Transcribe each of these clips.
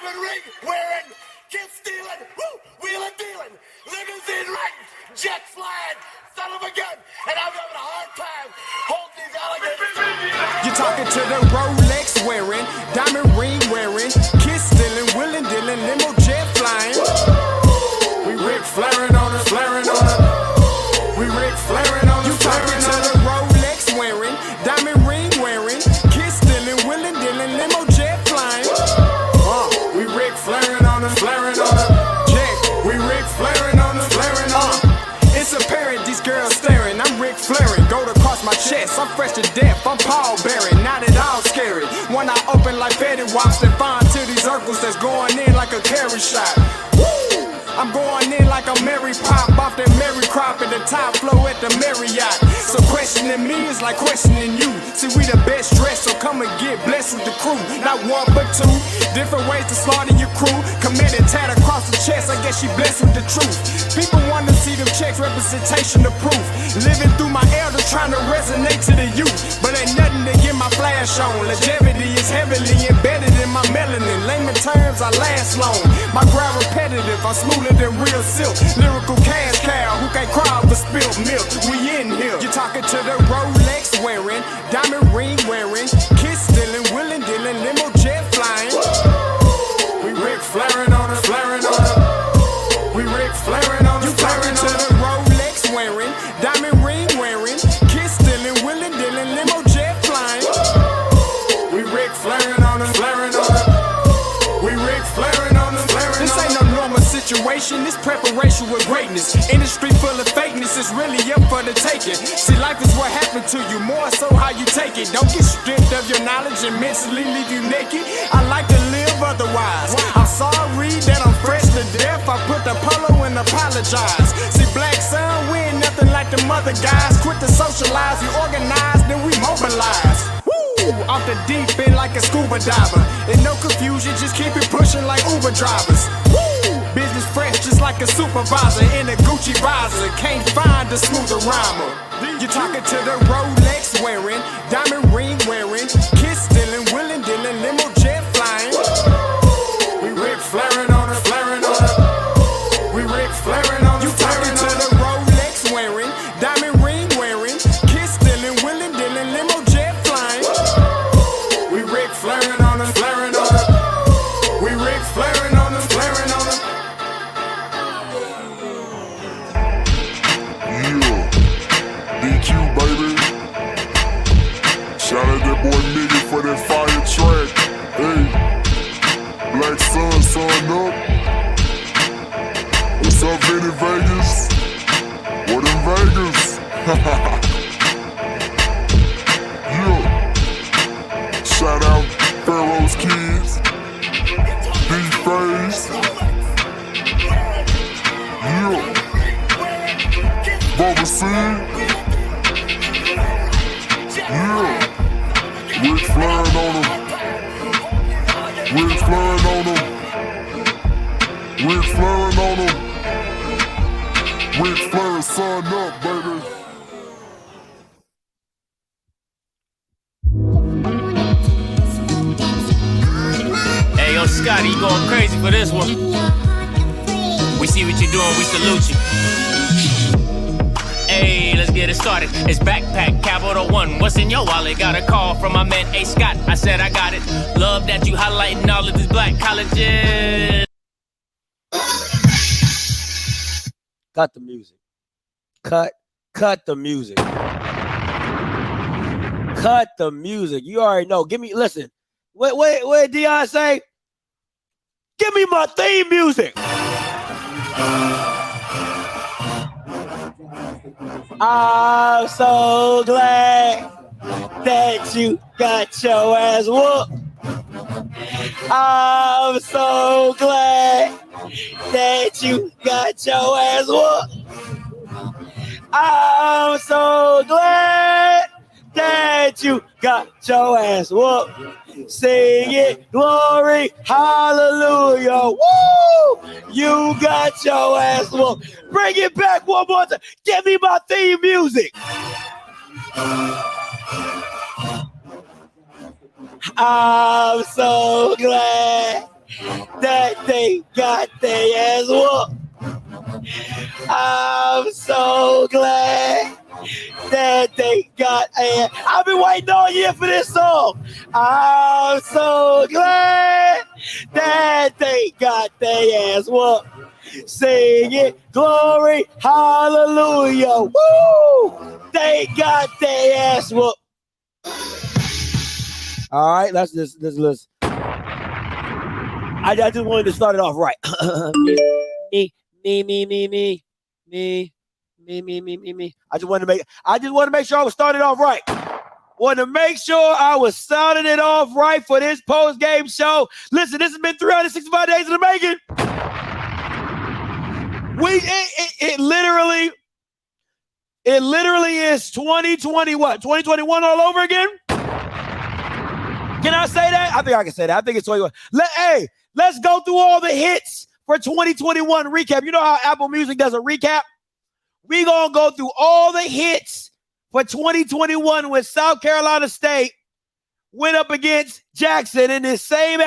diamond ring wearing, kiss stealing, wheeling dealing, limousine riding, jet flying, son of a gun, and I'm having a hard time holding these alligators. You're talking to the Rolex wearing, diamond ring wearing, kiss stealing, wheeling dealing, limo jet flying. We Ric Flairing on it, flaring on it. We Ric Flairing on it. You talking to the Rolex wearing, diamond ring wearing, kiss stealing, wheeling dealing, limo jet flying. We Ric Flairing on it, flaring on it. Jack, we Ric Flairing on it, flaring on it. It's apparent these girls staring. I'm Ric Flairing, gold across my chest. I'm fresh to death. I'm Paul Bearing, not at all scary. One eye open like Betty Wops and find to these circles that's going in like a carry shot. Woo! I'm going in like a Mary Pop off that Mary Crop at the top flow at the Marriott. So questioning me is like questioning you. See, we the best dressed, so come and get blessed with the crew. Not one but two, different ways to slaughter your crew. Committed tat across the chest, I guess she blessed with the truth. People want to see them checks, representation of proof. Living through my elders, trying to resonate to the youth. But ain't nothing to get my flash on. Longevity is heavily embedded in my melanin. Layman terms, I last long. My grind repetitive, I'm smoother than real silk. Lyrical cash cow, who can't cry over spilled milk. We in here. You're talking to the Rolex wearing, diamond ring wearing, kiss stealing, wheeling dealing, limo jet flying. We Ric Flairing on it, flaring on it. We Ric Flairing on it, flaring on it. To the Rolex wearing, diamond ring wearing, kiss stealing, wheeling dealing, limo jet flying. We Ric Flairing on it, flaring on it. We Ric Flairing on it, flaring on it. This ain't no normal situation, this preparation with greatness. Industry full of fakeness is really up for the taking. See, life is what happened to you, more so how you take it. Don't get stripped of your knowledge and mentally leave you naked. I like to live otherwise. I'm sorry that I'm fresh to death. I put the polo and apologize. See, black son, we ain't nothing like the mother guys. Quit to socialize, we organize, then we mobilize. Off the deep end like a scuba diver. And no confusion, just keep it pushing like Uber drivers. Business fresh just like a supervisor in a Gucci visor. Can't find a smoother rhymer. You're talking to the Rolex wearing, diamond ring wearing, kiss stealing, wheeling dealing, limo jet flying. We Ric Flairing on it, flaring on it. We Ric Flairing on it. You talking to the Rolex wearing, diamond ring wearing, kiss stealing, wheeling dealing, limo jet flying. We Ric Flairing on it, flaring on it. We Ric Flairing on it, flaring on it. DQ, baby. Shout out that boy Nigga for that fire track. Hey, Black Sun, sun up. What's up, Vinny Vegas? What in Vegas? Yeah. Shout out Pharaoh's Kids. D-Phase. Yeah. Bubba C. Yeah. Ric Flairing on him. Ric Flairing on him. Ric Flairing on him. Ric Flair, son up, baby. Hey, yo, Scotty, you going crazy for this one. We see what you're doing, we salute you. Hey, let's get it started. It's Backpack Capital One. What's in your wallet? Got a call from my man A. Scott. I said I got it. Love that you highlighting all of these black colleges. Cut the music. Cut the music. Cut the music. You already know. Give me, listen. What did Dion say? Give me my theme music. I'm so glad that you got your ass whooped. I'm so glad that you got your ass whooped. I'm so glad that you got your ass whooped. Sing it, glory, hallelujah. Woo! You got your ass whooped. Bring it back one more time. Give me my theme music. I'm so glad that they got their ass whooped. I'm so glad that they got ass. I've been waiting all year for this song. I'm so glad that they got their ass whooped. Sing it, glory, hallelujah. Woo! They got their ass whooped. All right, let's. I just wanted to start it off right. Me. I just wanted to make sure I was starting it off right. Wanted to make sure I was starting it off right for this post-game show. Listen, this has been 365 days in the making. It literally is 2020 what? 2021 all over again? Can I say that? I think I can say that. I think it's 21. Let's go through all the hits for 2021 recap. You know how Apple Music does a recap? We gonna go through all the hits for 2021 when South Carolina State went up against Jackson in this same.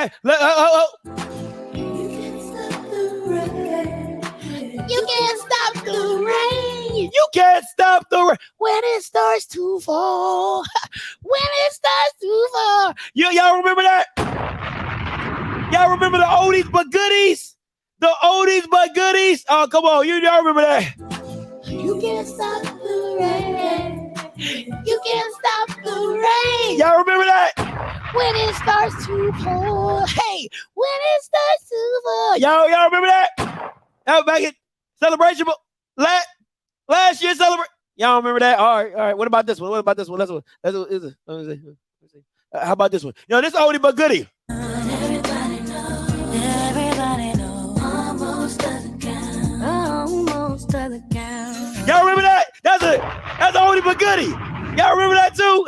You can't stop the rain. You can't stop the rain when it starts to fall. When it starts to fall. Y'all remember that? Y'all remember the oldies but goodies? The oldies but goodies? Oh, come on. Y'all remember that? You can't stop the rain. You can't stop the rain. Y'all remember that? When it starts to pour. Hey, when it starts to pour. Y'all remember that? That was back in Celebration. Last year's celebration. Y'all remember that? All right. What about this one? Let's see. How about this one? This oldie but goodie. Everybody know. Almost doesn't count. Y'all remember that? That's oldie but goodie. Y'all remember that too?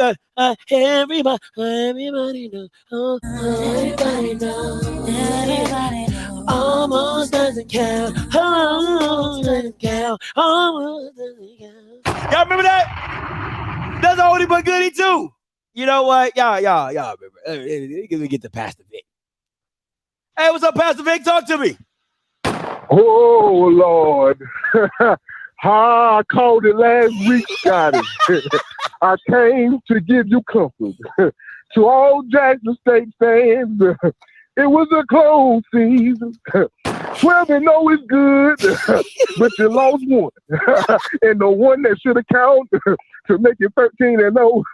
Everybody know. Everybody know. Almost doesn't count. Almost doesn't count. Almost doesn't count. Y'all remember that? That's oldie but goodie too. You know what? Y'all remember. Let me get to Pastor Vic. Hey, what's up, Pastor Vic? Talk to me. Oh, Lord. I called it last week, Scotty. I came to give you comfort. To all Jackson State fans, it was a close season. 12-0 is good, but you lost one. And the one that should have counted to make it 13-0.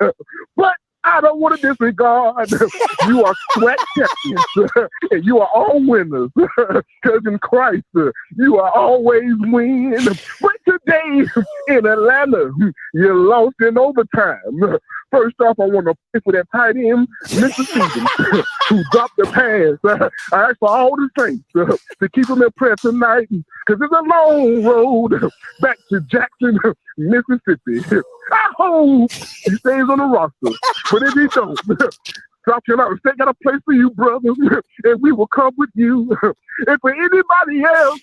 But I don't want to disregard. You are SWAC champions, and you are all winners. Because in Christ, you are always win. But today in Atlanta, you lost in overtime. First off, I want to pray for that tight end, Mr. Stevens, who dropped the pass. I ask for all the saints to keep him in prayer tonight, because it's a long road back to Jackson, Mississippi. I hope he stays on the roster, but if he don't, South Carolina State got a place for you, brother, and we will come with you. And for anybody else,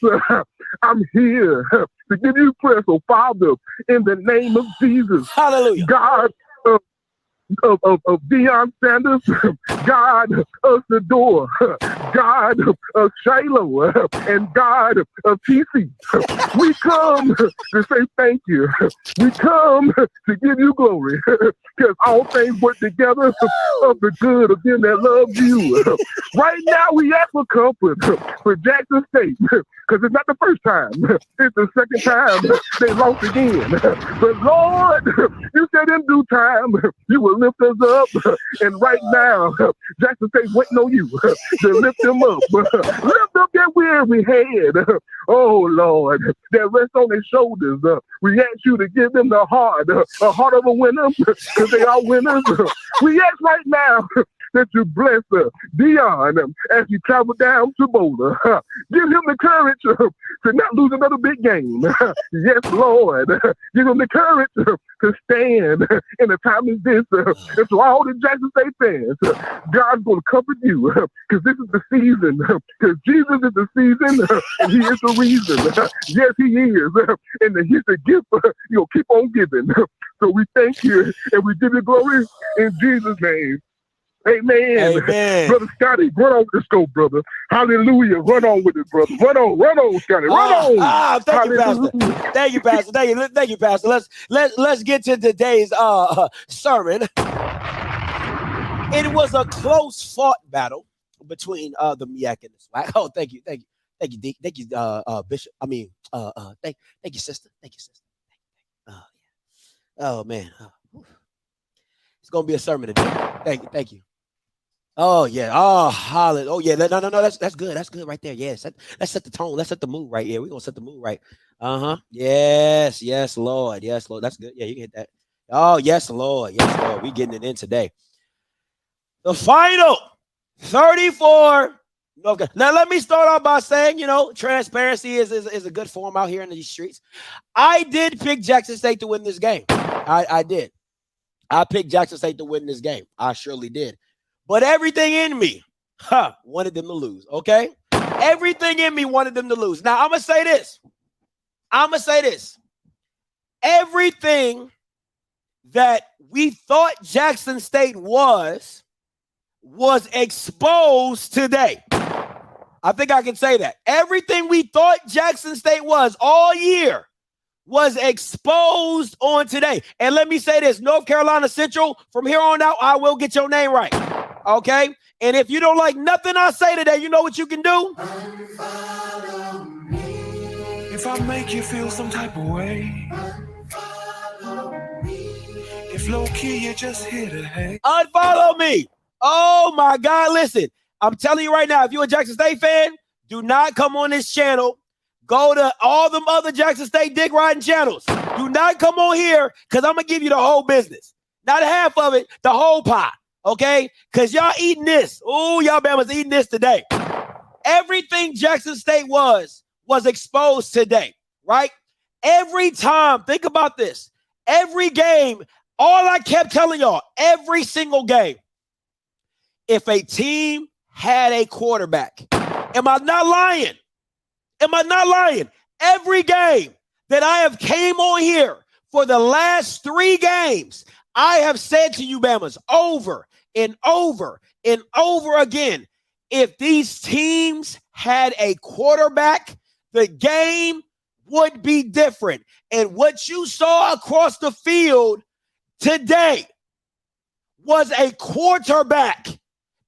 I'm here to give you prayer. So, Father, in the name of Jesus, hallelujah, God of Deion Sanders, God of Shadour, God of Shiloh, and God of TC. We come to say thank you. We come to give you glory, because all things work together of the good of them that love you. Right now, we ask for comfort for Jackson State, because it's not the first time. It's the second time they lost again. But Lord, you said in due time, you will lift us up. And right now, Jackson State waiting on you to lift them up. Lift up that weary head. Oh, Lord, that rests on their shoulders. We ask you to give them a heart of a winner, because they are winners. We ask right now that you bless Dion as he travel down to Boulder. Give him the courage to not lose another big game. Yes, Lord. Give him the courage to stand in a time as this. And to all the Jackson State fans, God's going to comfort you, because this is the season. Because Jesus is the season, and he is the reason. Yes, he is. And he's the gift you'll keep on giving. So we thank you, and we give you glory in Jesus' name. Amen. Amen. Brother Scotty, run on with the scope, brother. Hallelujah. Run on with it, brother. Run on, Scotty. Run on. Thank you, Hallelujah. Pastor. Thank you, Pastor. Thank you, Pastor. Let's get to today's sermon. It was a close fought battle between the MEAC and the SWAC. Oh, thank you, D. Thank you, Bishop. I mean, thank you, sister. Thank you, sister. Oh man, it's gonna be a sermon today. Thank you. Oh yeah. Oh, holla. Oh yeah. No. That's good. That's good right there. Yes. Let's set the tone. Let's set the mood right. Yeah, we're gonna set the mood right. Yes, Lord. Yes, Lord. That's good. Yeah, you can hit that. Oh, yes, Lord. Yes, Lord. We getting it in today. The final 34. Okay. Now let me start off by saying, transparency is a good form out here in these streets. I did pick Jackson State to win this game. I did. I picked Jackson State to win this game. I surely did. But everything in me wanted them to lose, okay? Everything in me wanted them to lose. Now, I'm going to say this. Everything that we thought Jackson State was exposed today. I think I can say that. Everything we thought Jackson State was all year was exposed on today. And let me say this, North Carolina Central, from here on out, I will get your name right. Okay? And if you don't like nothing I say today, you know what you can do? If I make you feel some type of way, if low key you just here to hate, unfollow me. Oh my God, listen. I'm telling you right now, if you're a Jackson State fan, do not come on this channel. Go to all them other Jackson State dick riding channels. Do not come on here because I'm going to give you the whole business. Not half of it, the whole pie. Okay? Because y'all eating this. Oh, y'all Bama's eating this today. Everything Jackson State was exposed today, right? Every time, think about this. Every game, all I kept telling y'all, every single game, if a team had a quarterback, am I not lying? Every game that I have came on here for the last 3 games, I have said to you, Bamas, over and over and over again, if these teams had a quarterback, the game would be different. And what you saw across the field today was a quarterback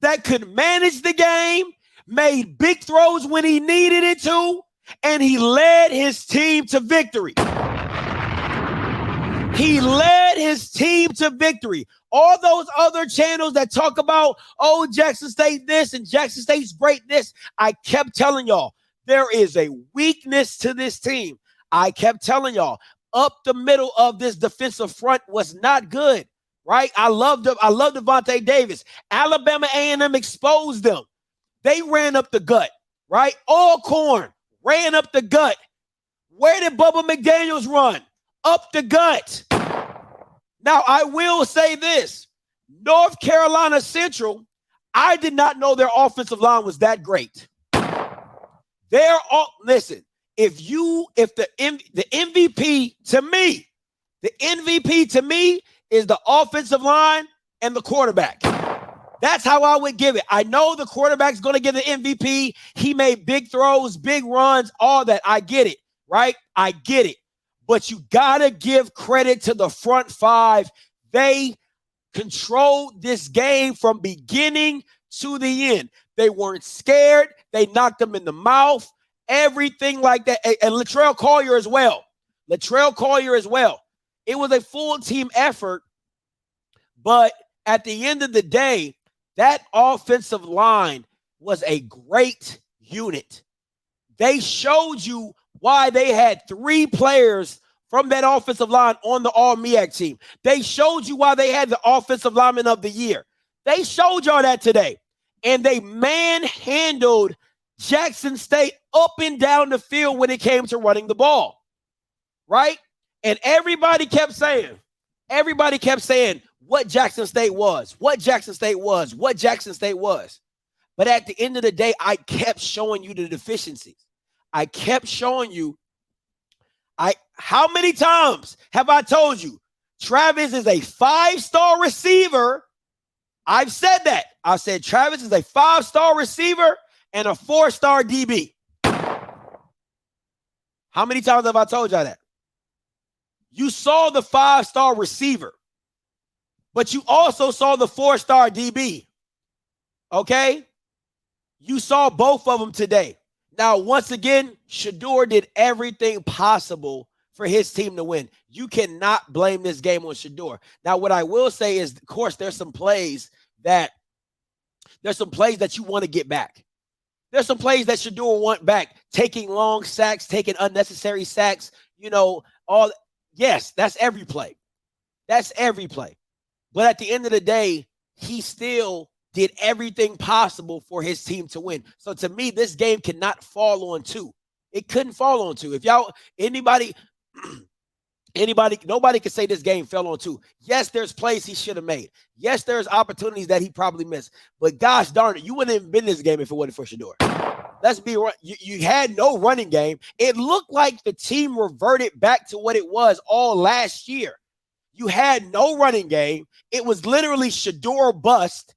that could manage the game, made big throws when he needed it to, and he led his team to victory. All those other channels that talk about, oh, Jackson State this and Jackson State's great this, I kept telling y'all, there is a weakness to this team. I kept telling y'all, up the middle of this defensive front was not good, right? I love Devontae Davis. Alabama A&M exposed them. They ran up the gut, right? All corn ran up the gut. Where did Bubba McDaniels run? Up the gut. Now, I will say this. North Carolina Central, I did not know their offensive line was that great. Listen, if the MVP to me is the offensive line and the quarterback. That's how I would give it. I know the quarterback's going to get the MVP. He made big throws, big runs, all that. I get it, right? I get it. But you got to give credit to the front 5. They controlled this game from beginning to the end. They weren't scared. They knocked them in the mouth, everything like that. And Latrell Collier as well. It was a full team effort. But at the end of the day, that offensive line was a great unit. They showed you why they had 3 players from that offensive line on the All-MEAC team. They showed you why they had the offensive lineman of the year. They showed y'all that today. And they manhandled Jackson State up and down the field when it came to running the ball. Right? And everybody kept saying what Jackson State was. But at the end of the day, I kept showing you the deficiencies. I kept showing you. How many times have I told you Travis is a 5-star receiver I've said that. I said Travis is a 5-star receiver and a 4-star DB. How many times have I told y'all that? You saw the 5-star receiver, but you also saw the 4-star DB. Okay? You saw both of them today. Now, once again, Shadour did everything possible for his team to win. You cannot blame this game on Shadour. Now, what I will say is, of course, there's some plays that you want to get back. There's some plays that Shadour want back, taking long sacks, taking unnecessary sacks, yes, that's every play. That's every play. But at the end of the day, he still did everything possible for his team to win. So to me, this game cannot fall on 2. It couldn't fall on 2. If nobody can say this game fell on 2. Yes, there's plays he should have made. Yes, there's opportunities that he probably missed. But gosh darn it, you wouldn't have been in this game if it wasn't for Shadour. Let's be right. You had no running game. It looked like the team reverted back to what it was all last year. You had no running game. It was literally Shadour bust.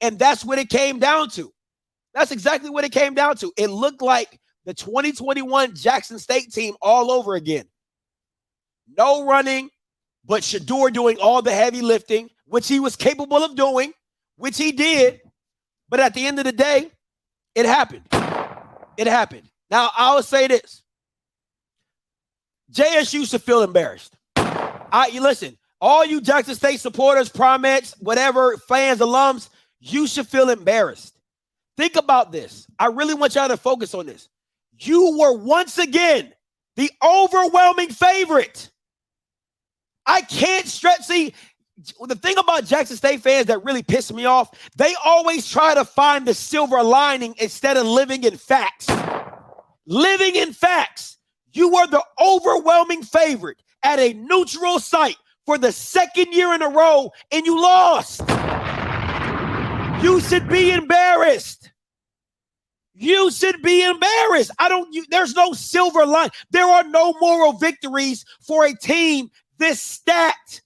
And that's what it came down to. That's exactly what it came down to. It looked like the 2021 Jackson State team all over again. No running, but Shadour doing all the heavy lifting, which he was capable of doing, which he did. But at the end of the day, it happened. It happened. Now, I will say this. JSU should feel embarrassed. Listen, all you Jackson State supporters, Primates, whatever, fans, alums, you should feel embarrassed. Think about this. I really want y'all to focus on this. You were once again the overwhelming favorite. I can't stress. See, the thing about Jackson State fans that really piss me off, they always try to find the silver lining instead of living in facts. Living in facts. You were the overwhelming favorite at a neutral site for the 2nd year in a row, and you lost. You should be embarrassed. You should be embarrassed. There's no silver line. There are no moral victories for a team this stacked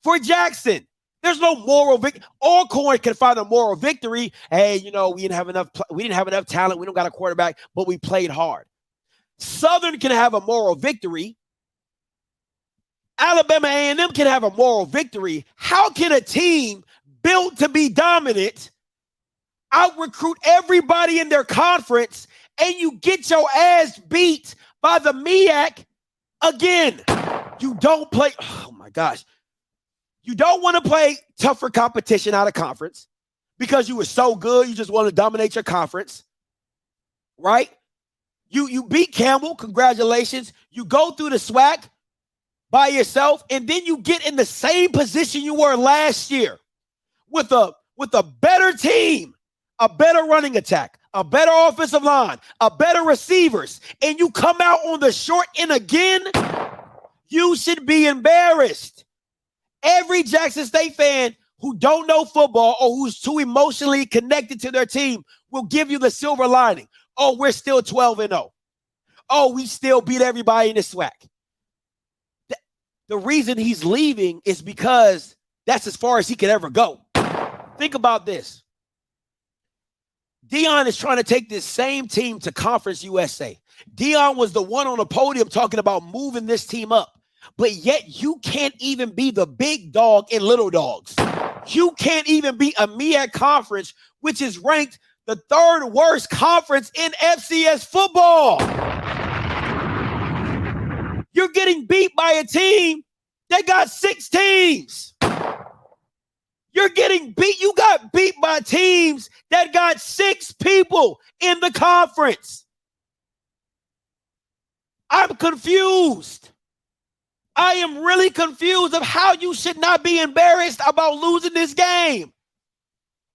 for Jackson. There's no moral victory. Alcorn can find a moral victory. Hey, we didn't have enough talent. We don't got a quarterback, but we played hard. Southern can have a moral victory. Alabama A&M can have a moral victory. How can a team built to be dominant out-recruit everybody in their conference and you get your ass beat by the MEAC again? You don't play. Oh, my gosh. You don't want to play tougher competition out of conference because you were so good. You just want to dominate your conference, right? You beat Campbell. Congratulations. You go through the SWAC by yourself, and then you get in the same position you were last year with a better team, a better running attack, a better offensive line, a better receivers, and you come out on the short end again. You should be embarrassed. Every Jackson State fan who don't know football or who's too emotionally connected to their team will give you the silver lining. Oh, we're still 12-0. Oh, we still beat everybody in the SWAC. The reason he's leaving is because that's as far as he could ever go. Think about this. Dion is trying to take this same team to Conference USA. Dion was the one on the podium talking about moving this team up. But yet you can't even be the big dog in little dogs. You can't even be a MEAC conference, which is ranked the 3rd worst conference in FCS football. You're getting beat by a team that got 6 teams. You're getting beat. You got beat by teams that got 6 people in the conference. I'm confused. I am really confused of how you should not be embarrassed about losing this game.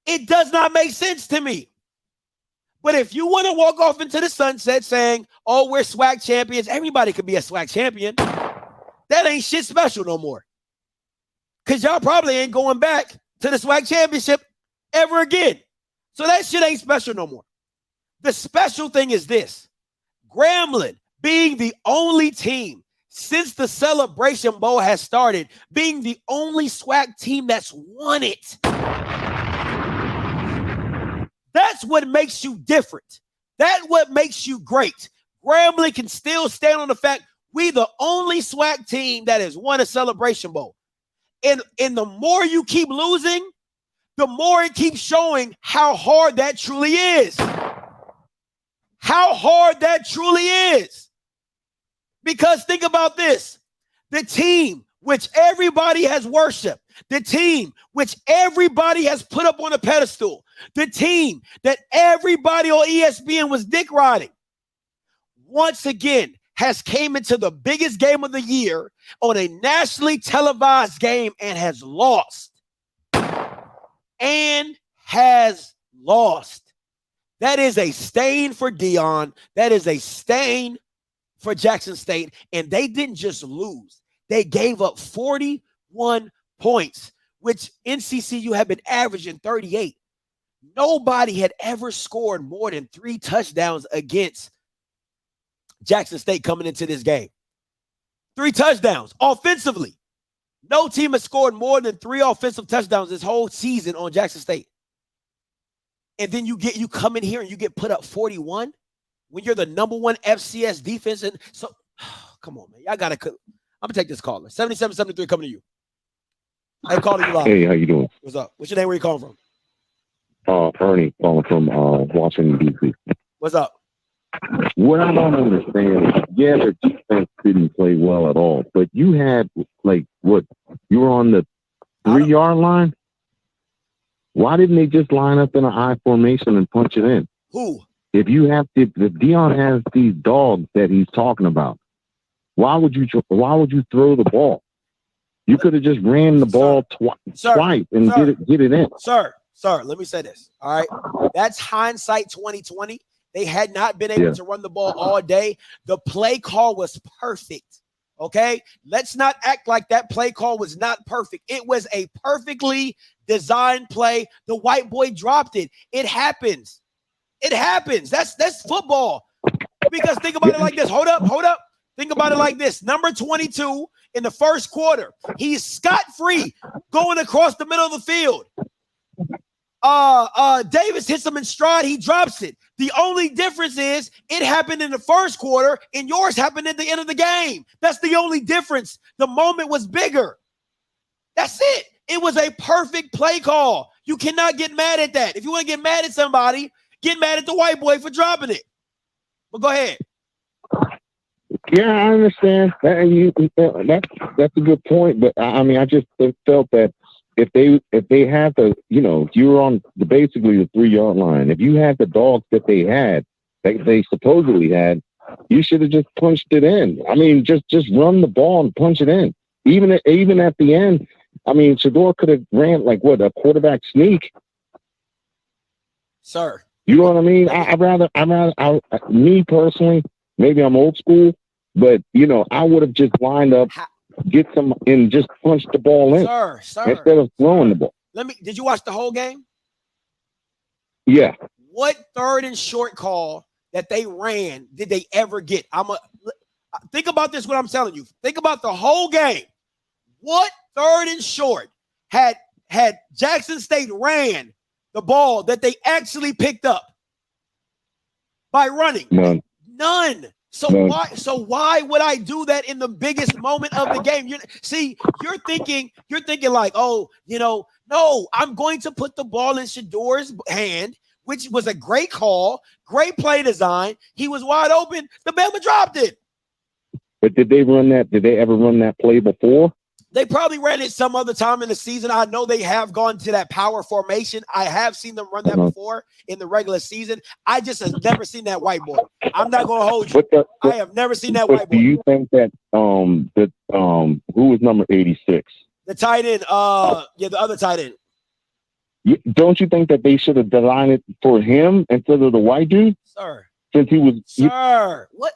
It does not make sense to me. But if you want to walk off into the sunset saying, oh, we're SWAC champions, everybody could be a SWAC champion. That ain't shit special no more. Because y'all probably ain't going back to the SWAC championship ever again. So that shit ain't special no more. The special thing is this. Grambling being the only team since the Celebration Bowl has started, being the only SWAC team that's won it. That's what makes you different. That's what makes you great. Grambling can still stand on the fact we the only SWAC team that has won a Celebration Bowl. And the more you keep losing, the more it keeps showing how hard that truly is. How hard that truly is. Because think about this. The team which everybody has worshiped, the team which everybody has put up on a pedestal, the team that everybody on ESPN was dick riding, once again has came into the biggest game of the year on a nationally televised game and has lost. And has lost. That is a stain for Dion. That is a stain for Jackson State. And they didn't just lose. They gave up 41 points, which NCCU had been averaging 38. Nobody had ever scored more than 3 touchdowns against Jackson State coming into this game. 3 touchdowns offensively. No team has scored more than 3 offensive touchdowns this whole season on Jackson State. And then you come in here and you get put up 41 when you're the #1 FCS defense. And so, come on, man. I'm going to take this caller. 7773 coming to you. Hey, calling you live. Hey, how you doing? What's up? What's your name? Where you calling from? Ernie, calling from Washington, D.C. What's up? What I don't understand is, yeah, the defense didn't play well at all, but you had, you were on the 3-yard line? Why didn't they just line up in an I formation and punch it in? Who? If Dion has these dogs that he's talking about, why would you throw the ball? You could have just ran the ball twice and get it in. Sir, let me say this. All right. That's hindsight 2020. They had not been able to run the ball all day. The play call was perfect. Okay? Let's not act like that play call was not perfect. It was a perfectly designed play. The white boy dropped it. It happens. It happens. That's football. Because think about it like this. Hold up. Think about it like this. Number 22 in the first quarter. He's scot-free going across the middle of the field. Davis hits him in stride. He drops it. The only difference is it happened in the first quarter and yours happened at the end of the game. That's the only difference. The moment was bigger. That's it. It was a perfect play call. You cannot get mad at that. If you want to get mad at somebody, get mad at the white boy for dropping it. But go ahead. Yeah, I understand. That's a good point. But I mean, I just felt that if they had you were on basically the 3-yard line. If you had the dogs that they supposedly had, you should have just punched it in. I mean, just run the ball and punch it in. Even at the end, I mean, Shadour could have ran a quarterback sneak. Sir, you know what I mean? I'd rather me personally, maybe I'm old school, but I would have just lined up. Get some and just punch the ball in, sir, instead of throwing the ball. Did you watch the whole game? Yeah. What 3rd and short call that they ran did they ever get? Think about this. What I'm telling you. Think about the whole game. What 3rd and short had Jackson State ran the ball that they actually picked up by running? None. So why would I do that in the biggest moment of the game? You're thinking like, no, I'm going to put the ball in Shadour's hand, which was a great call, great play design. He was wide open. The Bama dropped it. But did they ever run that play before? They probably ran it some other time in the season. I know they have gone to that power formation. I have seen them run that before in the regular season. I just have never seen that white boy. I'm not going to hold you. I have never seen that white boy. Do you think that who was number 86? The tight end. The other tight end. Don't you think that they should have designed it for him instead of the white dude? Sir. Since he was. Sir. What?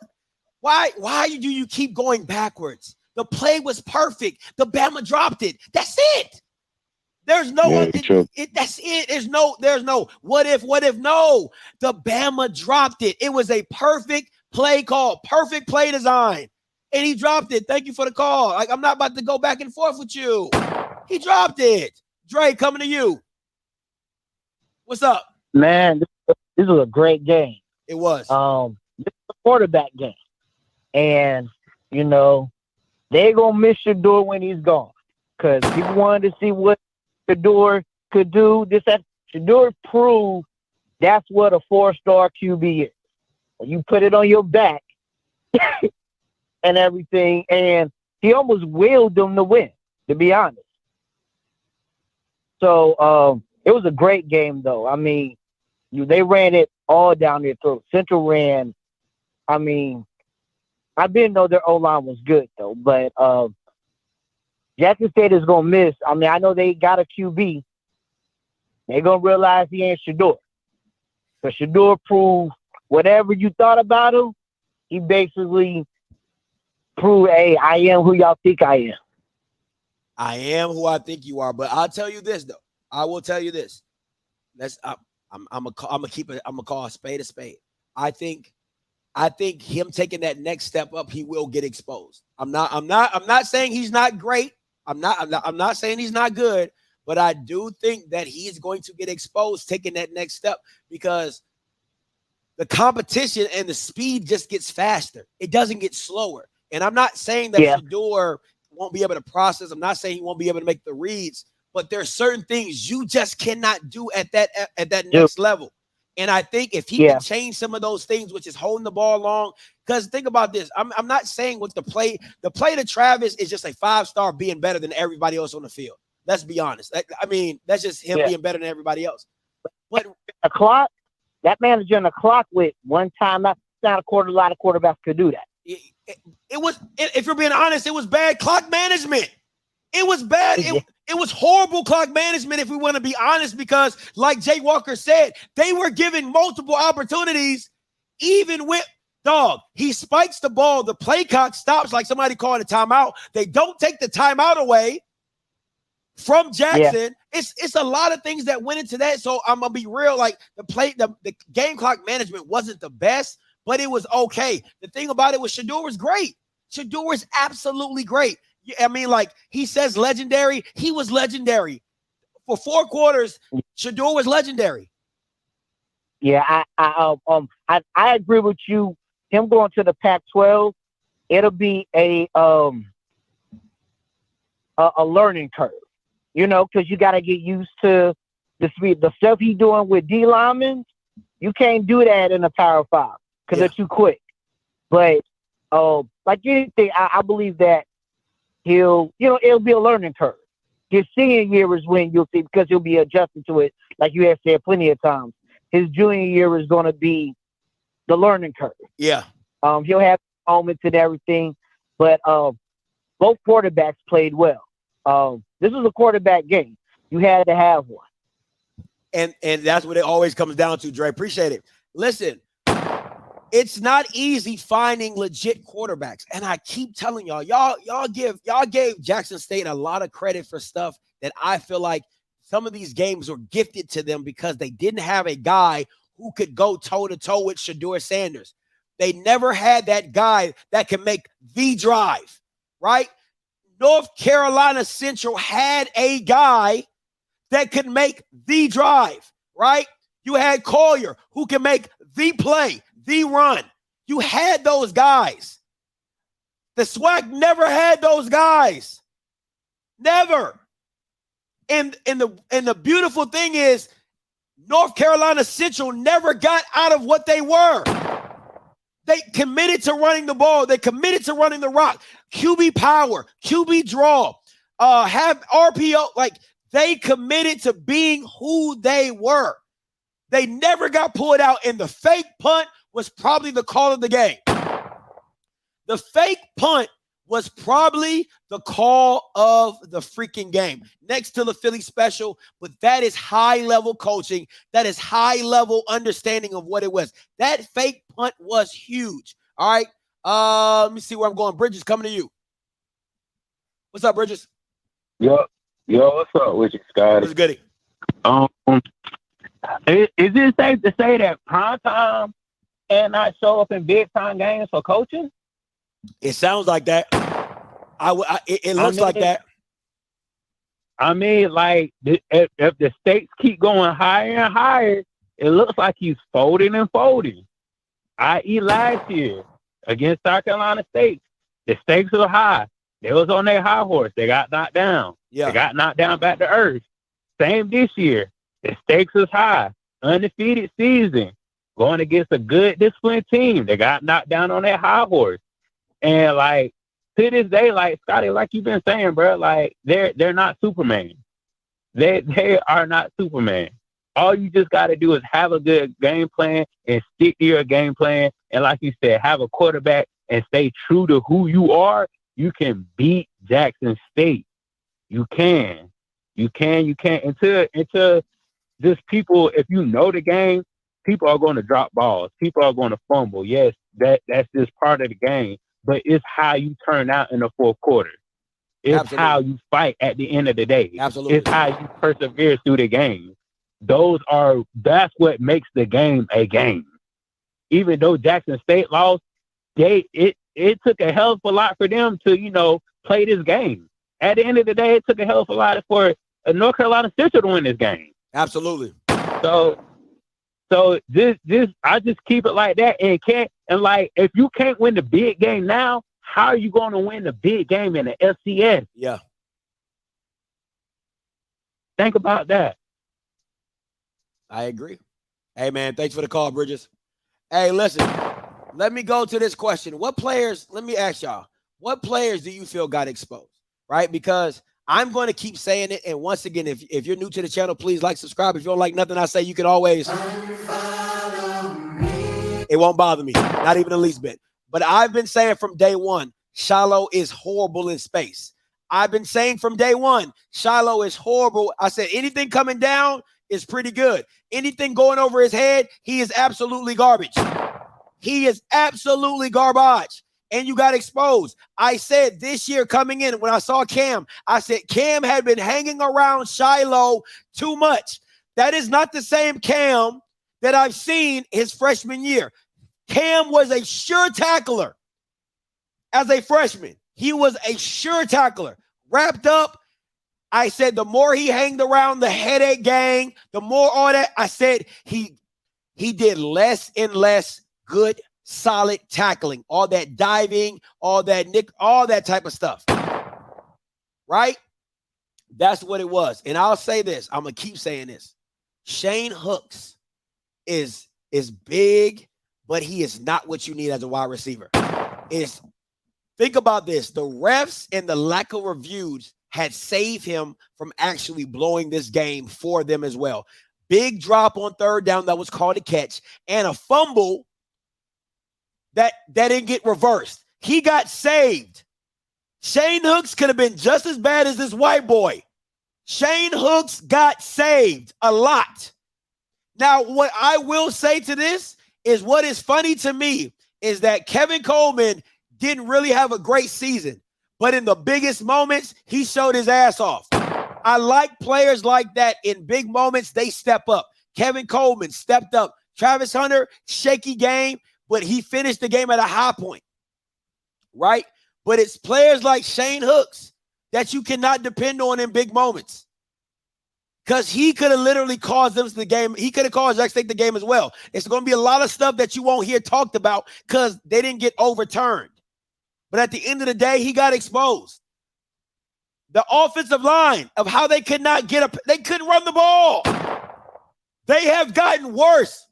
Why do you keep going backwards? The play was perfect. The Bama dropped it. That's it. There's no that's it. There's no what if. No, the Bama dropped it. It was a perfect play call, perfect play design. And he dropped it. Thank you for the call. I'm not about to go back and forth with you. He dropped it. Trei, coming to you. What's up? Man, this was a great game. It was. This is a quarterback game. And, you know, they're going to miss Shadour when he's gone. Because people wanted to see what Shadour could do. Shadour proved that's what a 4-star QB is. You put it on your back and everything, and he almost willed them to win, to be honest. So it was a great game, though. I mean, they ran it all down their throat. Central ran. I mean, I didn't know their O-line was good, though. But Jackson State is going to miss. I mean, I know they got a QB. They're going to realize he ain't Shadour. But Shadour proved whatever you thought about him, he basically proved, hey, I am who y'all think I am. I am who I think you are. But I'll tell you this, though. I will tell you this. I'm gonna call a spade a spade. I think him taking that next step up, he will get exposed. I'm not saying he's not great. I'm not saying he's not good, but I do think that he's going to get exposed taking that next step because the competition and the speed just gets faster. It doesn't get slower. And I'm not saying that Shadour won't be able to process. I'm not saying he won't be able to make the reads, but there's certain things you just cannot do at that next level. And I think if he can change some of those things, which is holding the ball long, because think about this. I'm not saying with the play to Travis is just a 5-star being better than everybody else on the field. Let's be honest. I mean, that's just him being better than everybody else. But a clock, that managing a clock with one time, a lot of quarterbacks could do that. It was, if you're being honest, it was bad clock management. It was bad. It was horrible clock management, if we want to be honest, because like Jay Walker said, they were given multiple opportunities, even with he spikes the ball. The play clock stops like somebody calling a timeout. They don't take the timeout away from Jackson. It's a lot of things that went into that. So I'm gonna be real. Like the game clock management wasn't the best, but it was okay. The thing about it was Shadour was great. Shadour was absolutely great. I mean, like he says legendary. He was legendary. For 4 quarters, Shadour was legendary. Yeah, I agree with you. Him going to the Pac-12, it'll be a learning curve, you know, because you got to get used to the speed. The stuff he's doing with D linemen, you can't do that in a Power 5 because they're too quick. But like anything, I believe that it'll be a learning curve. His senior year is when you'll see, because he'll be adjusting to it, like you have said plenty of times. His junior year is going to be the learning curve. Yeah. He'll have moments and everything, but both quarterbacks played well. This was a quarterback game. You had to have one. And that's what it always comes down to, Dre. Appreciate it. Listen, it's not easy finding legit quarterbacks. And I keep telling y'all gave Jackson State a lot of credit for stuff that I feel like some of these games were gifted to them because they didn't have a guy who could go toe-to-toe with Shadour Sanders. They never had that guy that can make the drive, right? North Carolina Central had a guy that could make the drive, right? You had Collier who can make the play, the run. You had those guys. The SWAC never had those guys. Never. And the beautiful thing is North Carolina Central never got out of what they were. They committed to running the ball. They committed to running the rock. QB power, QB draw, have RPO. Like, they committed to being who they were. They never got pulled out, and the fake punt was probably the call of the game. The fake punt was probably the call of the freaking game, next to the Philly special. But that is high-level coaching. That is high-level understanding of what it was. That fake punt was huge. All right. Let me see where I'm going. Bridges, coming to you. What's up, Bridges? Yo, what's up with you, Scotty? What's goody? Is it safe to say that primetime cannot show up in big-time games for coaching? It sounds like that. It looks like that. I mean, like, if the stakes keep going higher and higher, it looks like he's folding and folding. I.e. last year against South Carolina State, the stakes were high. They was on their high horse. They got knocked down. Yeah. They got knocked down back to earth. Same this year. The stakes is high. Undefeated season. Going against a good disciplined team. They got knocked down on their high horse. And like to this day, like Scotty, like you've been saying, bro, like they're not Superman. They are not Superman. All you just got to do is have a good game plan and stick to your game plan. And like you said, have a quarterback and stay true to who you are. You can beat Jackson State. You can. Until just people, if you know the game, people are going to drop balls. People are going to fumble. Yes, that's just part of the game. But it's how you turn out in the fourth quarter. It's Absolutely. How you fight at the end of the day. Absolutely. It's how you persevere through the game. That's what makes the game a game. Even though Jackson State lost, it took a hell of a lot for them to, play this game. At the end of the day, it took a hell of a lot for North Carolina Central to win this game. Absolutely. So this I just keep it like that, and if you can't win the big game now, how are you going to win the big game in the FCS? Yeah. Think about that. I agree. Hey, man, thanks for the call, Bridges. Hey, listen, let me go to this question. Let me ask y'all, what players do you feel got exposed, right? Because I'm going to keep saying it. And once again, if you're new to the channel, please like, subscribe. If you don't like nothing I say, you can always. It won't bother me, not even the least bit. But I've been saying from day one, Shiloh is horrible in space. I've been saying from day one, Shiloh is horrible. I said anything coming down is pretty good. Anything going over his head, he is absolutely garbage. He is absolutely garbage. And you got exposed. I said this year coming in, when I saw Cam, I said Cam had been hanging around Shiloh too much. That is not the same Cam that I've seen his freshman year. Cam was a sure tackler as a freshman. He was a sure tackler. Wrapped up, I said the more he hanged around the headache gang, the more all that, I said he did less and less good, solid tackling. All that diving, all that type of stuff. Right? That's what it was. And I'll say this. I'm going to keep saying this. Shane Hooks is big, but he is not what you need as a wide receiver. Think about this. The refs and the lack of reviews had saved him from actually blowing this game for them as well. Big drop on third down that was called a catch, and a fumble that didn't get reversed. He got saved. Shane Hooks could have been just as bad as this white boy. Shane Hooks got saved a lot. Now, what I will say to this is what is funny to me is that Kevin Coleman didn't really have a great season, but in the biggest moments, he showed his ass off. I like players like that in big moments. They step up. Kevin Coleman stepped up. Travis Hunter, shaky game, but he finished the game at a high point, right? But it's players like Shane Hooks that you cannot depend on in big moments, because he could have literally caused them the game. He could have caused Jackson State the game as well. It's going to be a lot of stuff that you won't hear talked about because they didn't get overturned. But at the end of the day, he got exposed. The offensive line of how they could not they couldn't run the ball. They have gotten worse.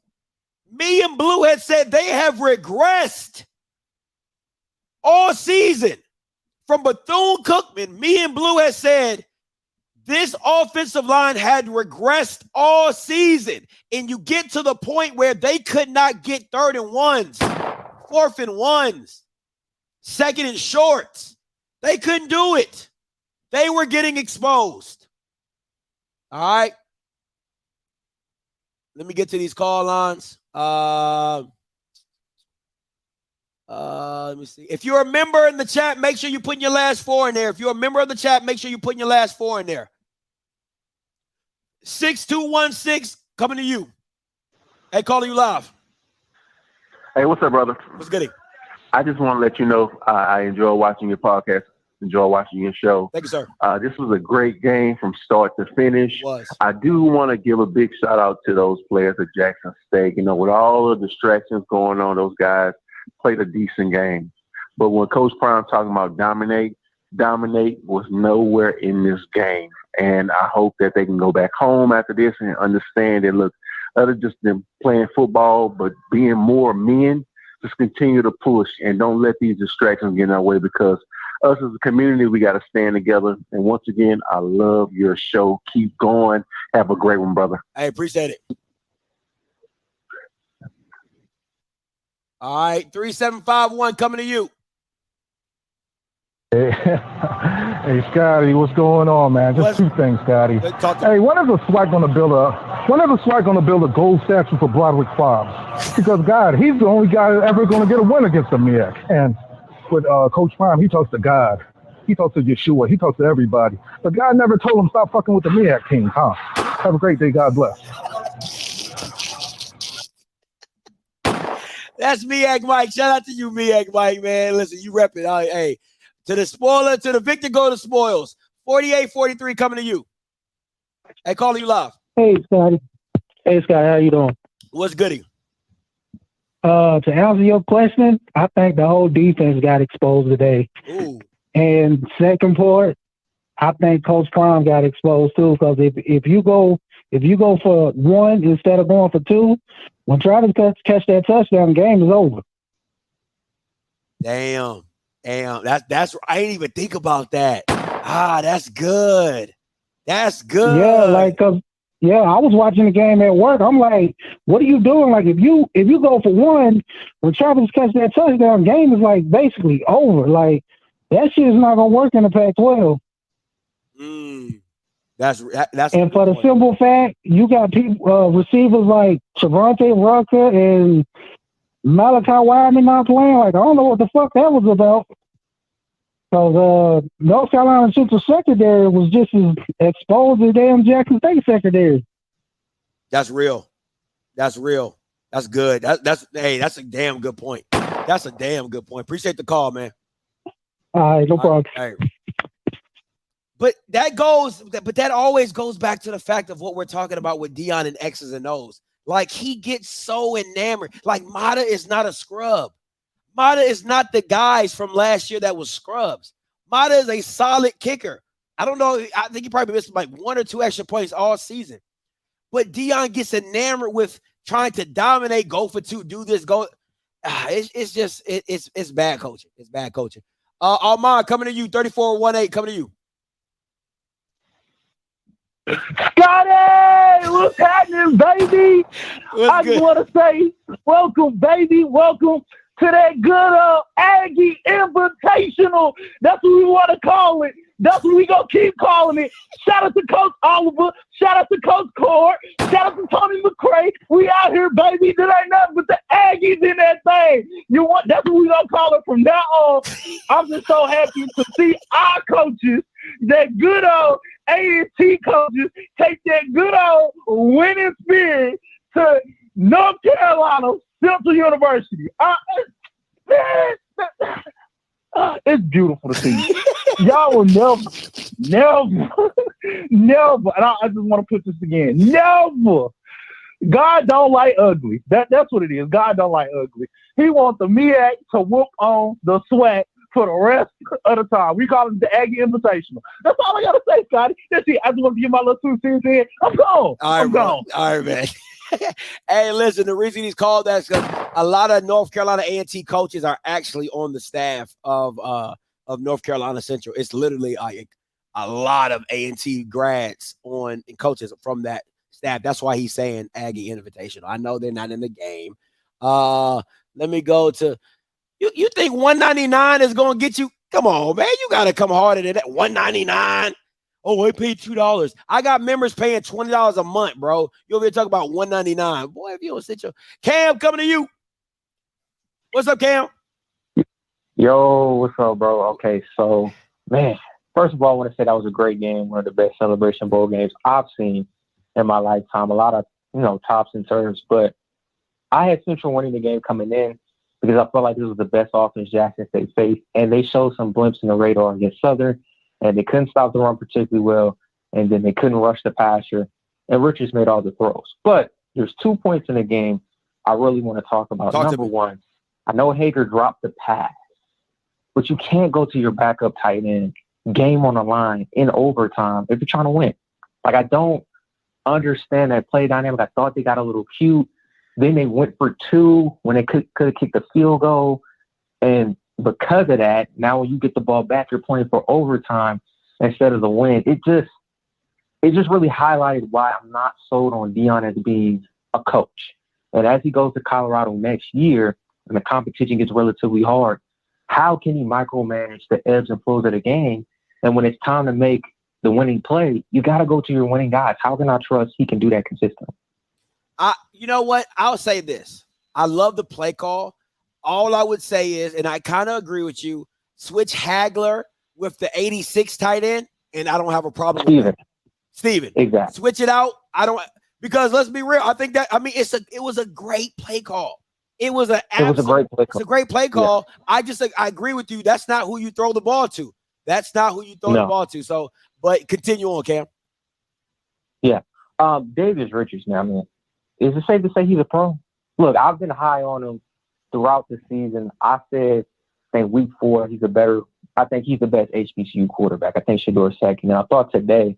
Me and Blue had said they have regressed all season. From Bethune-Cookman, me and Blue had said this offensive line had regressed all season. And you get to the point where they could not get 3rd and 1s, 4th and 1s, 2nd and shorts. They couldn't do it. They were getting exposed. All right. Let me get to these call lines. Let me see. If you're a member in the chat, make sure you put your last 4 in there. If you're a member of the chat, make sure you put your last 4 in there. 6216 coming to you. Hey, calling you live. Hey, what's up, brother? What's good? I just want to let you know I enjoy watching your podcast. Enjoy watching your show. Thank you, sir. This was a great game from start to finish. It was. I do want to give a big shout out to those players at Jackson State. You know, with all the distractions going on, those guys played a decent game. But when Coach Prime talking about dominate was nowhere in this game. And I hope that they can go back home after this and understand that, look, other just than playing football, but being more men, just continue to push and don't let these distractions get in our way, because us as a community, we got to stand together. And once again, I love your show. Keep going. Have a great one, brother. I appreciate it. All right, 3751 coming to you. Hey, Scotty, what's going on, man? Just two things, Scotty. Hey, when is the SWAC going to build a gold statue for Broderick Fobbs? Because God, he's the only guy ever going to get a win against the MEAC. And with Coach Prime, he talks to God, he talks to Yeshua, he talks to everybody. But God never told him stop fucking with the MEAC team, huh? Have a great day. God bless. That's MEAC Mike. Shout out to you, MEAC Mike, man. Listen, you rep it. Hey. To the spoiler, to the victor, go to spoils. 48-43 coming to you. Hey, calling you live. Hey, Scotty. How you doing? What's goody? To answer your question, I think the whole defense got exposed today. Ooh. And second part, I think Coach Prime got exposed too, because if you go for one instead of going for two, when Travis catch that touchdown, the game is over. Damn, that's I didn't even think about that. That's good. That's good. Yeah, I was watching the game at work. I'm like, what are you doing? Like, if you go for one, when Travis catch that touchdown, game is like basically over. Like, that shit is not gonna work in the Pac-12. That's and for the simple fact, you got people receivers like Trevante Rucker and Malachi Wideman not playing. Like, I don't know what the fuck that was about. Because North Carolina Central secondary was just as exposed as damn Jackson State secondary. That's real. That's good. That's a damn good point. That's a damn good point. Appreciate the call, man. All right, no problem. All right. But that always goes back to the fact of what we're talking about with Dion and X's and O's. Like, he gets so enamored. Like, Mata is not a scrub. Mata is not the guys from last year that was scrubs. Mata is a solid kicker. I don't know. I think he probably missed like 1 or 2 extra points all season. But Dion gets enamored with trying to dominate, go for two, do this, go. It's bad coaching. It's bad coaching. Armand, coming to you, 3418, coming to you. Scotty, what's happening, baby? I just want to say, welcome, baby. Welcome to that good Aggie Invitational. That's what we want to call it. That's what we going to keep calling it. Shout out to Coach Oliver. Shout out to Coach Cord. Shout out to Tony McCray. We out here, baby. There ain't nothing but the Aggies in that thing. That's what we going to call it from now on. I'm just so happy to see our coaches, that good old A&T coaches, take that good old winning spirit to North Carolina Central University. It's beautiful to see. Y'all will never, and I just want to put this again, never. God don't like ugly. That's what it is. God don't like ugly. He wants the MEAC to whoop on the SWAC for the rest of the time. We call it the Aggie Invitational. That's all I got to say, Scotty. That's it. I just want to give my little 2 cents in. I'm gone. I'm gone. All right, man. Hey, listen, the reason he's called that is because a lot of North Carolina A&T coaches are actually on the staff of North Carolina Central. It's literally a lot of A&T grads and coaches from that staff. That's why he's saying Aggie Invitational. I know they're not in the game. Let me go to you think $199 is going to get you? Come on, man. You got to come harder than that. $199. Oh, I paid $2. I got members paying $20 a month, bro. You over here talking about $199. Boy, if you don't sit your Cam coming to you. What's up, Cam? Yo, what's up, bro? Okay, so, man, first of all, I want to say that was a great game, one of the best Celebration Bowl games I've seen in my lifetime. A lot of, tops and turns, but I had Central winning the game coming in. because I felt like this was the best offense Jackson State faced, and they showed some blimps in the radar against Southern, and they couldn't stop the run particularly well, and then they couldn't rush the passer, and Richards made all the throws. But there's 2 points in the game I really want to talk about. Number one, I know Hager dropped the pass, but you can't go to your backup tight end, game on the line, in overtime if you're trying to win. Like, I don't understand that play dynamic. I thought they got a little cute. Then they went for 2 when they could have kicked the field goal. And because of that, now when you get the ball back, you're playing for overtime instead of the win. It just really highlighted why I'm not sold on Dion as being a coach. And as he goes to Colorado next year and the competition gets relatively hard, how can he micromanage the ebbs and flows of the game? And when it's time to make the winning play, you got to go to your winning guys. How can I trust he can do that consistently? You know what? I'll say this. I love the play call. All I would say is, and I kind of agree with you, switch Hagler with the 86 tight end, and I don't have a problem with that. Steven. Exactly. Switch it out. Because let's be real. I think that, it was a great play call. It was a great play call. It's a great play call. Yeah. I agree with you. That's not who you throw the ball to. That's not who you throw the ball to. So, but continue on, Cam. Yeah. Davis Richards, man. I mean, is it safe to say he's a pro? Look, I've been high on him throughout the season. I think week 4, I think he's the best HBCU quarterback. I think Shadour second. And I thought today,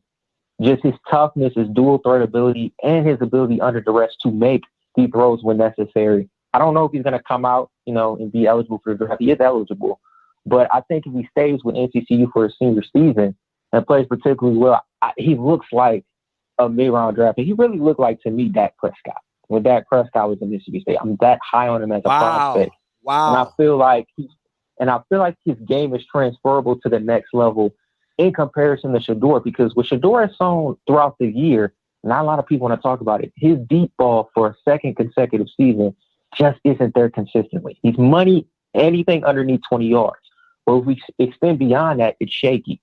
just his toughness, his dual threat ability, and his ability under duress to make deep throws when necessary. I don't know if he's going to come out, and be eligible for the draft. He is eligible. But I think if he stays with NCCU for his senior season and plays particularly well, he looks like a mid-round draft. And he really looked like, to me, Dak Prescott. When Dak Prescott was in Mississippi State, I'm that high on him as a prospect. Wow. And I feel like his game is transferable to the next level in comparison to Shadour, because what Shadour has shown throughout the year, not a lot of people want to talk about it, his deep ball for a second consecutive season just isn't there consistently. He's money anything underneath 20 yards. But if we extend beyond that, it's shaky.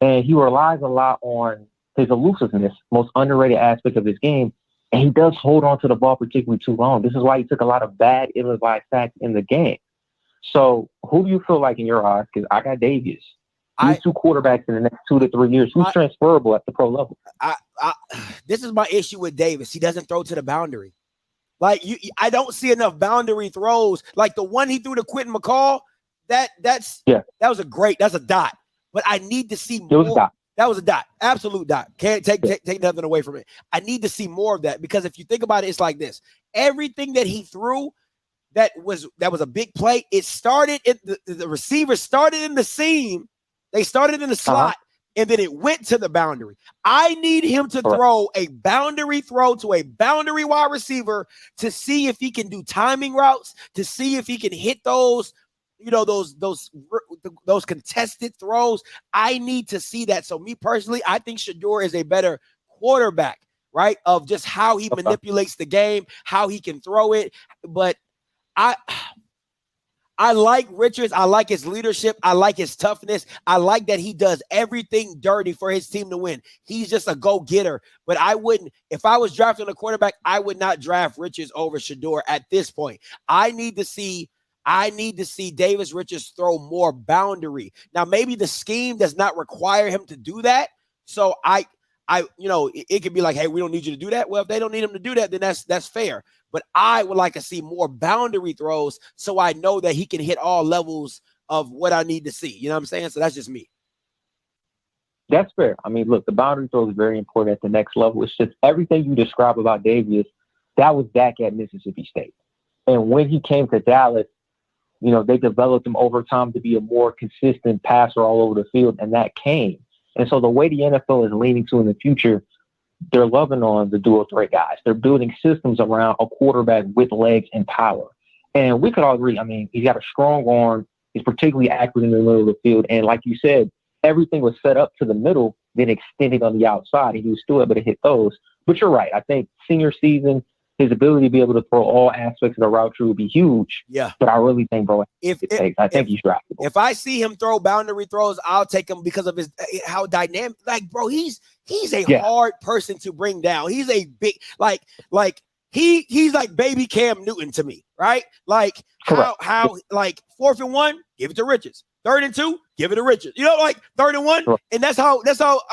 And he relies a lot on his elusiveness, most underrated aspect of his game. And he does hold on to the ball particularly too long. This is why he took a lot of bad, ill-advised sacks in the game. So who do you feel like in your eyes? Because I got Davis. These 2 quarterbacks in the next 2 to 3 years. Who's transferable at the pro level? This is my issue with Davis. He doesn't throw to the boundary. Like, I don't see enough boundary throws. Like the one he threw to Quentin McCall, that's a dot. But I need to see more. It was a dot. That was a dot. Absolute dot. Can't take nothing away from it. I need to see more of that, because if you think about it, it's like this. Everything that he threw that was a big play, it started the receiver started in the seam. They started in the slot, and then it went to the boundary. I need him to throw a boundary throw to a boundary wide receiver to see if he can do timing routes, to see if he can hit those, those contested throws. I need to see that. So me personally, I think Shadour is a better quarterback, right? Of just how he manipulates the game, how he can throw it. But I like Richards. I like his leadership. I like his toughness. I like that he does everything dirty for his team to win. He's just a go-getter. But if I was drafting a quarterback, I would not draft Richards over Shadour at this point. I need to see Davis Richards throw more boundary. Now, maybe the scheme does not require him to do that. So it could be like, hey, we don't need you to do that. Well, if they don't need him to do that, then that's fair. But I would like to see more boundary throws so I know that he can hit all levels of what I need to see. You know what I'm saying? So that's just me. That's fair. I mean, look, the boundary throw is very important at the next level. It's just everything you describe about Davis, that was Dak at Mississippi State. And when he came to Dallas, they developed him over time to be a more consistent passer all over the field, and that came. And so the way the NFL is leaning to in the future, they're loving on the dual threat guys. They're building systems around a quarterback with legs and power. And we could all agree, I mean, he's got a strong arm. He's particularly accurate in the middle of the field. And like you said, everything was set up to the middle, then extended on the outside, and he was still able to hit those. But you're right. I think senior season, his ability to be able to throw all aspects of the route tree would be huge. Yeah. But I really think, bro, I think he's draftable. If I see him throw boundary throws, I'll take him because of how dynamic. Like, bro, he's a hard person to bring down. He's a big, like he's like baby Cam Newton to me, right? Like how like 4th and 1, give it to Richards. 3rd and 2, give it to Richards. You know, like 3rd and 1, and that's how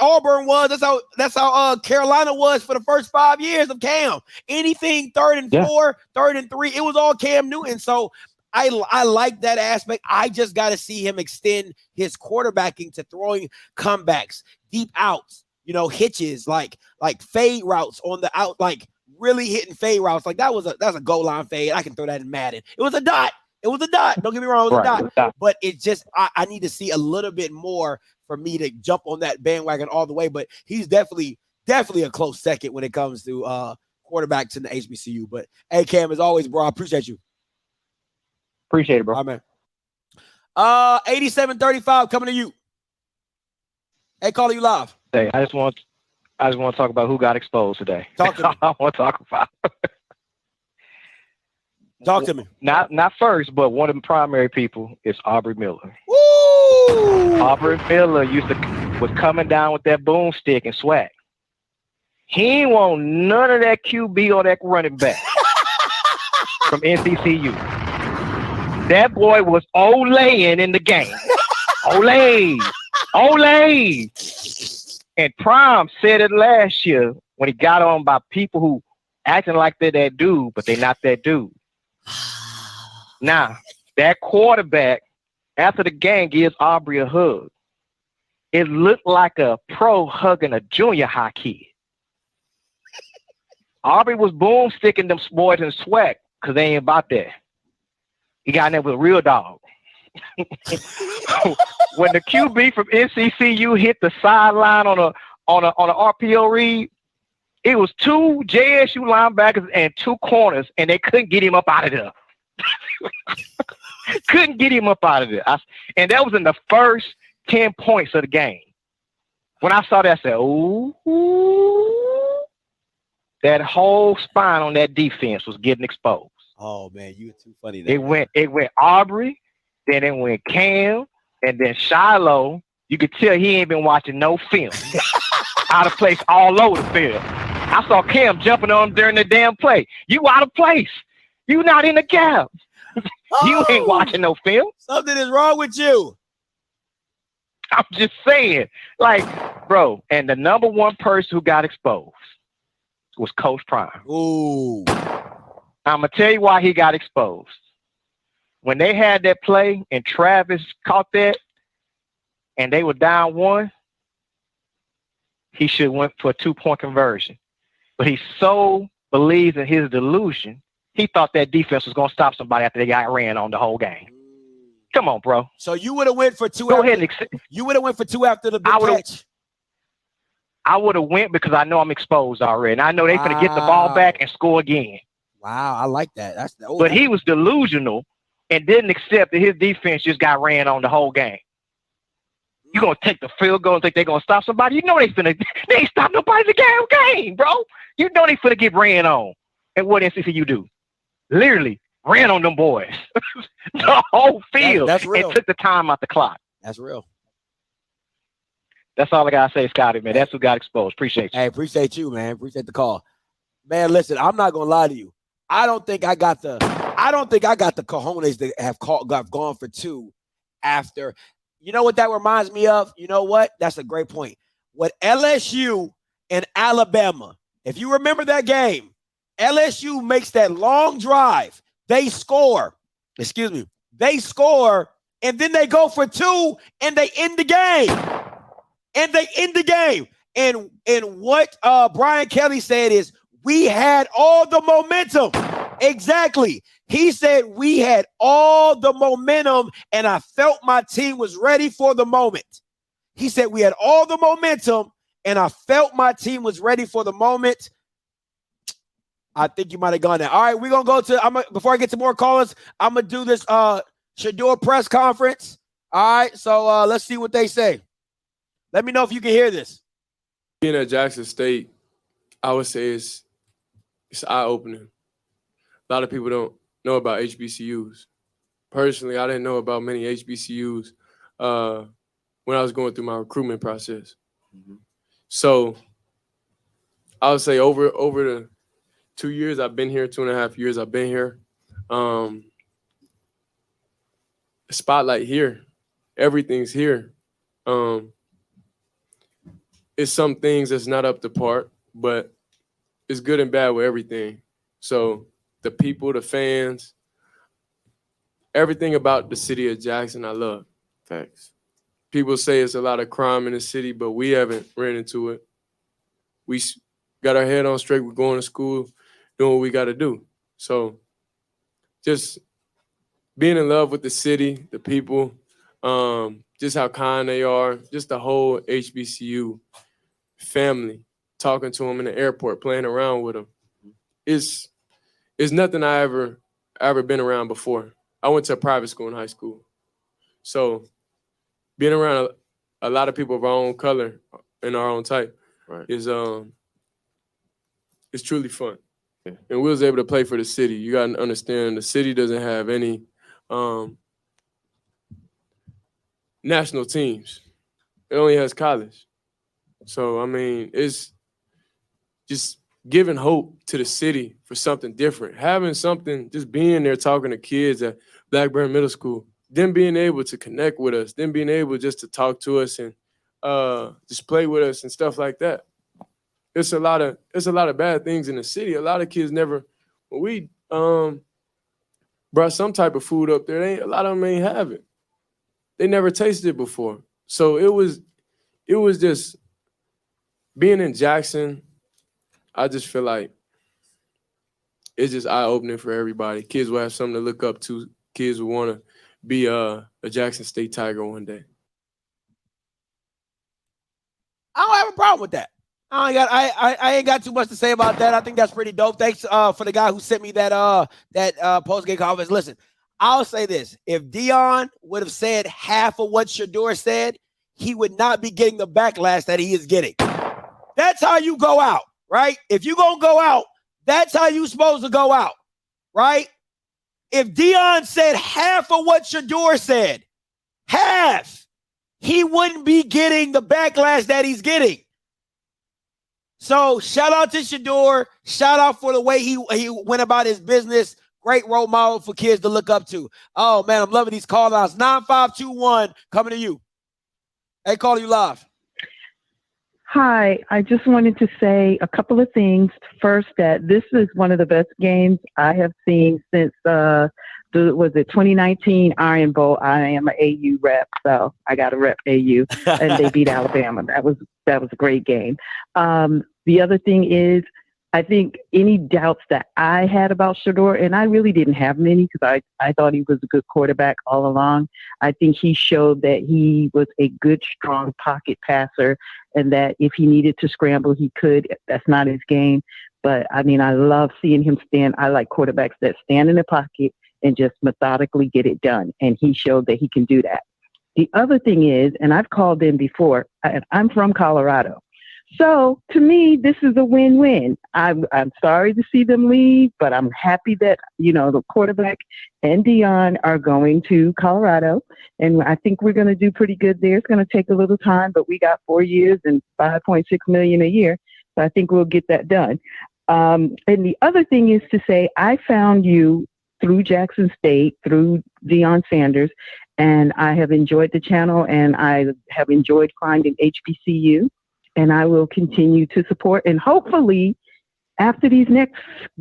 Auburn was. That's how Carolina was for the first 5 years of Cam. Anything 3rd and 4, 3rd and 3, it was all Cam Newton. So I like that aspect. I just got to see him extend his quarterbacking to throwing comebacks, deep outs, you know, hitches, like fade routes on the out, like really hitting fade routes. Like that's a goal line fade. I can throw that in Madden. It was a dot. Don't get me wrong, it was a dot. But it's just I need to see a little bit more for me to jump on that bandwagon all the way. But he's definitely a close second when it comes to quarterbacks in the HBCU. But hey, Cam, as always, bro, I appreciate you. Appreciate it, bro. All right, man. 8735 coming to you. Hey, calling you live. Hey, I just want to talk about who got exposed today. Talk to me. I want to talk about. Talk to me. Not first, but one of the primary people is Aubrey Miller. Woo! Aubrey Miller was coming down with that boomstick and SWAC. He ain't want none of that QB or that running back from NCCU. That boy was olaying in the game. Olay. And Prime said it last year when he got on by people who acting like they're that dude, but they're not that dude. Now, that quarterback, after the game, gives Aubrey a hug. It looked like a pro hugging a junior high kid. Aubrey was boomsticking them boys in SWAC because they ain't about that. He got in there with a real dog. When the QB from NCCU hit the sideline on a RPO read, it was 2 JSU linebackers and 2 corners, and they couldn't get him up out of there. Couldn't get him up out of there. And that was in the first 10 points of the game. When I saw that, I said, ooh, that whole spine on that defense was getting exposed. Oh, man, you were too funny there. It went Aubrey, then it went Cam, and then Shiloh. You could tell he ain't been watching no film. Out of place all over the field. I saw Cam jumping on him during the damn play. You out of place. You not in the gap. You ain't watching no film. Something is wrong with you. I'm just saying. Like, bro, and the number one person who got exposed was Coach Prime. Ooh. I'm going to tell you why he got exposed. When they had that play and Travis caught that and they were down 1, he should have went for a 2-point conversion. But he so believes in his delusion, he thought that defense was going to stop somebody after they got ran on the whole game. Come on, bro. So you would have went for 2. Go ahead. You would have went for 2 after the big catch. I would have went because I know I'm exposed already. And I know they're going to get the ball back and score again. Wow, I like that. But he was delusional and didn't accept that his defense just got ran on the whole game. You gonna take the field goal and think they're gonna stop somebody? You know they ain't stop nobody in the game, bro. You know they finna get ran on. And what NCCU do? Literally ran on them boys. The whole field. That's real. And took the time out the clock. That's real. That's all I gotta say, Scotty, man. That's who got exposed. Appreciate you. Hey, appreciate you, man. Appreciate the call. Man, listen, I'm not gonna lie to you. I don't think I got the cojones that have gone for 2 after. You know what that reminds me of? You know what? That's a great point. What LSU and Alabama, if you remember that game, LSU makes that long drive. They score. They score, and then they go for 2, and they end the game. And what Brian Kelly said is, we had all the momentum. Exactly. He said we had all the momentum, and I felt my team was ready for the moment. He said we had all the momentum, and I felt my team was ready for the moment. I think you might have gone there. All right, we're going to go to, before I get to more callers, I'm going to do this Shadour press conference. All right, so let's see what they say. Let me know if you can hear this. Being at Jackson State, I would say it's eye-opening. A lot of people don't know about HBCUs. Personally, I didn't know about many HBCUs when I was going through my recruitment process. Mm-hmm. So I would say over 2 years I've been here, 2.5 years I've been here. Spotlight here. Everything's here. It's some things that's not up to par, but it's good and bad with everything. So the people, the fans, everything about the city of Jackson, I love. Thanks. People say it's a lot of crime in the city, but we haven't ran into it. We got our head on straight. We're going to school, doing what we got to do. So just being in love with the city, the people, just how kind they are, just the whole HBCU family, talking to them in the airport, playing around with them. It's nothing I ever been around before. I went to a private school in high school. So being around a lot of people of our own color and our own type is it's truly fun. Yeah. And we was able to play for the city. You got to understand the city doesn't have any national teams. It only has college. So, I mean, it's just giving hope to the city for something different. Having something, just being there talking to kids at Blackburn Middle School, them being able to connect with us, them being able just to talk to us and just play with us and stuff like that. It's a lot of bad things in the city. A lot of kids never, when we brought some type of food up there, a lot of them ain't have it. They never tasted it before. So it was just being in Jackson. I just feel like it's just eye-opening for everybody. Kids will have something to look up to. Kids will want to be a Jackson State Tiger one day. I don't have a problem with that. I ain't got too much to say about that. I think that's pretty dope. Thanks for the guy who sent me that post-game conference. Listen, I'll say this. If Dion would have said half of what Shadour said, he would not be getting the backlash that he is getting. That's how you go out, right? If you're going to go out, that's how you're supposed to go out, right? If Dion said half of what Shadour said, half, he wouldn't be getting the backlash that he's getting. So shout out to Shadour. Shout out for the way he went about his business. Great role model for kids to look up to. Oh, man, I'm loving these call-outs. 9521 coming to you. Hey, call you live. Hi, I just wanted to say a couple of things. First, that this is one of the best games I have seen since was it 2019 Iron Bowl. I am an AU rep, so I got to rep AU, and they beat Alabama. That was a great game. The other thing is, I think any doubts that I had about Shadour, and I really didn't have many because I thought he was a good quarterback all along. I think he showed that he was a good, strong pocket passer and that if he needed to scramble, he could. That's not his game. But, I mean, I love seeing him stand. I like quarterbacks that stand in the pocket and just methodically get it done. And he showed that he can do that. The other thing is, and I've called in before, I'm from Colorado. So to me, this is a win-win. I'm sorry to see them leave, but I'm happy that, the quarterback and Dion are going to Colorado. And I think we're going to do pretty good there. It's going to take a little time, but we got 4 years and $5.6 million a year. So I think we'll get that done. And the other thing is to say, I found you through Jackson State, through Deion Sanders, and I have enjoyed the channel and I have enjoyed finding HBCU. And I will continue to support. And hopefully, after these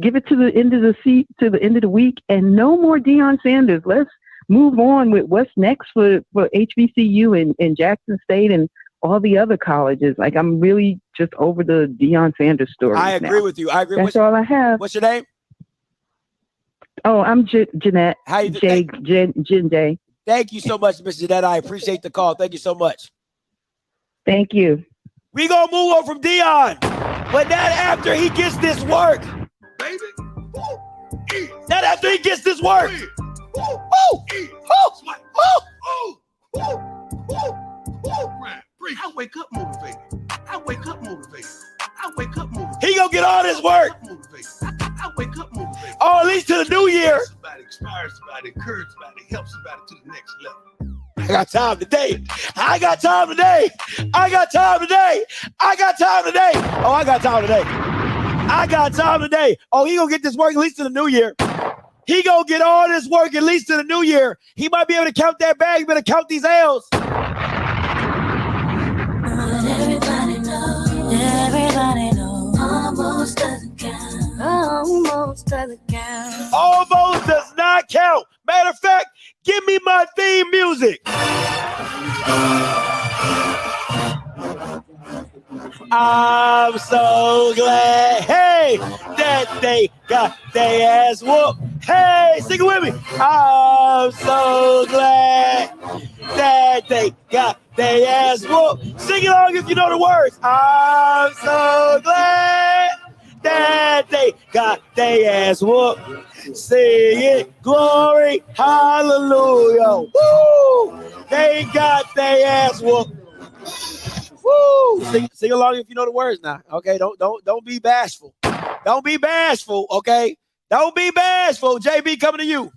give it to the end of the week, and no more Deion Sanders. Let's move on with what's next for HBCU and Jackson State and all the other colleges. Like, I'm really just over the Deion Sanders story. I agree with you. I agree. That's all I have. What's your name? Oh, I'm Jeanette. How you doing? Jen. Thank you so much, Miss Jeanette. I appreciate the call. Thank you so much. Thank you. We gonna move on from Dion, but not after he gets this work. Baby. Not after he gets this work. I wake up motivated. He gonna get all this work. I wake up motivated. Oh, at least to the new year. Somebody inspire somebody, encourage somebody, help somebody to the next level. I got time today. Oh, I got time today. I got time today. Oh, he gonna get this work at least to the new year. He gonna get all this work at least to the new year. He might be able to count that bag. He better count these L's. Everybody knows. Almost doesn't count. Almost doesn't count. Almost does not count. Matter of fact, give me my theme music. I'm so glad, hey, that they got their ass whooped. Hey, sing it with me. I'm so glad that they got their ass whooped. Sing it along if you know the words. I'm so glad that they got their ass whooped. Sing it, glory, hallelujah. Woo! They got their ass whooped. Woo! Sing along if you know the words now. Okay, don't be bashful. Don't be bashful. Okay, don't be bashful. JB coming to you.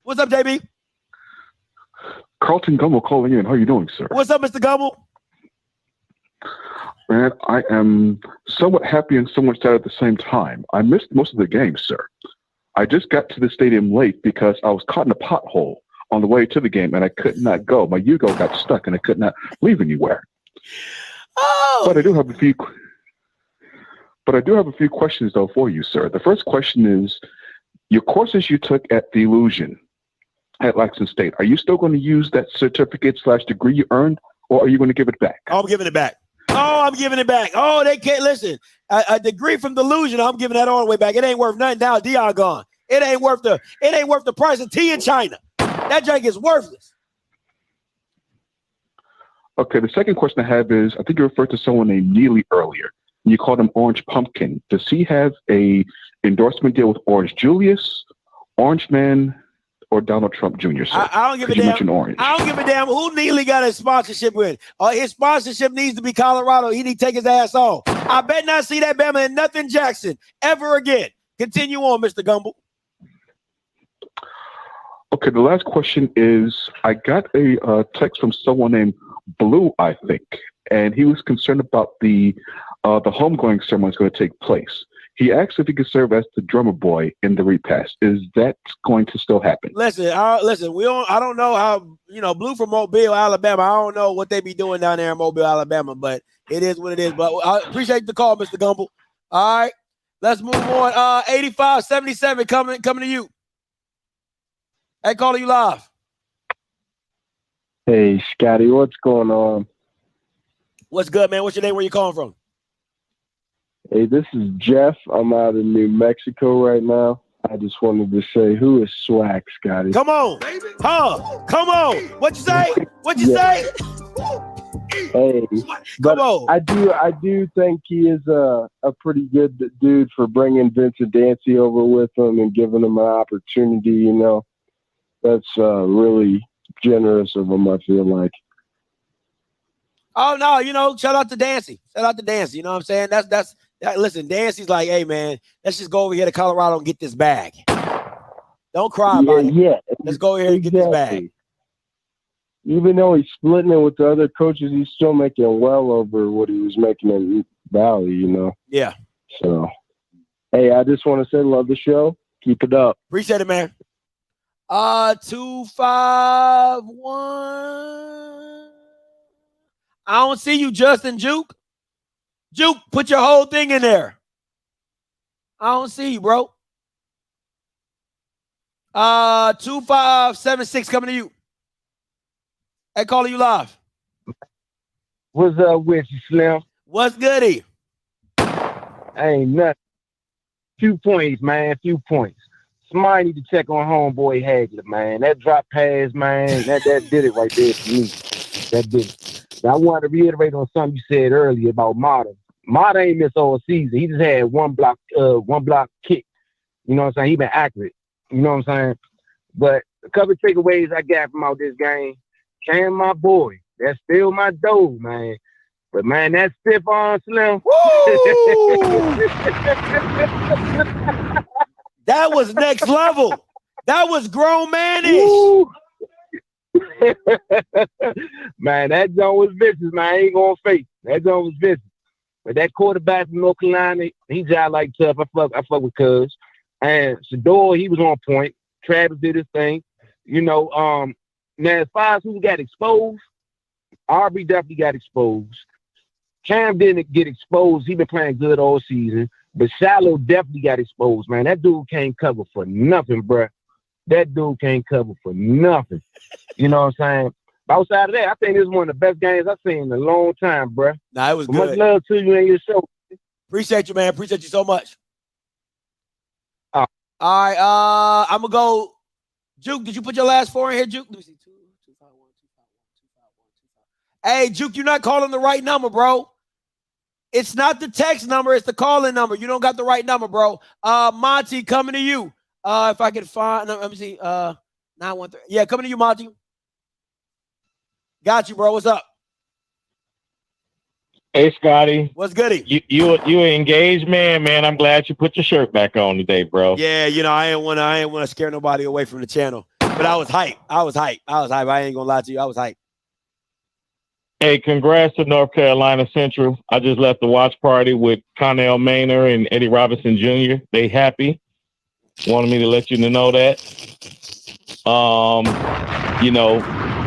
What's up, JB? Carlton Gummel calling in. How are you doing, sir? What's up, Mr. Gummel? Man, I am somewhat happy and somewhat sad at the same time. I missed most of the game, sir. I just got to the stadium late because I was caught in a pothole on the way to the game, and I could not go. My Yugo got stuck, and I could not leave anywhere. Oh! But I do have a few questions, though, for you, sir. The first question is, your courses you took at the Illusion at Lexington State, are you still going to use that certificate/degree you earned, or are you going to give it back? Oh, I'm giving it back. Oh, I'm giving it back. Oh, they can't listen. A degree from the Illusion, I'm giving that all the way back. It ain't worth nothing now. Dion gone. It ain't worth the price of tea in China. That drink is worthless. Okay, the second question I have is, I think you referred to someone named Neely earlier. You called him Orange Pumpkin. Does he have a endorsement deal with Orange Julius, Orange Man, or Donald Trump Jr., sir? I don't give a damn. I don't give a damn who Neely got his sponsorship with. His sponsorship needs to be Colorado. He need to take his ass off. I bet not see that Bama and nothing Jackson ever again. Continue on, Mr. Gumbel. Okay, the last question is, I got a text from someone named Blue, I think, and he was concerned about the homegoing ceremony is going to take place. He asked if he could serve as the drummer boy in the repast. Is that going to still happen? Listen. I don't know how, Blue from Mobile, Alabama. I don't know what they be doing down there in Mobile, Alabama, but it is what it is. But I appreciate the call, Mr. Gumbel. All right, let's move on. 8577 coming to you. Hey, calling you live. Hey, Scotty, what's going on? What's good, man? What's your name? Where you calling from? Hey, this is Jeff. I'm out in New Mexico right now. I just wanted to say, who is SWAC, Scotty? Come on. Come on. What you say? Say? Hey, but I do think he is a pretty good dude for bringing Vincent Dancy over with him and giving him an opportunity, That's really generous of him, I feel like. Oh, no, shout out to Dancy. You know what I'm saying? Listen, Dancy's like, hey, man, let's just go over here to Colorado and get this bag. Don't cry about it. Yeah. Let's go over here and get this bag. Even though he's splitting it with the other coaches, he's still making well over what he was making in Valley, Yeah. So, hey, I just want to say, love the show. Keep it up. Appreciate it, man. 251. I don't see you, Justin Juke. Juke, put your whole thing in there. I don't see you, bro. 2576 coming to you. Hey, calling you live. What's up with you, Slim? What's goody? Ain't nothing. Few points, man. Few points. Somebody need to check on homeboy Hagler, man. That drop pass, man, that did it right there for me. That did it. Now, I wanted to reiterate on something you said earlier about Mata. Mata ain't missed all season. He just had one block kick. You know what I'm saying? He been accurate. You know what I'm saying? But a couple of takeaways I got from out this game. Cam, my boy. That's still my dough, man. But, man, that stiff arm Slim. That was next level. That was grown manish. Man, that joint was vicious, man. I ain't gonna fake. That joint was vicious. But that quarterback from North Carolina, he jive like tough. I fuck with Cuz. And Shadour, he was on point. Travis did his thing. Now as far as who got exposed, Aubrey definitely got exposed. Cam didn't get exposed. He been playing good all season. But Shallow definitely got exposed, man. That dude can't cover for nothing, bruh. That dude can't cover for nothing. You know what I'm saying? Outside of that, I think this is one of the best games I've seen in a long time, bruh. Nah, it was But good. much love to you and your show. Appreciate you, man. Appreciate you so much. All right, I'm gonna go. Juke, did you put your last four in here, Juke? Let me see. 2, 2, 5, 1, 2, 5, 1, 2, 5, 1, 2, 5. Hey, Juke, you're not calling the right number, bro. It's not the text number, it's the calling number. You don't got the right number, bro. Monty, coming to you. If I can find, let me see. 913. Yeah, coming to you, Monty. Got you, bro. What's up? Hey, Scotty. What's goody? You an engaged man. I'm glad you put your shirt back on today, bro. Yeah, I ain't wanna scare nobody away from the channel. But I was hyped. I ain't gonna lie to you. I was hyped. Hey, congrats to North Carolina Central. I just left the watch party with Connell Maynor and Eddie Robinson Jr. They happy. Wanted me to let you know that.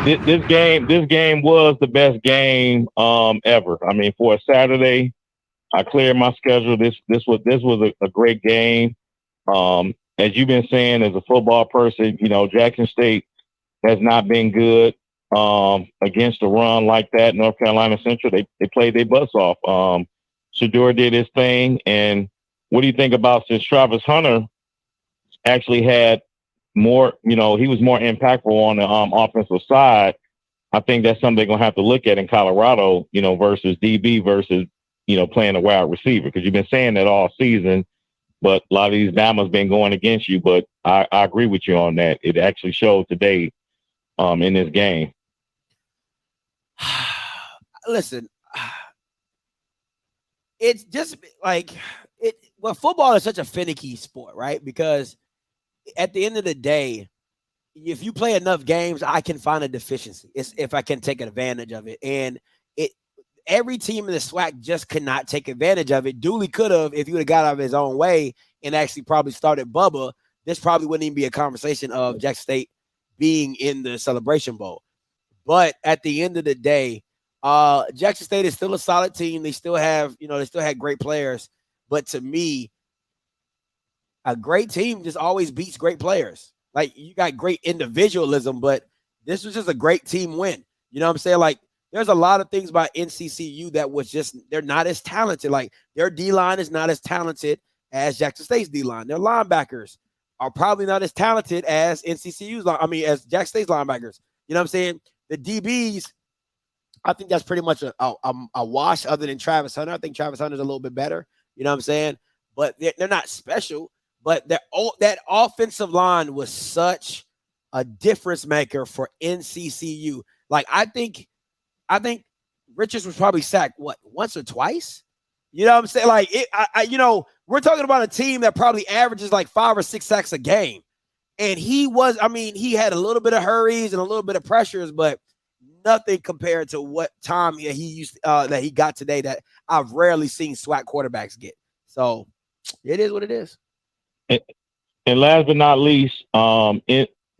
This game was the best game ever. I mean, for a Saturday, I cleared my schedule. This was a great game. As you've been saying, as a football person, Jackson State has not been good against a run like that. North Carolina Central, they played their butts off. Shadour did his thing. And what do you think about since Travis Hunter actually had more, he was more impactful on the offensive side? I think that's something they're going to have to look at in Colorado, versus DB versus, playing a wide receiver. Because you've been saying that all season, but a lot of these Bama's been going against you. But I agree with you on that. It actually showed today in this game. Listen, it's just like football is such a finicky sport, right? Because at the end of the day, if you play enough games, I can find a deficiency. It's if I can take advantage of it. And every team in the SWAC just could not take advantage of it. Dooley could have if he would have got out of his own way and actually probably started Bubba. This probably wouldn't even be a conversation of Jackson State being in the Celebration Bowl. But at the end of the day, Jackson State is still a solid team. They still have, they still had great players. But to me, a great team just always beats great players. Like, you got great individualism, but this was just a great team win. You know what I'm saying? Like, there's a lot of things about NCCU that was just, they're not as talented. Like, their D-line is not as talented as Jackson State's D-line. Their linebackers are probably not as talented as NCCU's as Jackson State's linebackers. You know what I'm saying? The DBs, I think that's pretty much a wash other than Travis Hunter. I think Travis Hunter's a little bit better. You know what I'm saying? But they're not special. But that offensive line was such a difference maker for NCCU. Like, I think Richards was probably sacked, once or twice? You know what I'm saying? Like, we're talking about a team that probably averages like 5 or 6 sacks a game. And he had a little bit of hurries and a little bit of pressures, but nothing compared to what time that he got today that I've rarely seen SWAC quarterbacks get. So it is what it is. And last but not least, the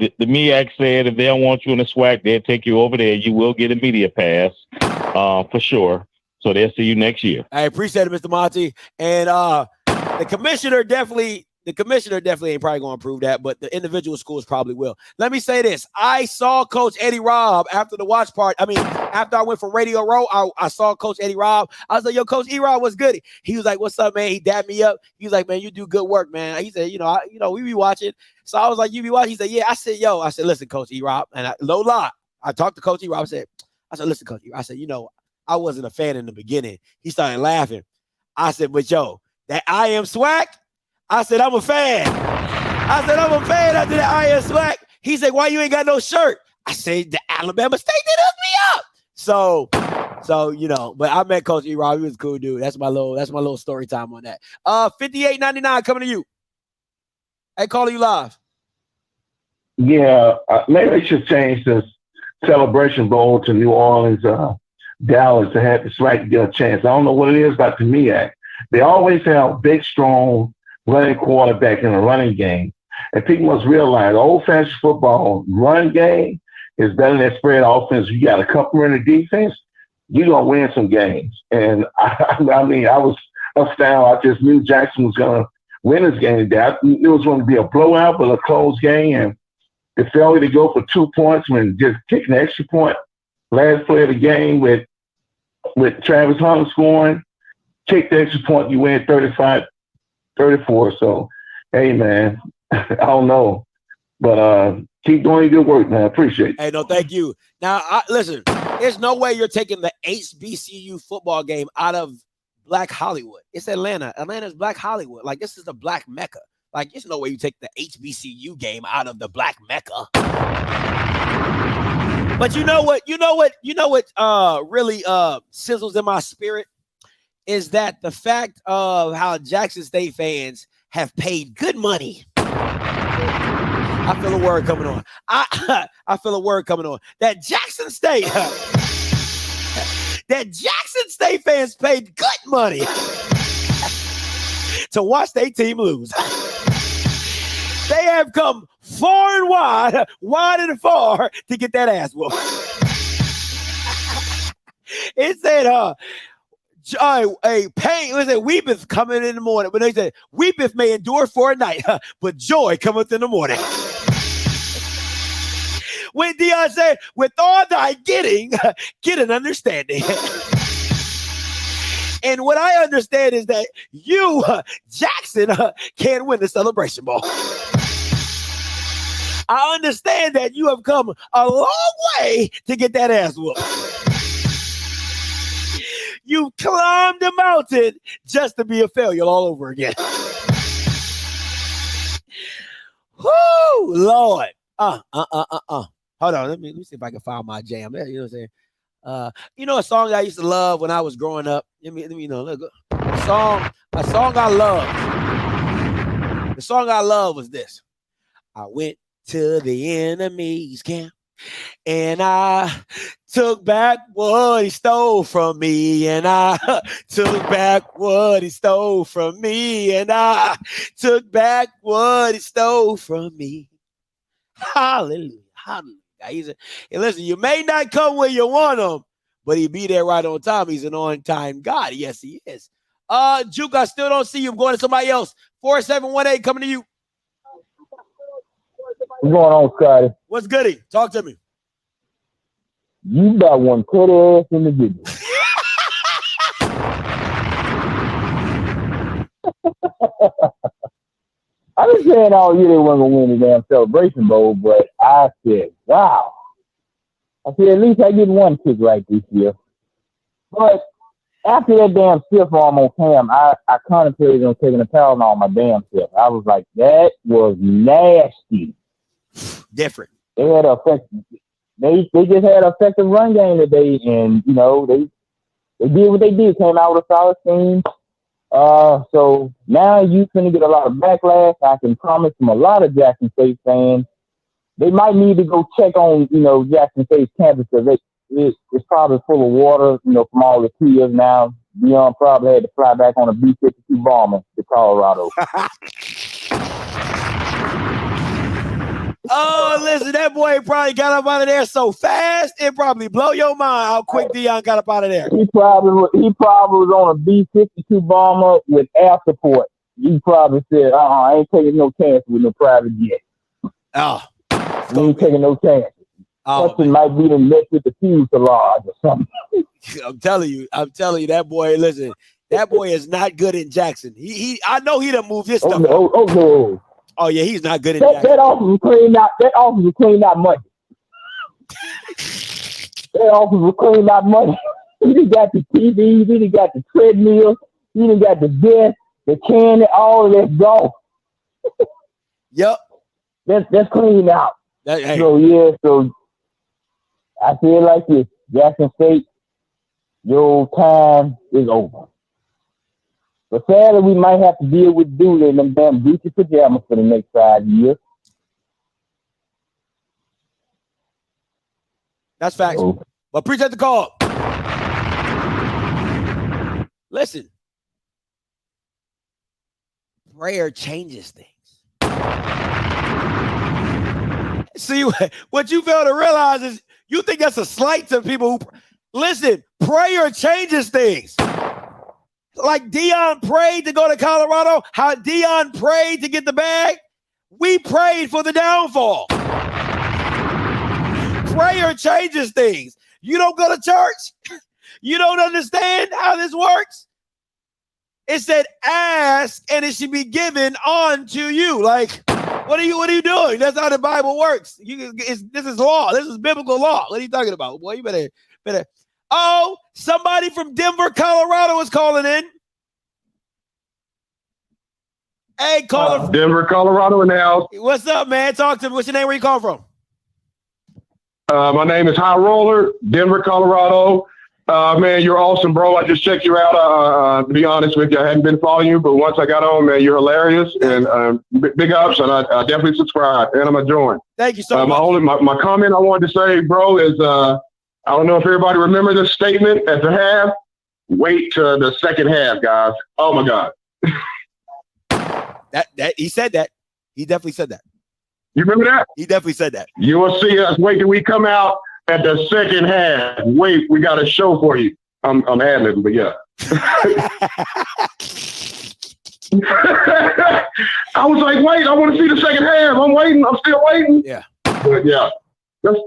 MEAC said if they don't want you in the SWAC, they'll take you over there. You will get a media pass for sure. So they'll see you next year. I appreciate it, Mr. Monty. And the commissioner definitely ain't probably going to approve that, but the individual schools probably will. Let me say this. I saw Coach Eddie Robb after the watch party. After I went from Radio Row, I saw Coach Eddie Robb. I was like, yo, Coach E-Rob, what's good? He was like, what's up, man? He dapped me up. He was like, man, you do good work, man. He said, we be watching. So I was like, you be watching? He said, yeah. I said, listen, Coach E-Rob. And no lie, I talked to Coach E-Rob. I said, listen, Coach E-Rob. I said, I wasn't a fan in the beginning. He started laughing. I said, but that I am SWAC. I said, I'm a fan. After that I am SWAC. He said, why you ain't got no shirt? I said, the Alabama State did hook me up. So, but I met Coach E-Rob. He was a cool dude. That's my little story time on that. $58.99 coming to you. Hey, calling you live. Yeah, maybe they should change this Celebration Bowl to New Orleans Dallas to have the SWAC get a chance. I don't know what it is about the MEAC. They always have big, strong running quarterback in a running game. And people must realize old-fashioned football run game is better than spread offense. You got a couple in the defense, you're going to win some games. And I mean, I was astounded. I just knew Jackson was going to win this game today. I knew it was going to be a blowout, but a close game. And the failure to go for 2 points when just kicking an extra point, last play of the game with Travis Hunter scoring, kick the extra point, you win 35-34. So, hey, man, I don't know. But keep doing your good work, man. I appreciate it. Hey, no, thank you. Now, listen, there's no way you're taking the HBCU football game out of Black Hollywood. It's Atlanta. Atlanta's Black Hollywood. Like, this is the Black Mecca. Like, there's no way you take the HBCU game out of the Black Mecca. But you know what really sizzles in my spirit is that the fact of how Jackson State fans have paid good money. I feel a word coming on. I feel a word coming on. That Jackson State fans paid good money to watch their team lose. They have come far and wide and far to get that ass whooped. It said, pain, it said, weepeth coming in the morning. But they said, weepeth may endure for a night, but joy cometh in the morning. When Dion said, with all thy getting, get an understanding. And what I understand is that you, Jackson, can win the Celebration Bowl. I understand that you have come a long way to get that ass whooped. You climbed the mountain just to be a failure all over again. Whoo, Lord. Hold on, let me see if I can find my jam. You know what I'm saying? You know a song I used to love when I was growing up. Let me know. Look, a song I love. The song I love was this. I went to the enemy's camp and I took back what he stole from me, and I took back what he stole from me, and I took back what he stole from me. Hallelujah. Hallelujah. And listen, you may not come where you want him, but he'll be there right on time. He's an on-time God. Yes, he is. Juke, I still don't see you. I'm going to somebody else. 4718 coming to you. What's going on, Scotty? What's goody? Talk to me. You got one cut ass individual. I been saying all year they weren't going to win the damn Celebration Bowl, but I said, wow. I said, at least I get one kick right this year. But after that damn stiff arm on Cam, I contemplated on taking a Tylenol on my damn self. I was like, that was nasty. Different. They had a they just had an effective run game today, and you know they did what they did. Came out with a solid team. So now you're gonna get a lot of backlash. I can promise from a lot of Jackson State fans, they might need to go check on Jackson State's campus because it's probably full of water. From all the tears now. Dion probably had to fly back on a B-52 bomber to Colorado. Oh, listen, that boy probably got up out of there so fast, it probably blow your mind how quick Dion got up out of there. He probably was on a B-52 bomber with air support. He probably said, I ain't taking no chances with no private jet. Oh. He ain't taking no chances. Something might be the mess with the fuselage or something. I'm telling you, that boy, listen, that boy is not good in Jackson. I know he done moved his stuff. No. Oh yeah, he's not good in Jackson. That officer cleaned out money. That officer cleaned out money. He done got the TV, he done got the treadmill, he done got the desk, the candy, all of that gone. Yep. That's cleaned out. Hey. So I feel like this. Jackson State, your time is over. But sadly, we might have to deal with Dooley and them damn Gucci pajamas for the next 5 years. That's facts. But appreciate the call. Listen, prayer changes things. See, what you fail to realize is you think that's a slight to people who listen. Prayer changes things. Like Dion prayed to go to Colorado. How Dion prayed to get the bag. We prayed for the downfall. Prayer changes things. You don't go to church. You don't understand how this works. It said, "Ask, and it should be given unto you." Like, what are you doing? That's how the Bible works. This is law. This is biblical law. What are you talking about? Boy, you better. Oh, somebody from Denver, Colorado is calling in. Hey, caller. Denver, Colorado in the house. What's up, man? Talk to me. What's your name? Where you call from? My name is High Roller, Denver, Colorado. Man, you're awesome, bro. I just checked you out. To be honest with you, I hadn't been following you, but once I got on, man, you're hilarious and big ups, and I definitely subscribe and I'm gonna join. Thank you so much. My comment I wanted to say, bro, is I don't know if everybody remember this statement at the half. Wait to the second half, guys. Oh my God. That he said that. He definitely said that. You remember that? He definitely said that. You will see us. Wait till we come out at the second half. Wait, we got a show for you. I'm ad-libbing, but yeah. I was like, wait, I want to see the second half. I'm waiting. I'm still waiting. Yeah. But yeah. That's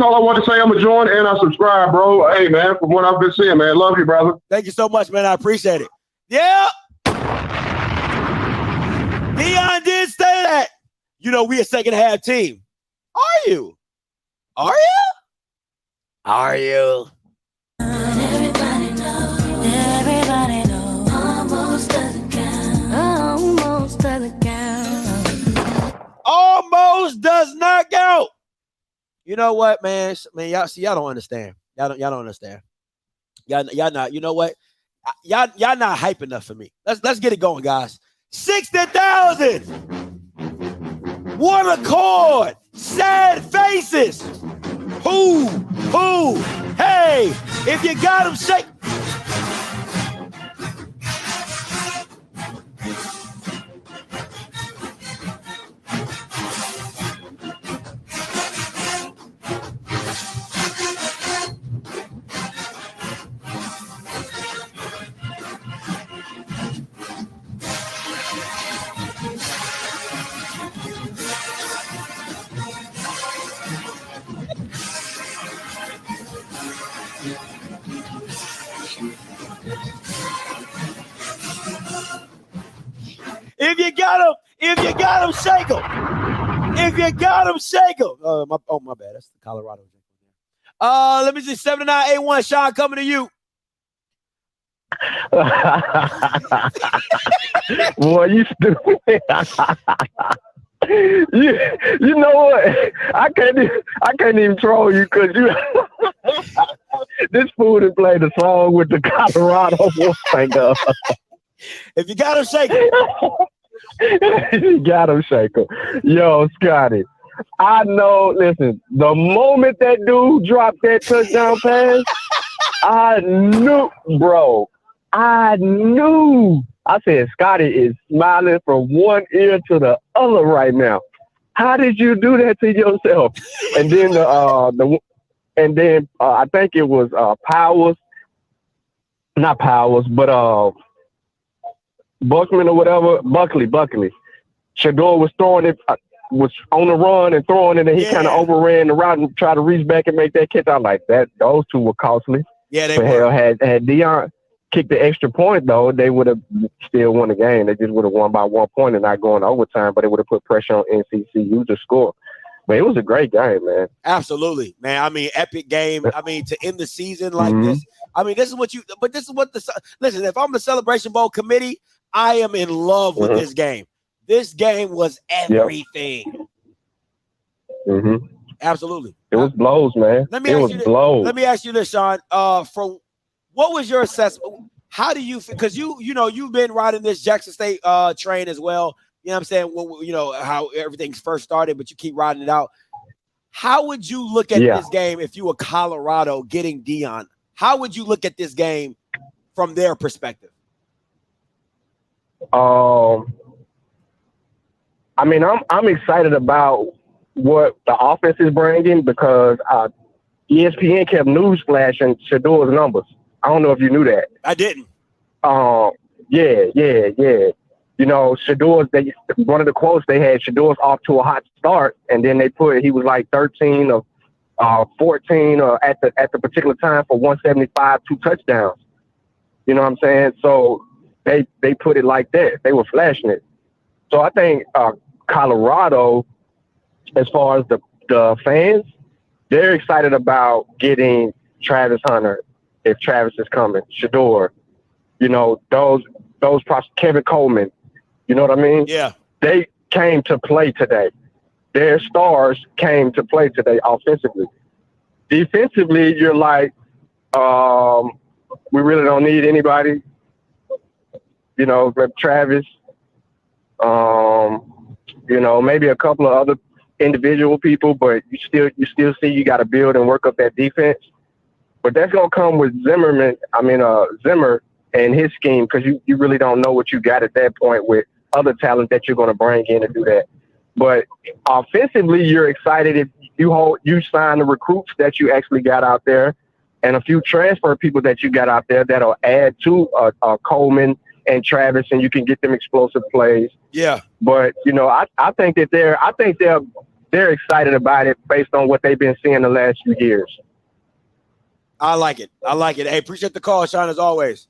all I want to say. I'm going to join and I subscribe, bro. Hey, man, from what I've been seeing, man. Love you, brother. Thank you so much, man. I appreciate it. Yeah. Dion did say that. You know, we a second half team. Are you? Are you? Are you? Everybody know. Almost doesn't count. Almost doesn't count. Almost does not count. You know what, man? Y'all don't understand. Y'all don't understand. Y'all not. You know what? Y'all not hype enough for me. Let's get it going, guys. 60,000. One accord. Sad faces. Who? Hey, if you got them, shake. If you got them, shake them. If you got them, shake them. My bad. That's the Colorado. Let me see. 7981, Sean, coming to you. Boy, you stupid. you know what? I can't even troll you because you this fool has played a song with the Colorado Wolfpack. If you got him, shake him. You got him, shake him. Yo, Scotty, I know, listen, the moment that dude dropped that touchdown pass, I knew, bro. I said, Scotty is smiling from one ear to the other right now. How did you do that to yourself? And then I think it was Powers, not Powers, but Buckman or whatever, Buckley. Shadour was throwing it, was on the run and throwing it, and he kind of overran the route and tried to reach back and make that catch. I like that. Those two were costly. Yeah, they but were. Hell, had Dion kicked the extra point, though, they would have still won the game. They just would have won by 1 point and not going to overtime, but it would have put pressure on NCCU to score. But it was a great game, man. Absolutely, man. I mean, epic game. I mean, to end the season like this. I mean, this is what listen, if I'm the Celebration Bowl committee, I am in love with this game. This game was everything. Absolutely. It was blows, man. Let me ask you this, Sean. From what was your assessment? How do you, because you've been riding this Jackson State train as well. You know what I'm saying? Well, you know how everything first started, but you keep riding it out. How would you look at this game if you were Colorado getting Dion? How would you look at this game from their perspective? I mean, I'm excited about what the offense is bringing because ESPN kept news flashing Shadour's numbers. I don't know if you knew that. I didn't. Yeah. You know, Shadour's, one of the quotes they had, Shadour's off to a hot start, and then they put he was like 13 of 14 at the particular time for 175, 2 touchdowns. You know what I'm saying? So they put it like that. They were flashing it. So I think Colorado, as far as the fans, they're excited about getting Travis Hunter if Travis is coming, Shadour, you know, those Kevin Coleman, you know what I mean? Yeah. They came to play today. Their stars came to play today offensively. Defensively, you're like, we really don't need anybody. You know, Travis, you know, maybe a couple of other individual people, but you still see you got to build and work up that defense. But that's gonna come with Zimmer and his scheme, because you really don't know what you got at that point with other talent that you're gonna bring in to do that. But offensively, you're excited if you sign the recruits that you actually got out there, and a few transfer people that you got out there that'll add to Coleman and Travis, and you can get them explosive plays. Yeah. But you know, I think they're excited about it based on what they've been seeing the last few years. I like it. Hey, appreciate the call, Sean, as always.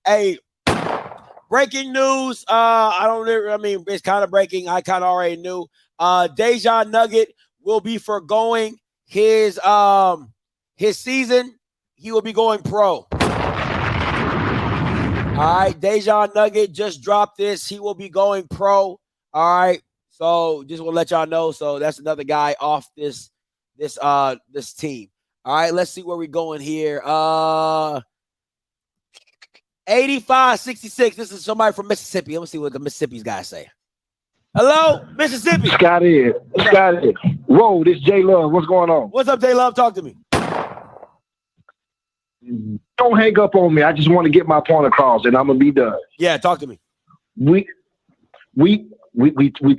Hey, breaking news. I mean, it's kind of breaking. I kind of already knew. Deion Nugget will be foregoing his season. He will be going pro. All right, Deion Nugget just dropped this. He will be going pro. All right, so just want to let y'all know. So that's another guy off this team. All right, let's see where we're going here. 85-66. This is somebody from Mississippi. Let me see what the Mississippi's guys say. Hello, Mississippi. Scotty. Whoa, this J Love. What's going on? What's up, J Love? Talk to me. Don't hang up on me. I just want to get my point across, and I'm gonna be done. Yeah, talk to me. We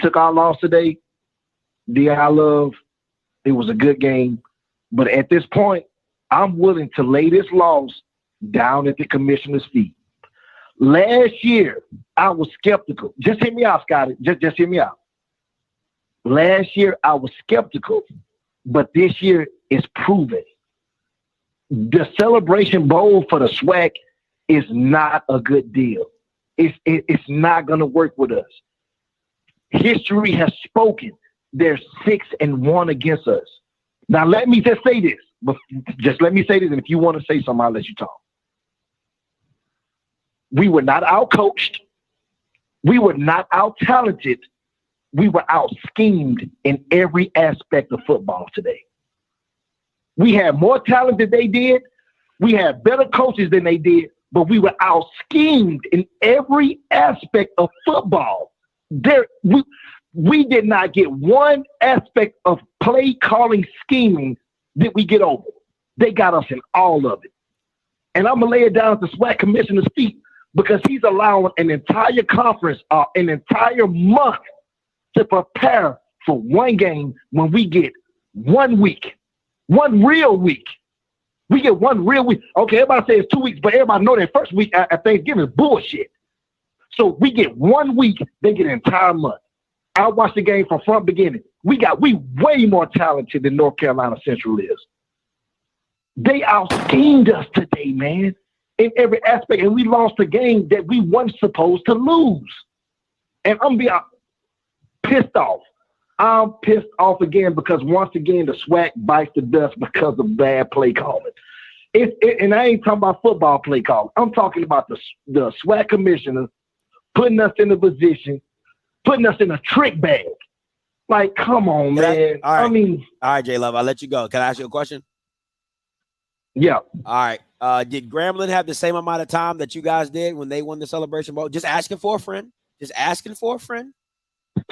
took our loss today. Dion Love. It was a good game. But at this point, I'm willing to lay this loss down at the commissioner's feet. Last year, I was skeptical. Just hear me out, Scotty. Just hear me out. Last year, I was skeptical, but this year it's proven. The Celebration Bowl for the SWAC is not a good deal. It's not going to work with us. History has spoken. They're 6-1 against us. Now, let me just say this. Just let me say this, and if you want to say something, I'll let you talk. We were not out-coached. We were not out-talented. We were out-schemed in every aspect of football today. We had more talent than they did. We had better coaches than they did, but we were out-schemed in every aspect of football. We did not get one aspect of play calling scheming that we get over. They got us in all of it. And I'm going to lay it down at the SWAC commissioner's feet because he's allowing an entire conference, an entire month to prepare for one game when we get 1 week, one real week. We get 1 real week. Okay, everybody says 2 weeks, but everybody know that first week at Thanksgiving is bullshit. So we get 1 week, they get an entire month. I watched the game from front beginning. We way more talented than North Carolina Central is. They out-schemed us today, man, in every aspect, and we lost a game that we weren't supposed to lose. And I'm being pissed off. I'm pissed off again because once again the SWAC bites the dust because of bad play calling. And I ain't talking about football play calling. I'm talking about the SWAC commissioner putting us in a position, putting us in a trick bag. Like, come on, man. All right, J Love, I'll let you go. Can I ask you a question? Yeah. All right. Did Grambling have the same amount of time that you guys did when they won the Celebration Bowl? Just asking for a friend.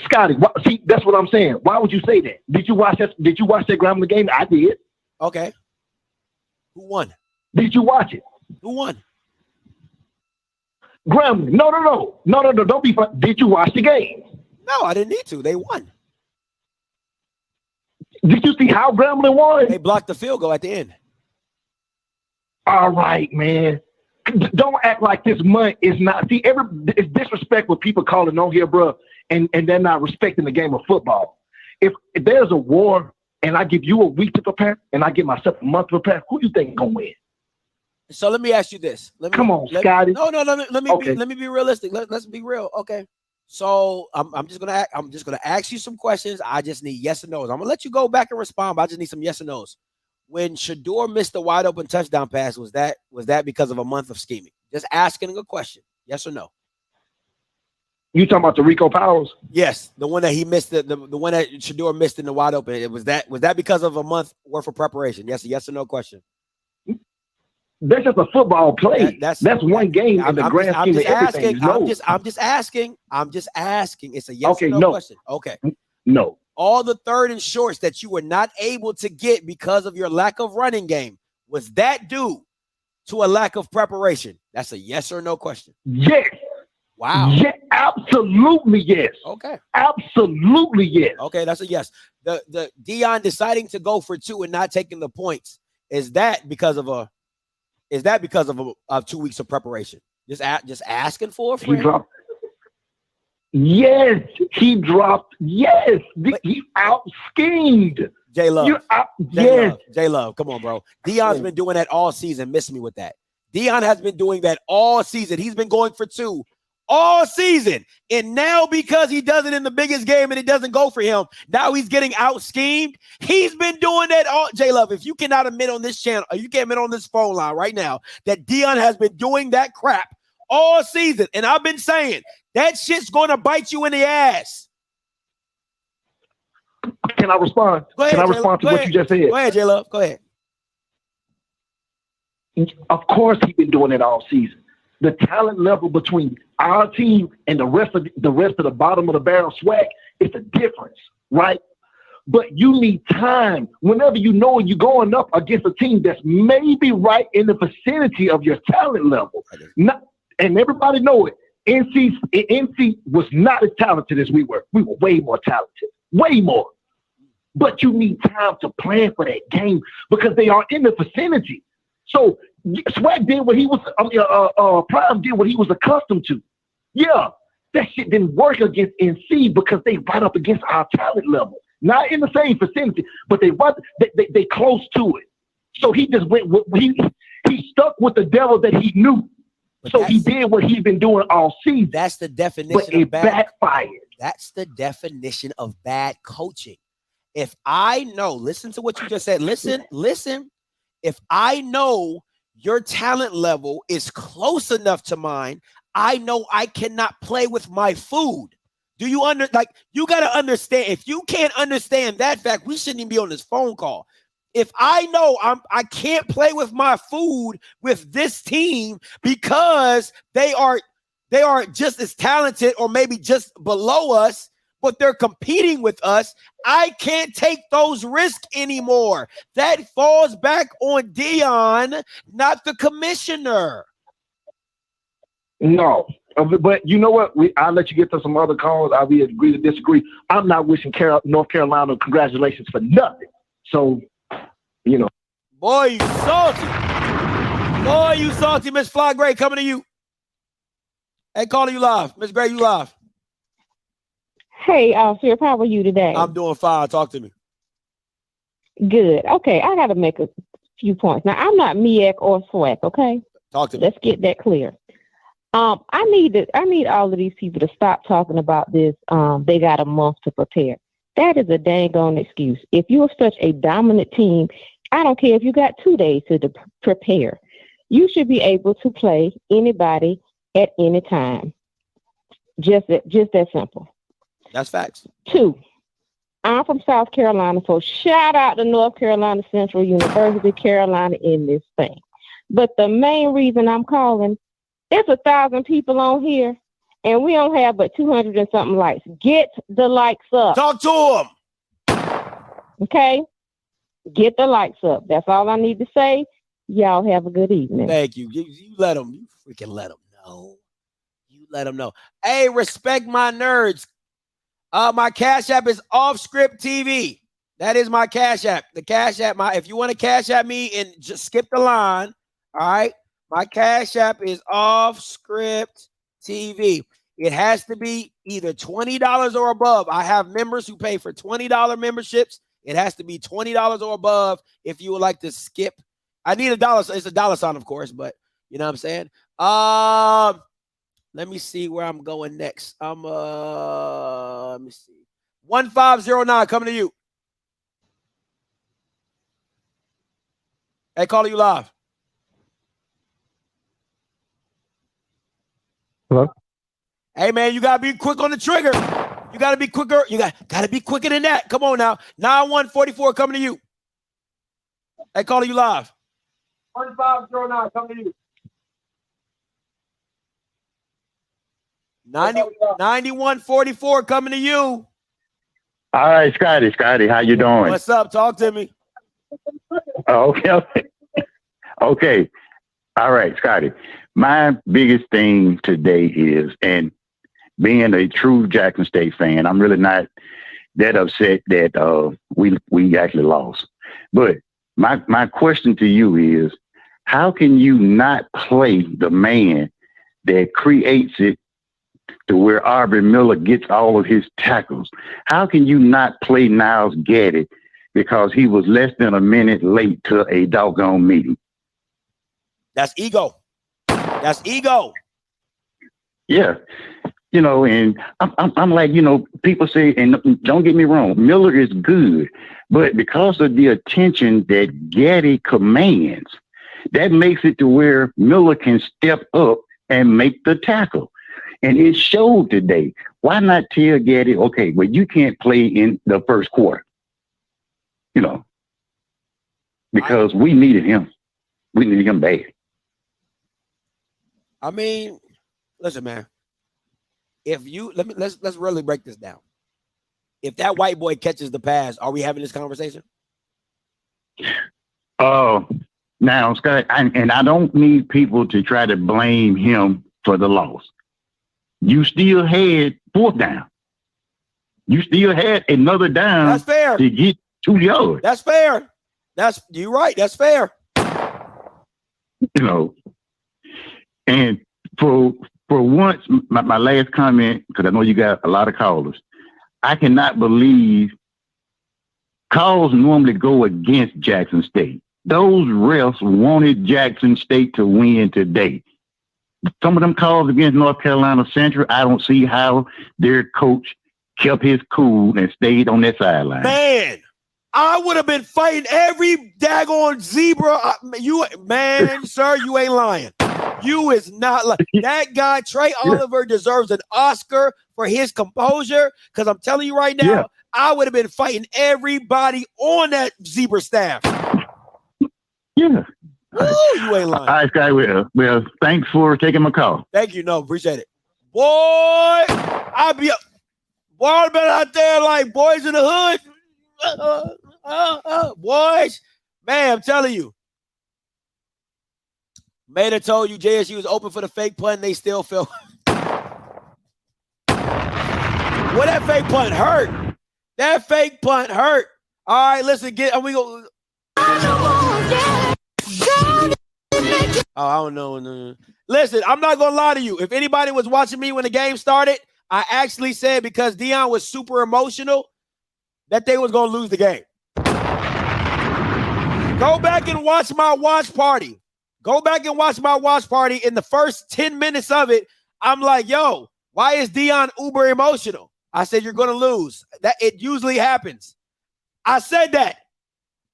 Scotty, see, that's what I'm saying. Why would you say that? Did you watch that Grambling game? I did. Okay. Who won? Did you watch it? Who won? Grambling. No. Don't be fun. Did you watch the game? No, I didn't need to. They won. Did you see how Grambling won? They blocked the field goal at the end. All right, man. Don't act like this month is not. See, it's disrespect when people calling on here, bro, and they're not respecting the game of football. If there's a war and I give you a week to prepare and I give myself a month to prepare, who do you think is gonna win? So let me ask you this. Come on, Scotty. No. Okay. Let me be realistic. Let's be real. Okay. So I'm just gonna ask you some questions. I just need yes or no's. I'm gonna let you go back and respond, but I just need some yes or no's. When Shadour missed the wide open touchdown pass, was that because of a month of scheming? Just asking a question. Yes or no? You talking about the Rico Powers? Yes, the one that he missed, the one that Shadour missed in the wide open. Was that because of a month worth of preparation? Yes or no question. That's just a football play. That's one game in the grand scheme of everything. I'm just asking. It's a yes or no question. Okay. No. All the third and shorts that you were not able to get because of your lack of running game, was that due to a lack of preparation? That's a yes or no question. Yes. Wow. Yeah, absolutely yes. Okay. Absolutely yes. Okay, that's a yes. The Dion deciding to go for 2 and not taking the points, is that because of 2 weeks of preparation? Just asking for a friend. Yes, he dropped. Yes, he out schemed. J Love. Yes, J Love. Come on, bro. Dion's been doing that all season. Miss me with that. Dion has been doing that all season. He's been going for 2 all season, and now because he does it in the biggest game and it doesn't go for him, now he's getting out schemed. He's been doing that all. J Love, if you cannot admit on this channel, or you can't admit on this phone line right now that Dion has been doing that crap all season, and I've been saying that shit's going to bite you in the ass. Can I respond? Can I respond to what you just said? Go ahead, J Love. Go ahead. Of course, he's been doing it all season. The talent level between our team and the rest of the bottom of the barrel SWAC, it's a difference, right? But you need time. Whenever you know you're going up against a team that's maybe right in the vicinity of your talent level, and everybody know it. NC was not as talented as we were. We were way more talented, way more. But you need time to plan for that game because they are in the vicinity. So SWAC did what he was. Prime did what he was accustomed to. Yeah, that shit didn't work against NC because they right up against our talent level. Not in the same vicinity, but they close to it. So he just went. He stuck with the devil that he knew. So he did what he's been doing all season. That's the definition but it backfired. That's the definition of bad coaching. If I know, listen to what you just said. Listen. If I know your talent level is close enough to mine, I know I cannot play with my food. Do you you got to understand. If you can't understand that fact, we shouldn't even be on this phone call. If I know I can't play with my food with this team because they are just as talented or maybe just below us, but they're competing with us, I can't take those risks anymore. That falls back on Dion, not the commissioner. No, but you know what? I'll let you get to some other calls. I'll be agree to disagree. I'm not wishing North Carolina congratulations for nothing. So, you know. Boy, you salty. Miss Fly Gray coming to you. Hey, calling you live. Miss Gray, you live. Hey, Sir, how are you today? I'm doing fine. Talk to me. Good. Okay, I got to make a few points. Now, I'm not MEAC or SWAC, okay? Talk to me. Let's get that clear. I need all of these people to stop talking about this. They got a month to prepare. That is a dang on excuse. If you're such a dominant team, I don't care if you got 2 days to prepare. You should be able to play anybody at any time. Just that simple. That's facts. 2, I'm from South Carolina, so shout out to North Carolina Central University, Carolina in this thing. But the main reason I'm calling, there's 1,000 people on here, and we don't have but 200 and something likes. Get the likes up. Talk to them. Okay? Get the likes up. That's all I need to say. Y'all have a good evening. Thank you. You let them. You freaking let them know. let them know. Hey, respect my nerds. My Cash App is OFFScript TV. That is my Cash App. The Cash App, if you want to Cash App me and just skip the line, all right? My Cash App is OFFScript TV. It has to be either $20 or above. I have members who pay for $20 memberships. It has to be $20 or above if you would like to skip. I need $1. It's $1 of course, but you know what I'm saying? Let me see where I'm going next. Let me see. 1509 coming to you. Hey, calling you live. Hello? Hey, man, you got to be quick on the trigger. You got to be quicker. You got to be quicker than that. Come on now. 9144 coming to you. Hey, calling you live. 1509 coming to you. 9144 coming to you. All right, Scotty, how you doing? What's up? Talk to me. Okay. Okay. All right, Scotty. My biggest thing today is, and being a true Jackson State fan, I'm really not that upset that we actually lost. But my question to you is, how can you not play the man that creates it to where Aubrey Miller gets all of his tackles? How can you not play Niles Gaddy because he was less than a minute late to a doggone meeting? That's ego. That's ego. Yeah. You know, and I'm like, you know, people say, and don't get me wrong, Miller is good, but because of the attention that Gaddy commands, that makes it to where Miller can step up and make the tackle. And it showed today. Why not tell Gaddy, okay, well, you can't play in the first quarter? You know, because we needed him. We needed him bad. I mean, listen, man. If you let's really break this down. If that white boy catches the pass, are we having this conversation? Now, Scott, and I don't need people to try to blame him for the loss. You still had fourth down. You still had another down. That's fair. To get 2 yards. That's fair. You're right. That's fair. You know, and for once, my last comment, because I know you got a lot of callers, I cannot believe calls normally go against Jackson State. Those refs wanted Jackson State to win today. Some of them calls against North Carolina Central, I don't see how their coach kept his cool and stayed on that sideline. Man, I would have been fighting every daggone zebra. Sir, you ain't lying. You is not like that guy. Trei Oliver deserves an Oscar for his composure. Because I'm telling you right now, I would have been fighting everybody on that zebra staff. Yeah. Woo, you ain't lying. All right, Sky. Well, thanks for taking my call. Thank you. No, appreciate it. Boy, I'll be up. Boy, I've been out there like boys in the hood. Boys. Man, I'm telling you. Mater told you JSU was open for the fake punt, and they still fell. Well, that fake punt hurt. That fake punt hurt. All right, listen, we go. I don't know. Listen, I'm not going to lie to you. If anybody was watching me when the game started, I actually said because Dion was super emotional that they was going to lose the game. Go back and watch my watch party. Go back and watch my watch party. In the first 10 minutes of it, I'm like, yo, why is Dion uber emotional? I said, you're going to lose. That it usually happens. I said that.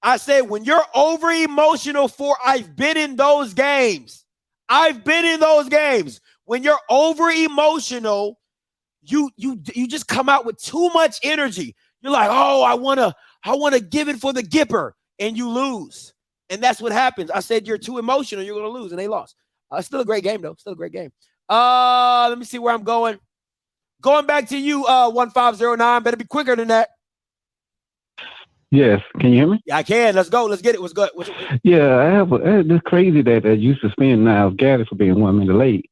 I said, when you're over emotional I've been in those games. When you're over emotional, you just come out with too much energy. You're like, oh, I want to give it for the Gipper, and you lose. And that's what happens. I said, you're too emotional, you're going to lose, and they lost. Still a great game, though. Still a great game. Let me see where I'm going. Going back to you, 1509. Better be quicker than that. Yes, can you hear me? Yeah, I can. Let's go. Let's get it. What's good? Yeah, it's crazy that you suspend Niles Gaddy for being 1 minute late.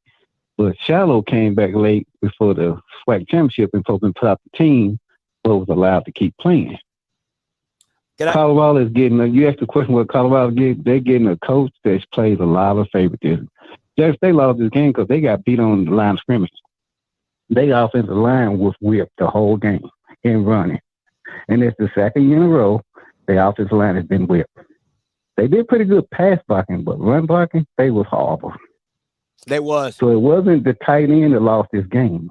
But Shadour came back late before the SWAC championship and put out the team, but was allowed to keep playing. Colorado is getting, you asked the question what Colorado get, they're getting a coach that plays a lot of favoritism. They lost this game because they got beat on the line of scrimmage. They offensive line was whipped the whole game and running. And it's the second year in a row the offensive line has been whipped. They did pretty good pass blocking, but run blocking, they was horrible. They was. So it wasn't the tight end that lost this game.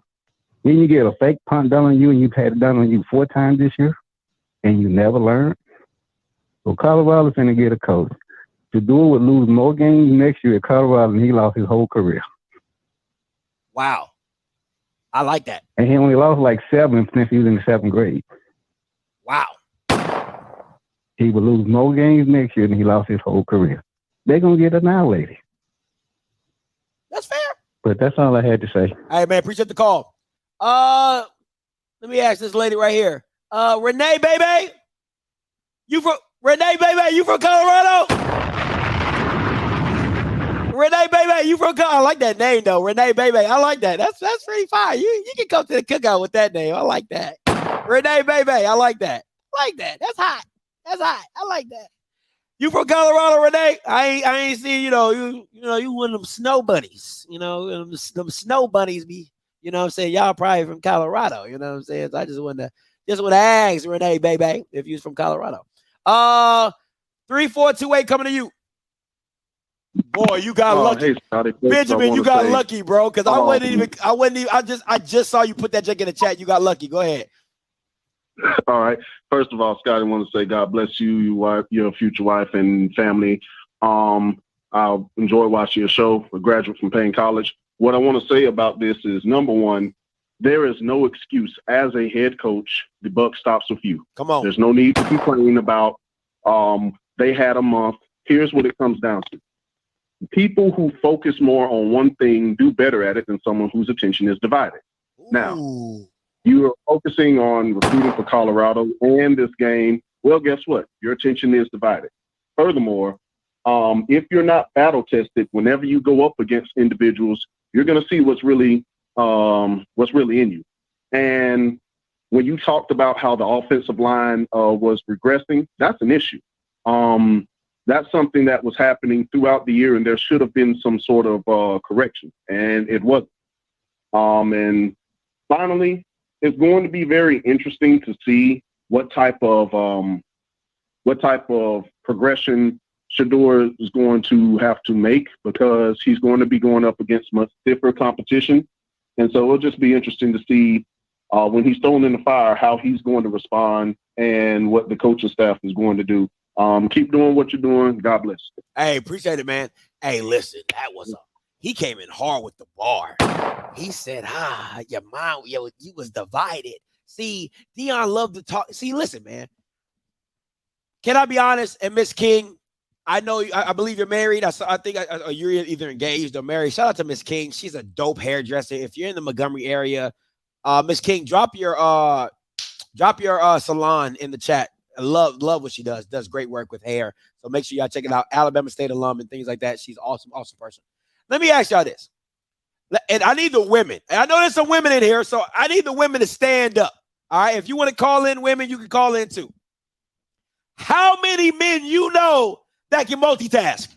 Then you get a fake punt done on you, and you've had it done on you 4 times this year, and you never learned. So Colorado's going to get a coach. Shadour would lose more games next year at Colorado than he lost his whole career. Wow. I like that. And he only lost like 7 since he was in the 7th grade. Wow. He would lose more games next year than he lost his whole career. They're going to get annihilated. That's fair. But that's all I had to say. All right, man. Appreciate the call. Let me ask this lady right here. Renee, baby. You from Colorado? Renee, baby, you from Colorado? I like that name, though. Renee, baby. I like that. That's pretty fine. You can come to the cookout with that name. I like that. Renee, baby. I like that. That's hot. I like that. You from Colorado, Renee? I ain't seen, you one of them snow bunnies. Them snow bunnies be, you know what I'm saying? Y'all probably from Colorado, you know what I'm saying? So I just want to ask Renee, baby, if you're from Colorado. 3428 coming to you. Boy, you got lucky. Hey, Scotty, Benjamin, you got lucky, bro. Because I just saw you put that junk in the chat. You got lucky. Go ahead. All right. First of all, Scotty, I want to say God bless you, your future wife and family. I enjoy watching your show. A graduate from Payne College. What I want to say about this is, number one, there is no excuse. As a head coach, the buck stops with you. Come on. There's no need to complain about they had a month. Here's what it comes down to. People who focus more on one thing do better at it than someone whose attention is divided. Ooh. Now, you are focusing on recruiting for Colorado and this game. Well, guess what? Your attention is divided. Furthermore, if you're not battle tested, whenever you go up against individuals, you're going to see what's really in you. And when you talked about how the offensive line was regressing, that's an issue. That's something that was happening throughout the year, and there should have been some sort of correction, and it wasn't. And finally, it's going to be very interesting to see what type of progression Shadour is going to have to make, because he's going to be going up against much stiffer competition. And so it'll just be interesting to see when he's thrown in the fire, how he's going to respond and what the coaching staff is going to do. Keep doing what you're doing. God bless. Hey, appreciate it, man. Hey, listen, he came in hard with the bar. He said, your mind, you was divided. See, Dion loved to talk. See, listen, man. Can I be honest? And Miss King, I know, I believe you're married. I think you're either engaged or married. Shout out to Miss King. She's a dope hairdresser. If you're in the Montgomery area, Miss King, drop your salon in the chat. I love what she does. Does great work with hair. So make sure y'all check it out. Alabama State alum and things like that. She's awesome person. Let me ask y'all this. And I need the women. And I know there's some women in here, so I need the women to stand up. All right. If you want to call in women, you can call in too. How many men you know that can multitask?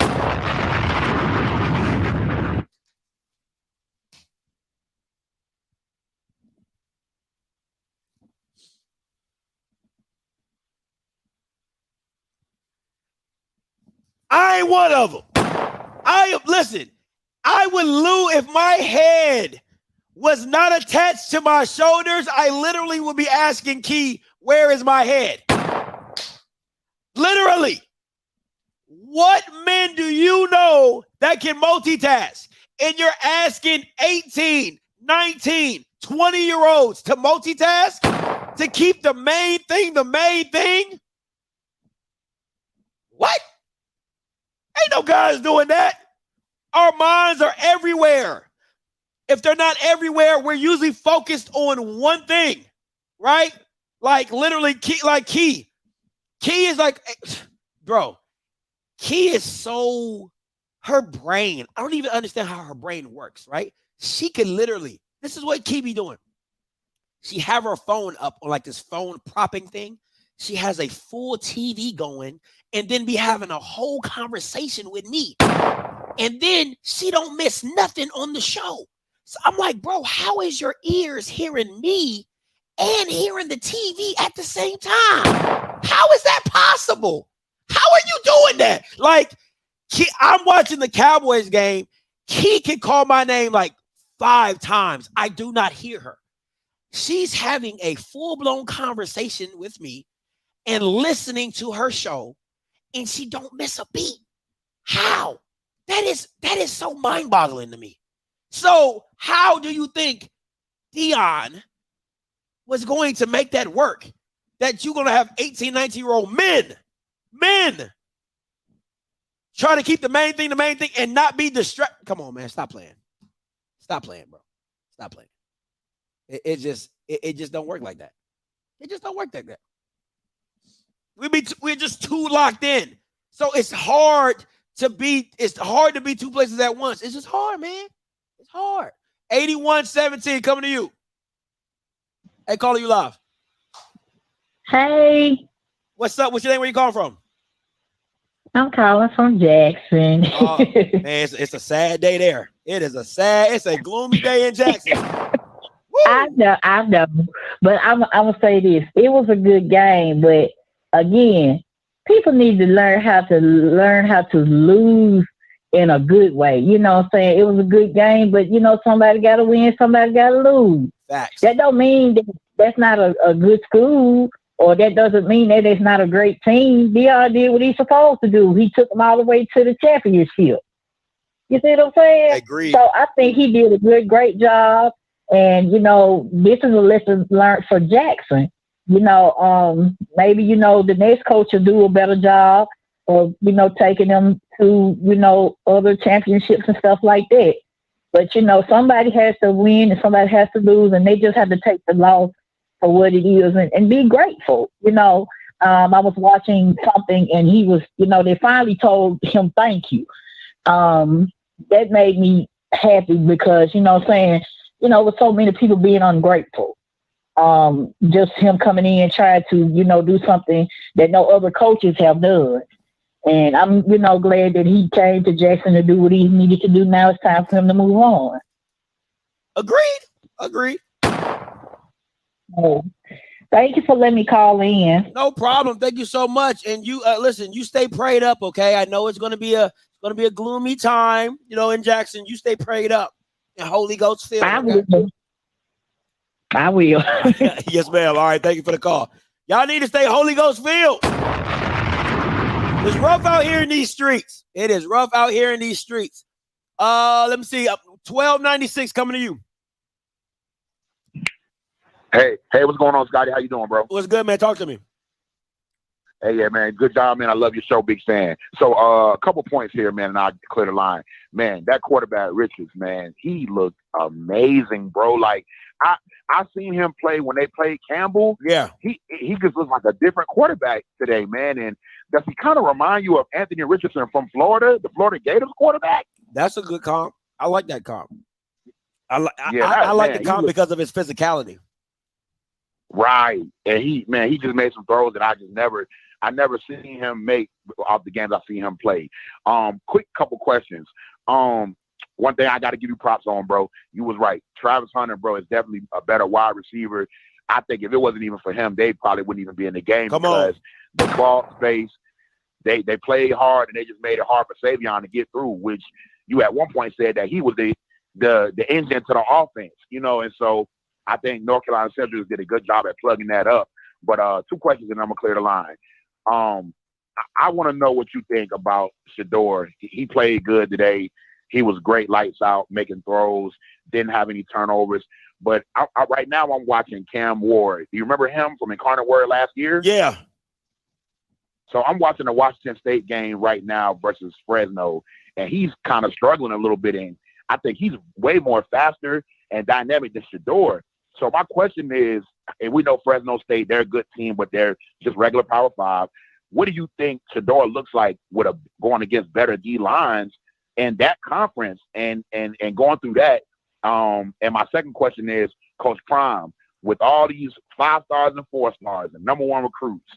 I ain't one of them. Listen, I would lose if my head was not attached to my shoulders. I literally would be asking Key, where is my head? Literally. What men do you know that can multitask? And you're asking 18, 19, 20-year-olds to multitask to keep the main thing the main thing? What? Ain't no guys doing that. Our minds are everywhere. If they're not everywhere, we're usually focused on one thing, right? Like literally Key. Key is like, bro, Key is so, her brain, I don't even understand how her brain works, right? she could literally, this is what Key be doing. She have her phone up on like this phone propping thing. She has a full TV going and then be having a whole conversation with me. And then she don't miss nothing on the show. So I'm like, bro, how is your ears hearing me and hearing the TV at the same time? How is that possible? How are you doing that? Like, I'm watching the Cowboys game. Key can call my name like 5 times. I do not hear her. She's having a full-blown conversation with me and listening to her show, and she don't miss a beat. How? That is so mind-boggling to me. So how do you think Dion was going to make that work? That you're going to have 18, 19-year-old men try to keep the main thing and not be distracted. Come on, man. Stop playing. Stop playing, bro. Stop playing. It just don't work like that. It just don't work like that. We're just too locked in. So it's hard to be 2 places at once. It's just hard, man. It's hard. 81-17 coming to you. Hey, calling you live. Hey. What's up? What's your name? Where you calling from? I'm calling from Jackson. Oh, man, it's a sad day there. It's a gloomy day in Jackson. I know. But I'm gonna say this. It was a good game, but again, people need to learn how to lose in a good way. You know what I'm saying? It was a good game, but somebody gotta win, somebody gotta lose. Facts. That don't mean that's not a good school, or that doesn't mean that it's not a great team. Dion did what he's supposed to do. He took them all the way to the championship. You see what I'm saying? Agreed. So I think he did a great job. And, this is a lesson learned for Jackson. Maybe, the next coach will do a better job of, taking them to, other championships and stuff like that. But, somebody has to win and somebody has to lose, and they just have to take the loss for what it is and be grateful. I was watching something and he was, they finally told him thank you. That made me happy because, with so many people being ungrateful. Just him coming in and trying to, do something that no other coaches have done. And I'm, glad that he came to Jackson to do what he needed to do. Now it's time for him to move on. Agreed. Oh, thank you for letting me call in. No problem. Thank you so much. And you listen, you stay prayed up, okay? I know it's gonna be a gloomy time, in Jackson. You stay prayed up. And Holy Ghost filled. I will. Yes, ma'am. All right. Thank you for the call. Y'all need to stay Holy Ghost filled. It's rough out here in these streets. It is rough out here in these streets. Let me see. 1296 coming to you. Hey, what's going on, Scotty? How you doing, bro? What's good, man? Talk to me. Hey, yeah, man. Good job, man. I love your show. Big fan. So a couple points here, man, and I'll clear the line. Man, that quarterback, Richards, man, he looked amazing, bro. Like, I seen him play when they played Campbell. Yeah. He just looks like a different quarterback today, man. And does he kind of remind you of Anthony Richardson from Florida, the Florida Gators quarterback? That's a good comp. I like that comp. I man, like the comp because of his physicality. Right. And he just made some throws that I never seen him make off the games I've seen him play. Quick couple questions. One thing I got to give you props on, bro. You was right. Travis Hunter, bro, is definitely a better wide receiver. I think if it wasn't even for him, they probably wouldn't even be in the game because they clogged space. They played hard and they just made it hard for Savion to get through, which you at one point said that he was the engine to the offense, and so I think North Carolina Central did a good job at plugging that up. But 2 questions and I'm going to clear the line. I want to know what you think about Shadour. He played good today. He was great, lights out, making throws, didn't have any turnovers. But right now I'm watching Cam Ward. Do you remember him from Incarnate Word last year? Yeah. So I'm watching the Washington State game right now versus Fresno, and he's kind of struggling a little bit. And I think he's way more faster and dynamic than Shadour. So my question is, and we know Fresno State, they're a good team, but they're just regular Power 5. What do you think Shadour looks like with going against better D lines in that conference and going through that And my second question is, Coach Prime, with all these 5 stars and 4 stars and number 1 recruits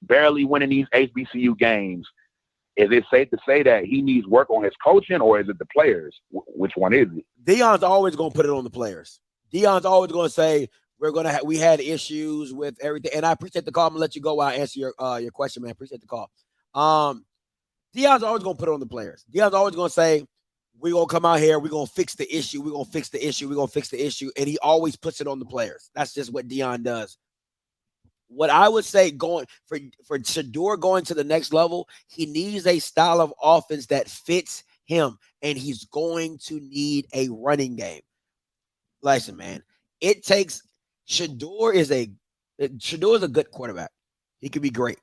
barely winning these HBCU games, is it safe to say that he needs work on his coaching, or is it the players? Which one is it? Deion's always going to put it on the players. Deion's always going to say, we had issues with everything. And I appreciate the call. I'm going to let you go while I answer your question, man. Appreciate the call. Deion's always going to put it on the players. Deion's always going to say, we're going to come out here. We're going to fix the issue. We're going to fix the issue. We're going to fix the issue. And he always puts it on the players. That's just what Deion does. What I would say going for Shadour going to the next level, he needs a style of offense that fits him, and he's going to need a running game. Listen, man, it takes Shadour is a good quarterback. He could be great.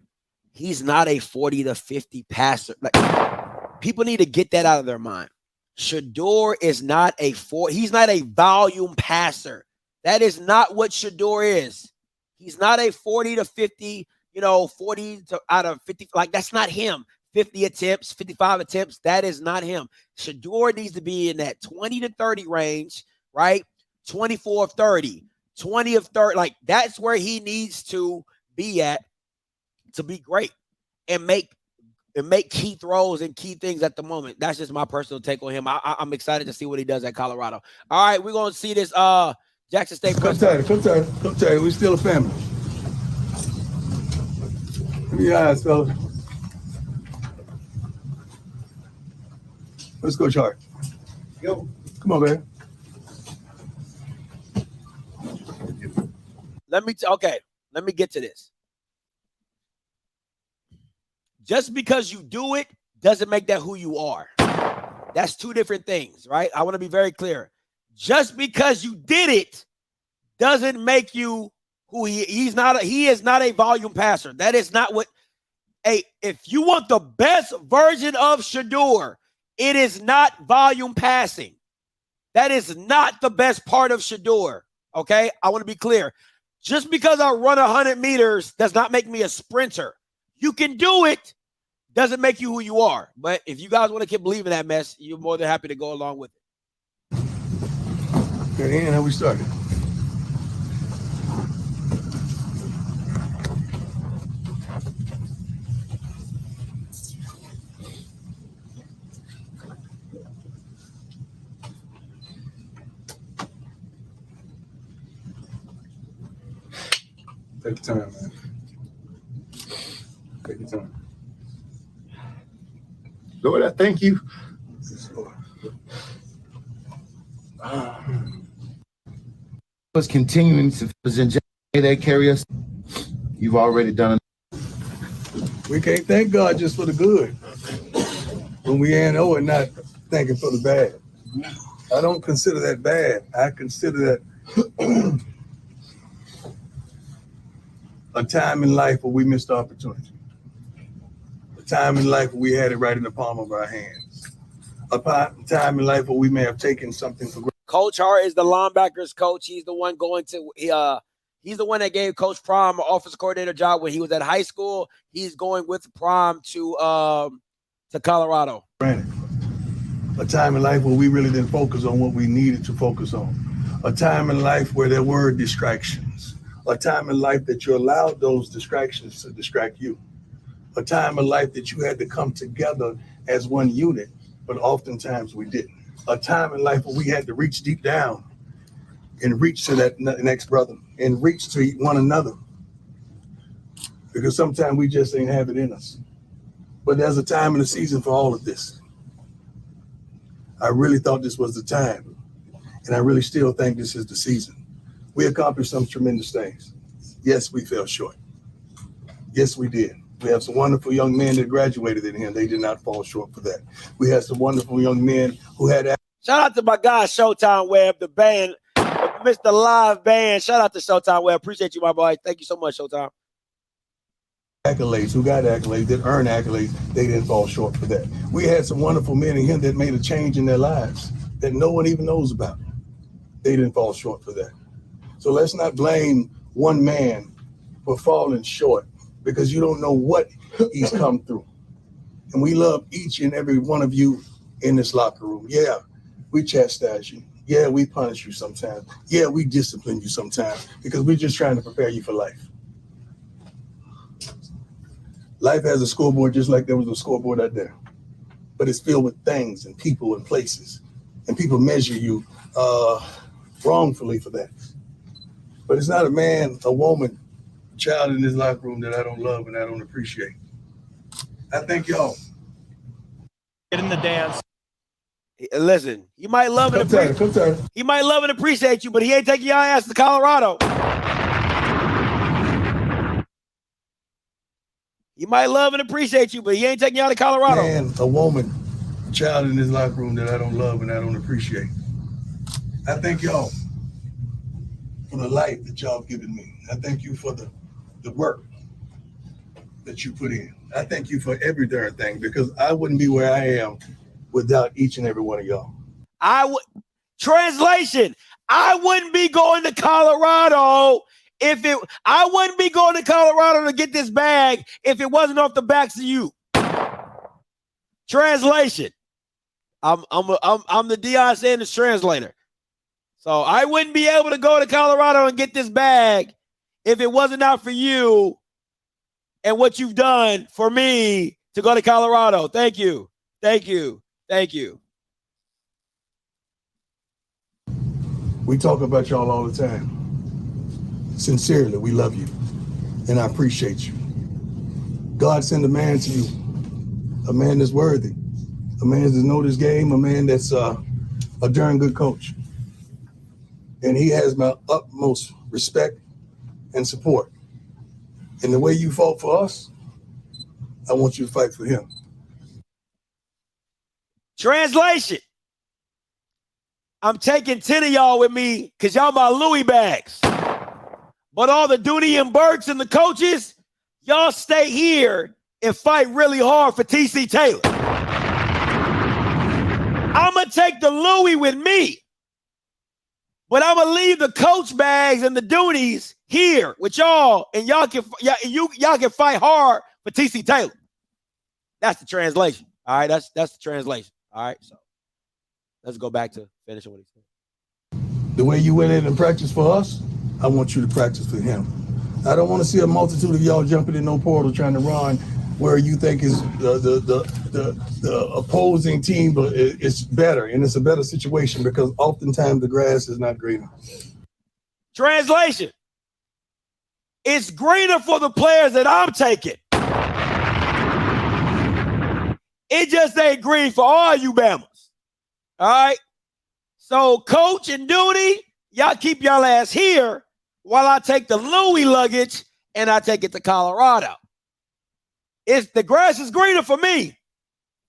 He's not a 40 to 50 passer. Like, people need to get that out of their mind. Shadour is not he's not a volume passer. That is not what Shadour is. He's not a 40 to 50, 40 to out of 50. Like, that's not him. 50 attempts, 55 attempts. That is not him. Shadour needs to be in that 20 to 30 range, right? 24 of 30, 20 of 30. Like, that's where he needs to be at to be great and make key throws and key things at the moment. That's just my personal take on him. I'm excited to see what he does at Colorado. All right, we're going to see this Jackson State. Come tight. We still a family. Give me your eyes, fellas. Let's go, Chart. Yo. Come on, man. Let me get to this. Just because you do it doesn't make that who you are. That's two different things, right? I want to be very clear. Just because you did it doesn't make you who he is not a volume passer. That is not what if you want the best version of Shadour, it is not volume passing. That is not the best part of Shadour. Okay? I want to be clear. Just because I run 100 meters does not make me a sprinter. You can do it, doesn't make you who you are. But if you guys want to keep believing that mess, you're more than happy to go along with it. Okay, and how we started? Take your time, man. Take your time. Lord, I thank you. Was continuing to present that carry us. You've already done it. We can't thank God just for the good when we ain't and not thanking for the bad. I don't consider that bad. I consider that a time in life where we missed the opportunity. A time in life where we had it right in the palm of our hands. A time in life where we may have taken something for granted. Coach Hart is the linebackers coach. He's the one he's the one that gave Coach Prime an offensive coordinator job when he was at high school. He's going with Prime to Colorado. Granted. A time in life where we really didn't focus on what we needed to focus on. A time in life where there were distractions. A time in life that you allowed those distractions to distract you. A time in life that you had to come together as one unit, but oftentimes we didn't. A time in life where we had to reach deep down and reach to that next brother and reach to one another. Because sometimes we just ain't have it in us. But there's a time in the season for all of this. I really thought this was the time. And I really still think this is the season. We accomplished some tremendous things. Yes, we fell short. Yes, we did. We have some wonderful young men that graduated in here. They did not fall short for that. We had some wonderful young men who had... Shout out to my guy, Showtime Webb, the band, Mr. Live Band. Shout out to Showtime Webb. Appreciate you, my boy. Thank you so much, Showtime. Accolades, who got accolades, that earned accolades, they didn't fall short for that. We had some wonderful men in here that made a change in their lives that no one even knows about. They didn't fall short for that. So let's not blame one man for falling short because you don't know what he's come through. And we love each and every one of you in this locker room. Yeah, we chastise you. Yeah, we punish you sometimes. Yeah, we discipline you sometimes because we're just trying to prepare you for life. Life has a scoreboard just like there was a scoreboard out there. But it's filled with things and people and places. And people measure you wrongfully for that. But it's not a man, a woman, a child in this locker room that I don't love and I don't appreciate. I thank y'all. Get in the dance. Listen, he might love and appreciate. He might love and appreciate you, but he ain't taking your ass to Colorado. He might love and appreciate you, but he ain't taking y'all to Colorado. Man, a woman, a child in this locker room that I don't love and I don't appreciate. I thank y'all for the life that y'all have given me. I thank you for the work that you put in. I thank you for every darn thing because I wouldn't be where I am without each and every one of y'all. Translation, I wouldn't be going to Colorado I wouldn't be going to Colorado to get this bag if it wasn't off the backs of you. Translation, I'm the Deion Sanders translator. So I wouldn't be able to go to Colorado and get this bag if it wasn't out for you and what you've done for me to go to Colorado. Thank you. Thank you. Thank you. We talk about y'all all the time. Sincerely, we love you, and I appreciate you. God sent a man to you, a man that's worthy, a man that knows this game, a man that's a darn good coach. And he has my utmost respect and support. And the way you fought for us, I want you to fight for him. Translation. I'm taking 10 of y'all with me because y'all my Louis bags. But all the Dooney and Burks and the coaches, y'all stay here and fight really hard for TC Taylor. I'm going to take the Louis with me. But I'm going to leave the coach bags and the Doonies here with y'all, and y'all can fight hard for TC Taylor. That's the translation. All right, that's the translation. All right, so let's go back to finishing what he said. The way you went in and practiced for us, I want you to practice for him. I don't want to see a multitude of y'all jumping in no portal trying to run where you think is the opposing team is better, and it's a better situation because oftentimes the grass is not greener. Translation. It's greener for the players that I'm taking. It just ain't green for all you Bamas. All right? So Coach and Dooney, y'all keep y'all ass here while I take the Louis luggage and I take it to Colorado. The grass is greener for me.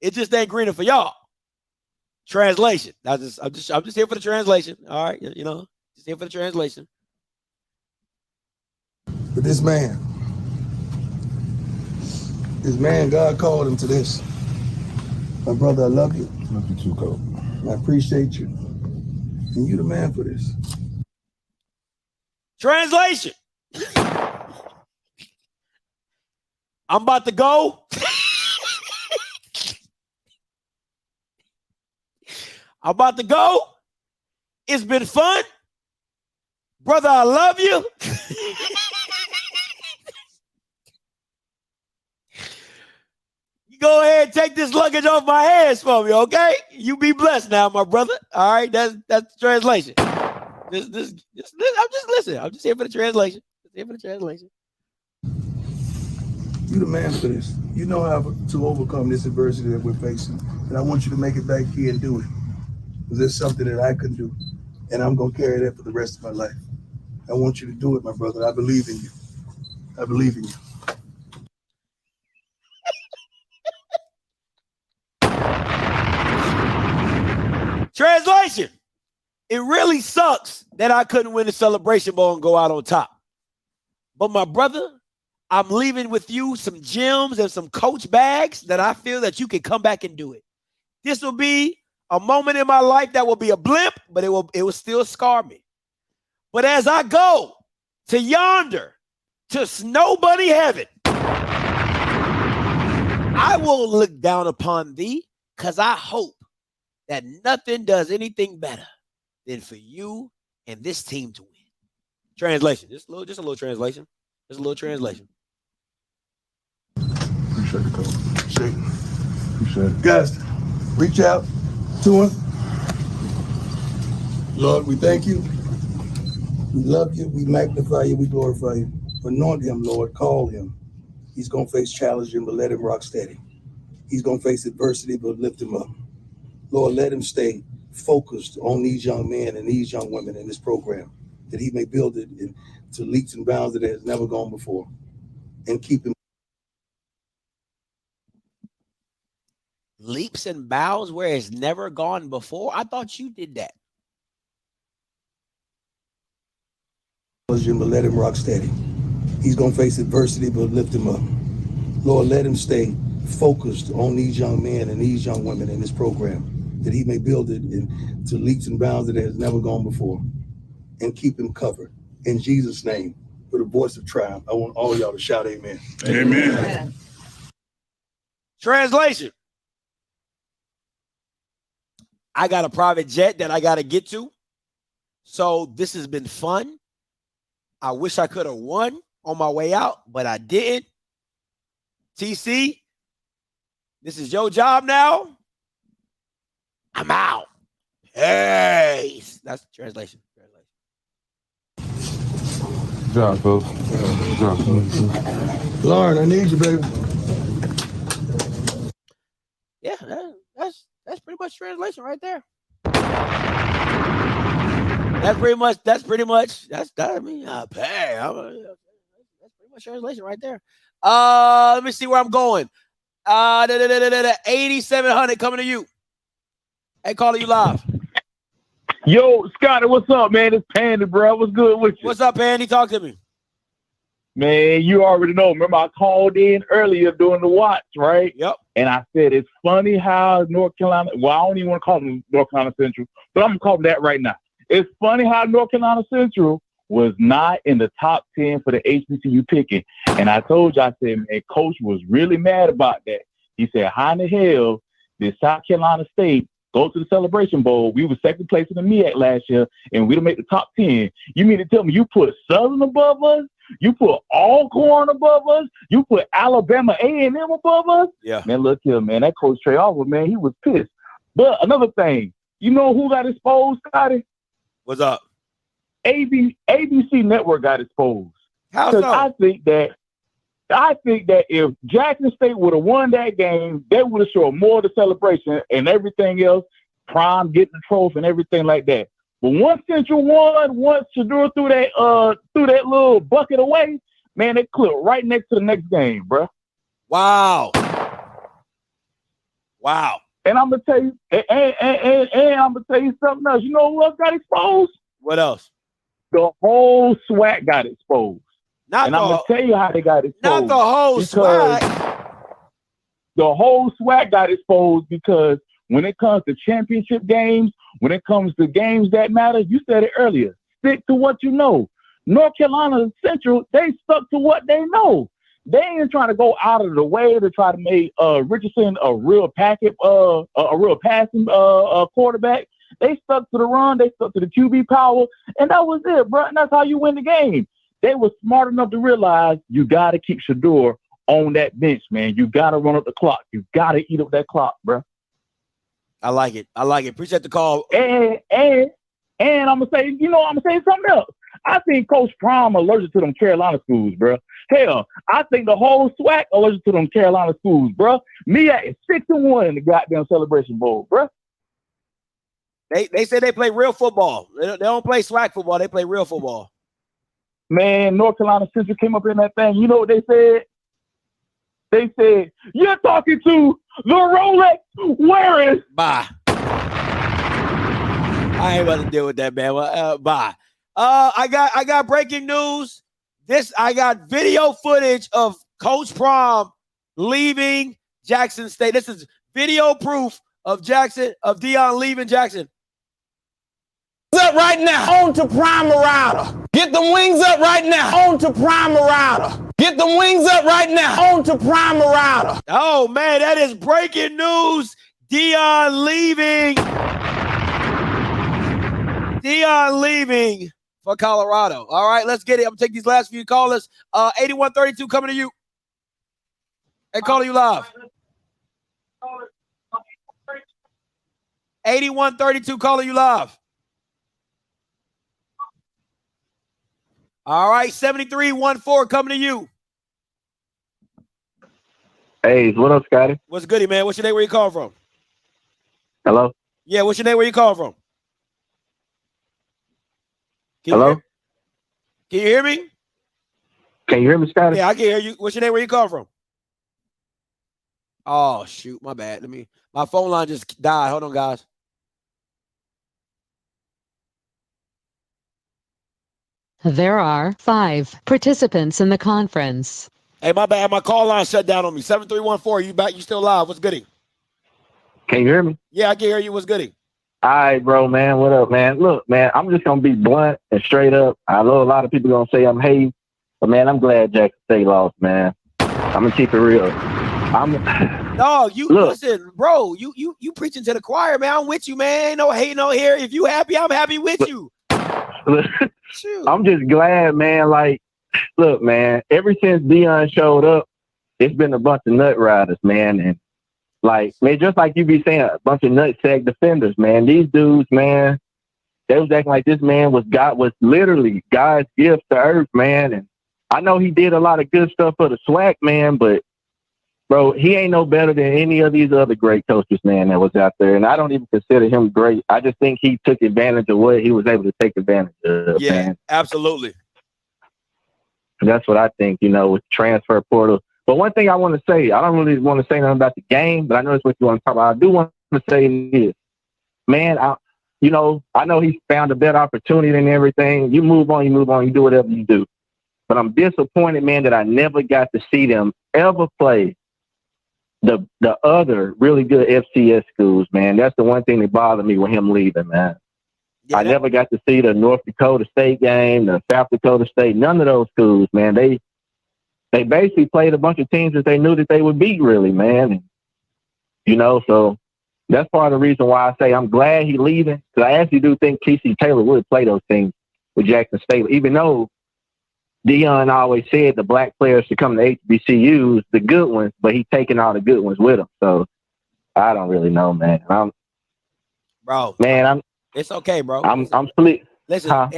It just ain't greener for y'all. Translation. I'm just here for the translation. All right, just here for the translation. But this man, God called him to this. My brother, I love you. Love you too, Coach. I appreciate you. And you the man for this. Translation. I'm about to go. I'm about to go. It's been fun. Brother, I love you. You go ahead and take this luggage off my hands for me, okay? You be blessed now, my brother. All right, that's the translation. I'm just listening. I'm just here for the translation. You the man for this. You know how to overcome this adversity that we're facing. And I want you to make it back here and do it. Because it's something that I can do. And I'm going to carry that for the rest of my life. I want you to do it, my brother. I believe in you. I believe in you. Translation. It really sucks that I couldn't win the Celebration Bowl and go out on top. But my brother, I'm leaving with you some gems and some coach bags that I feel that you can come back and do it. This will be a moment in my life that will be a blimp, but it will still scar me. But as I go to yonder, to snow bunny heaven, I will look down upon thee because I hope that nothing does anything better than for you and this team to win. Translation. Just a little translation. Just a little translation. Appreciate it, Coach. Appreciate it. Guys, reach out to him. Lord, we thank you. We love you. We magnify you. We glorify you. Anoint him, Lord. Call him. He's going to face challenging, but let him rock steady. He's going to face adversity, but lift him up. Lord, let him stay focused on these young men and these young women in this program, that he may build it to leaps and bounds that it has never gone before, and keep him. Leaps and bounds where it's never gone before? I thought you did that. But let him rock steady. He's going to face adversity, but lift him up. Lord, let him stay focused on these young men and these young women in this program, that he may build it to leaps and bounds that it has never gone before, and keep him covered. In Jesus' name, with a voice of triumph, I want all of y'all to shout amen. Amen. Translation. I got a private jet that I got to get to. So this has been fun. I wish I could have won on my way out, but I didn't. TC, this is your job now. I'm out. Hey, that's the translation. Good job, folks. Good job. Lauren, I need you, baby. Yeah, that's pretty much translation right there. That's pretty much. That's I mean, I pay. That's pretty much translation right there. Let me see where I'm going. 8700 coming to you. Hey, caller, you live. Yo, Scotty, what's up, man? It's Pandy, bro. What's good with you? What's up, Pandy? Talk to me. Man, you already know. Remember, I called in earlier during the watch, right? Yep. And I said, it's funny how North Carolina, well, I don't even want to call them North Carolina Central, but I'm going to call them that right now. It's funny how North Carolina Central was not in the top 10 for the HBCU picking. And I told you, I said, man, Coach was really mad about that. He said, how in the hell did South Carolina State go to the Celebration Bowl? We were second place in the MEAC last year, and we didn't make the top 10. You mean to tell me you put Southern above us? You put Alcorn above us? You put Alabama A&M above us? Yeah. Man, look here, man. That Coach Trei, man, he was pissed. But another thing, you know who got exposed, Scotty? What's up? ABC Network got exposed. How so? I think that if Jackson State would have won that game, they would have shown more of the celebration and everything else, Prime getting the trophy and everything like that. But once Central won, once Shadour threw that little bucket away, man, they clipped right next to the next game, bro. Wow. And I'm gonna tell you, and I'm gonna tell you something else. You know who else got exposed? What else? The whole SWAC got exposed. I'm gonna tell you how they got exposed. Not the whole SWAC. The whole SWAC got exposed because when it comes to championship games, when it comes to games that matter, you said it earlier, stick to what you know. North Carolina Central, they stuck to what they know. They ain't trying to go out of the way to try to make Richardson a real passing quarterback. They stuck to the run, they stuck to the QB power, and that was it, bro. And that's how you win the game. They were smart enough to realize you got to keep Shadour on that bench, man. You got to run up the clock. You got to eat up that clock, bro. I like it. Appreciate the call. And I'm gonna say, I'm gonna say something else. I think Coach Prime allergic to them Carolina schools, bro. Hell, I think the whole SWAC allergic to them Carolina schools, bro. MEAC is 6-1 in the goddamn Celebration Bowl, bro. They say they play real football. They don't play SWAC football. They play real football. Man, North Carolina Central came up in that thing. You know what they said? They said, you're talking to the Rolex wearing. Bye. I ain't about to deal with that, man. Bye. I got breaking news. I got video footage of Coach Prom leaving Jackson State. This is video proof of Dion leaving Jackson. Up right now, on to Prime Marauder. Get them wings up right now, on to Prime Marauder. Get them wings up right now, on to Prime Marauder. Oh, man, that is breaking news. Dion leaving Dion leaving for Colorado. All right, let's get it. I'm gonna take these last few callers. 8132 coming to you. Hey, caller, you live. 8132 caller, you live. All right, 7314 coming to you. Hey, what up, Scotty? What's goody, man? What's your name? Where you calling from? Hello? Yeah, what's your name? Where you calling from? Hello? Can you hear me? Can you hear me, Scotty? Yeah, I can hear you. What's your name? Where you calling from? Oh, shoot. My bad. My phone line just died. Hold on, guys. There are 5 participants in the conference. Hey, my bad. My call line shut down on me. 7314. You back? You still live? What's goody? Can you hear me? Yeah, I can hear you. What's goody? All right, bro, man. What up, man? Look, man, I'm just going to be blunt and straight up. I know a lot of people going to say I'm hating, but, man, I'm glad Jackson State lost, man. I'm going to keep it real. No, listen, bro. You preaching to the choir, man. I'm with you, man. Ain't no hate, no here. If you happy, I'm happy with you. I'm just glad, man. Like, look, man, ever since Dion showed up, it's been a bunch of nut riders, man. And, like, man, just like you be saying, a bunch of nutsack defenders, man. These dudes, man, they was acting like this man was literally God's gift to earth, man. And I know he did a lot of good stuff for the SWAC, man, but, bro, he ain't no better than any of these other great coaches, man, that was out there. And I don't even consider him great. I just think he took advantage of what he was able to take advantage of, man. Absolutely. That's what I think, with transfer portal. But one thing I want to say, I don't really want to say nothing about the game, but I know that's what you want to talk about. I do want to say this. Man, I know he's found a better opportunity than everything. You move on, you do whatever you do. But I'm disappointed, man, that I never got to see them ever play the other really good FCS schools, man. That's the one thing that bothered me with him leaving, man. Yeah, I never got to see the North Dakota State game, the South Dakota State, none of those schools, man. They basically played a bunch of teams that they knew that they would beat, really, man. And, so that's part of the reason why I say I'm glad he's leaving, because I actually do think T.C. Taylor would play those teams with Jackson State, even though Dion always said the black players should come to HBCUs, the good ones, but he's taking all the good ones with him. So I don't really know, man. It's okay, bro. I'm split. Listen,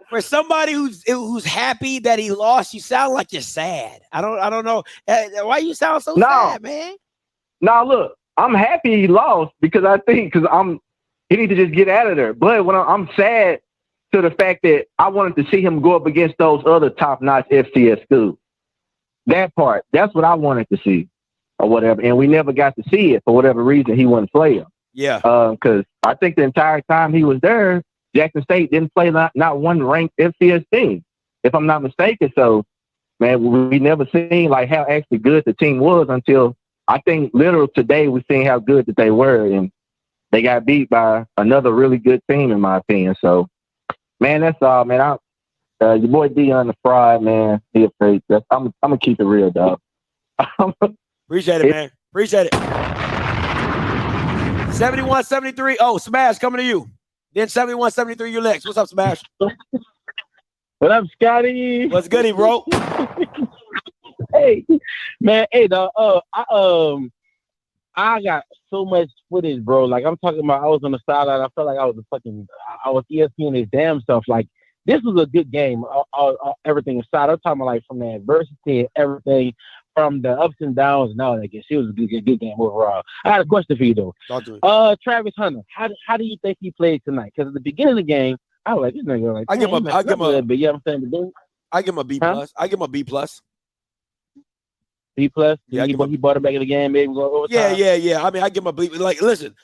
for somebody who's happy that he lost, you sound like you're sad. I don't know why you sound so sad, man. No, look, I'm happy he lost because he needs to just get out of there. But when I'm sad to the fact that I wanted to see him go up against those other top-notch FCS schools. That part, that's what I wanted to see or whatever. And we never got to see it for whatever reason he wouldn't play him. Yeah. Because I think the entire time he was there, Jackson State didn't play not one ranked FCS team, if I'm not mistaken. So, man, we never seen like how actually good the team was until I think literally today we seen how good that they were. And they got beat by another really good team, in my opinion. So, man, that's all, man. Your boy Dion the Fried, man. He a fake. I'm gonna keep it real, dog. Appreciate it, man. Appreciate it. 7173. Oh, Smash coming to you. Then 7173, you next. What's up, Smash? What up, Scotty? What's goody, bro? Hey, man. Hey, dog. I got so much footage, bro. Like I'm talking about, I was on the sideline. I felt like I was ESPN his damn self. Like this was a good game. Everything aside, I'm talking about like from the adversity and everything, from the ups and downs and all that. It was a good game overall. I had a question for you though. Talk to me. Travis Hunter, how do you think he played tonight? Because at the beginning of the game, I was like, this nigga like, I give him a B plus. I give him a B plus. B plus. Yeah, he brought it back in the game. Maybe go overtime. Yeah. I mean, I give him a B. Like, listen,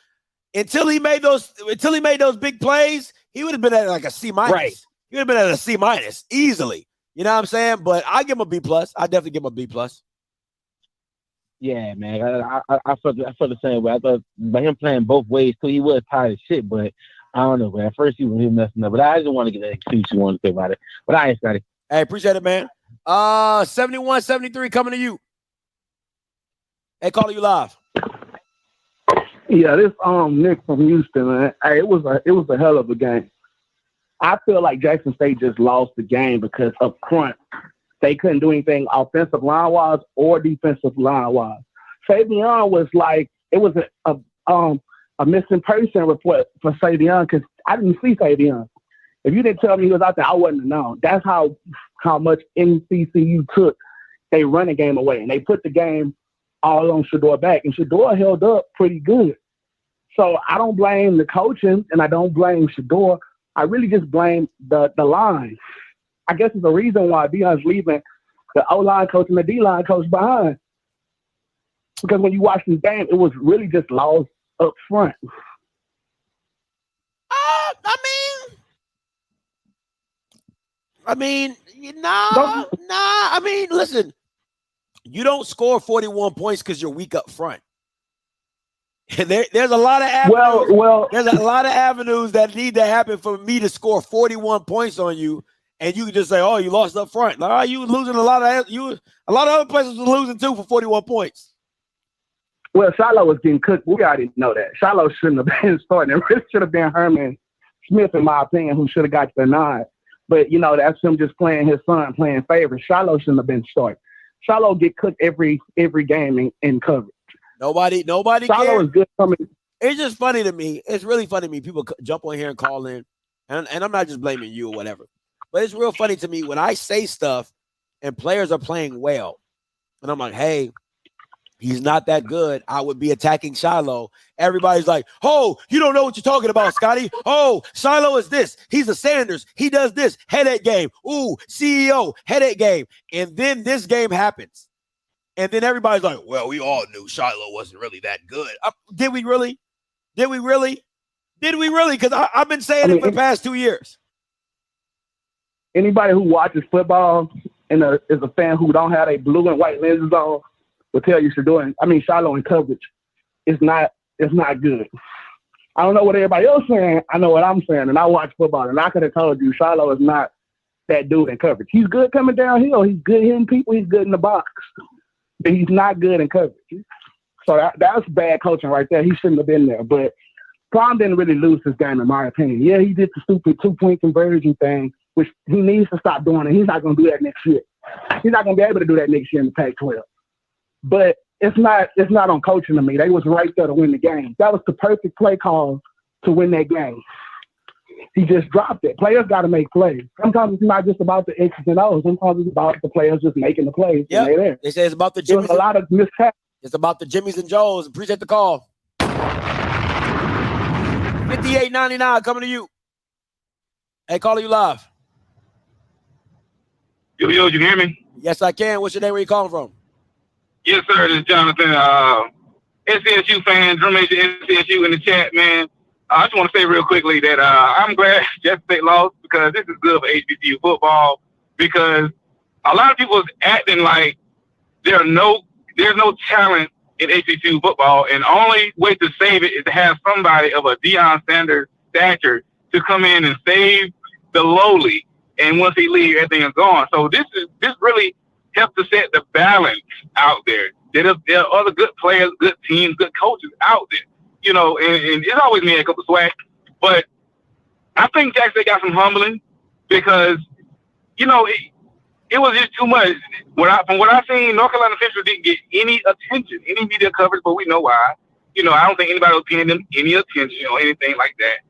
until he made those big plays, he would have been at like a C minus. Right. He would have been at a C minus easily. You know what I'm saying? But I give him a B plus. I definitely give him a B plus. Yeah, man. I felt the same way. I thought by him playing both ways too, he was tired as shit. But I don't know, man. At first he was messing up, but I didn't want to get that excuse you wanted to say about it. But I ain't got it. Hey, appreciate it, man. 7173 coming to you. Hey, calling you live. Yeah, this Nick from Houston, man. Hey, it was a hell of a game. I feel like Jackson State just lost the game because up front they couldn't do anything offensive line wise or defensive line wise. Savion was like, it was a missing person report for Savion because I didn't see Savion. If you didn't tell me he was out there, I wouldn't have known. That's how much NCCU took their running game away, and they put the game all on Shadour back, and Shadour held up pretty good. So I don't blame the coaching, and I don't blame Shadour. I really just blame the line. I guess it's the reason why Dion's leaving the O-line coach and the D-line coach behind. Because when you watch this game, it was really just lost up front. I mean, I mean, listen, you don't score 41 points because you're weak up front. There's a lot of avenues. There's a lot of avenues that need to happen for me to score 41 points on you, and you can just say, "Oh, you lost up front." Nah, you was losing a lot of other places was losing too for 41 points. Well, Shiloh was getting cooked. We already know that. Shiloh shouldn't have been starting. It really should have been Herman Smith, in my opinion, who should have got the nod. But, you know, that's him just playing his son, playing favor. Shiloh shouldn't have been started. Shiloh get cooked every game in coverage. Nobody Shiloh cares. is good coming. It's just funny to me. It's really funny to me. People jump on here and call in, and I'm not just blaming you or whatever. But it's real funny to me when I say stuff and players are playing well, and I'm like, hey, he's not that good. I would be attacking Shiloh. Everybody's like, oh, you don't know what you're talking about, Scotty. Oh, Shiloh is this. He's a Sanders. He does this. Headache game. Ooh, CEO, headache game. And then this game happens. And then everybody's like, well, we all knew Shiloh wasn't really that good. Did we really? Did we really? Because I've been saying it for the past 2 years. Anybody who watches football and is a fan who don't have a blue and white lenses on will tell you Shiloh in coverage is not good. I don't know what everybody else saying. I know what I'm saying, and I watch football, and I could have told you Shiloh is not that dude in coverage. He's good coming downhill. He's good hitting people. He's good in the box. But he's not good in coverage. So that's bad coaching right there. He shouldn't have been there. But Prom didn't really lose this game, in my opinion. Yeah, he did the stupid 2-point conversion thing, which he needs to stop doing, and he's not going to do that next year. He's not going to be able to do that next year in the Pac-12. But it's not on coaching to me. They was right there to win the game. That was the perfect play call to win that game. He just dropped it. Players got to make plays. Sometimes it's not just about the X's and O's. Sometimes it's about the players just making the plays. Yeah, there. they say it's about the Jimmys. There was a lot of mistakes. It's about the Jimmys and Joes. Appreciate the call. 58.99 coming to you. Hey, calling you live. Yo, you can hear me? Yes, I can. What's your name? Where you calling from? Yes, sir. This is Jonathan. NCSU fan, drum major NCSU in the chat, man. I just want to say real quickly that I'm glad Jackson State lost because this is good for HBCU football because a lot of people is acting like there's no talent in HBCU football, and the only way to save it is to have somebody of a Deion Sanders stature to come in and save the lowly, and once he leaves, everything is gone. So this really helps to set the balance out there. There are other good players, good teams, good coaches out there. You know, and it's always me a couple SWAC, but I think Jackson got some humbling because, you know, it was just too much. From what I've seen, North Carolina Central didn't get any attention, any media coverage, but we know why. You know, I don't think anybody was paying them any attention or anything like that.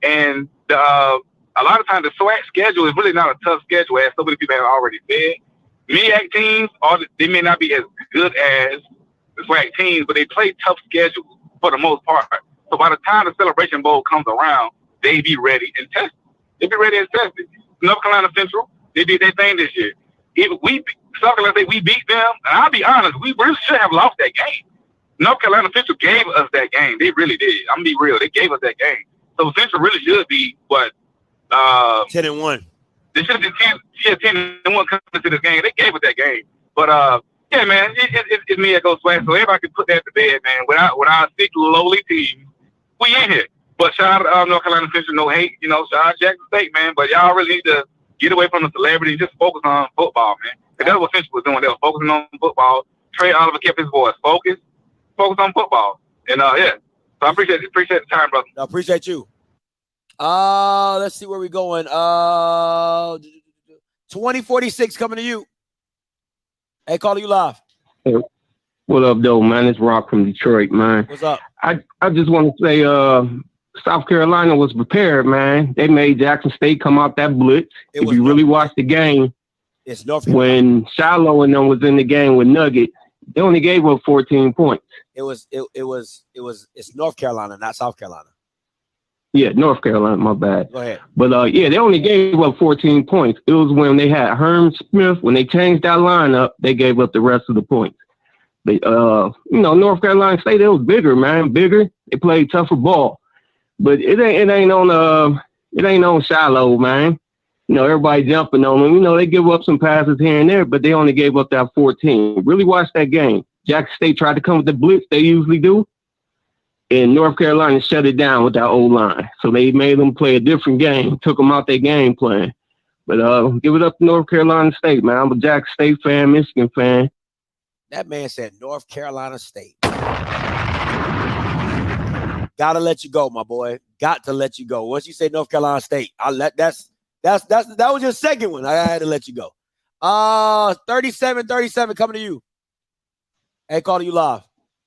And a lot of times the SWAC schedule is really not a tough schedule, as so many people have already said. MEAC teams, they may not be as good as the SWAC teams, but they play tough schedules for the most part. So by the time the Celebration Bowl comes around, they be ready and tested. They be ready and tested. North Carolina Central, they did their thing this year. South Carolina State, we beat them, and I'll be honest, we really should have lost that game. North Carolina Central gave us that game. They really did. I'm gonna be real. They gave us that game. So Central really should be 10-1. They should have been 10-1 coming to this game. They gave us that game. But yeah, man, it's me that goes SWAC. So everybody can put that to bed, man. Without 6 lowly teams, we in here. But shout out to North Carolina Central, no hate. You know, shout out to Jackson State, man. But y'all really need to get away from the celebrity. Just focus on football, man. And that's what Central was doing. They were focusing on football. Trei Oliver kept his voice focused. Focus on football. And yeah. So I appreciate the time, brother. I appreciate you. Let's see where we're going. 2046 coming to you. Hey, caller, you live. Hey, what up, though, man? It's Rock from Detroit, man. What's up? I just want to say South Carolina was prepared, man. They made Jackson State come out that blitz. If you really watch the game, it's North Carolina. When Shiloh and them was in the game with Nugget, they only gave up 14 points. It's North Carolina, not South Carolina. Yeah, North Carolina, my bad. Go ahead. But yeah, they only gave up 14 points. It was when they had Herm Smith, when they changed that lineup, they gave up the rest of the points. They North Carolina State, it was bigger, man. Bigger. They played tougher ball. But it ain't on Shiloh, man. Everybody jumping on them. They give up some passes here and there, but they only gave up that 14. Really watch that game. Jackson State tried to come with the blitz they usually do, and North Carolina shut it down with that old line. So they made them play a different game, took them out their game plan. But give it up to North Carolina State, man. I'm a Jackson State fan, Michigan fan. That man said North Carolina State. Gotta let you go, my boy. Got to let you go. Once you say North Carolina State, that was your second one. I had to let you go. 37 coming to you. Hey, caller, you live.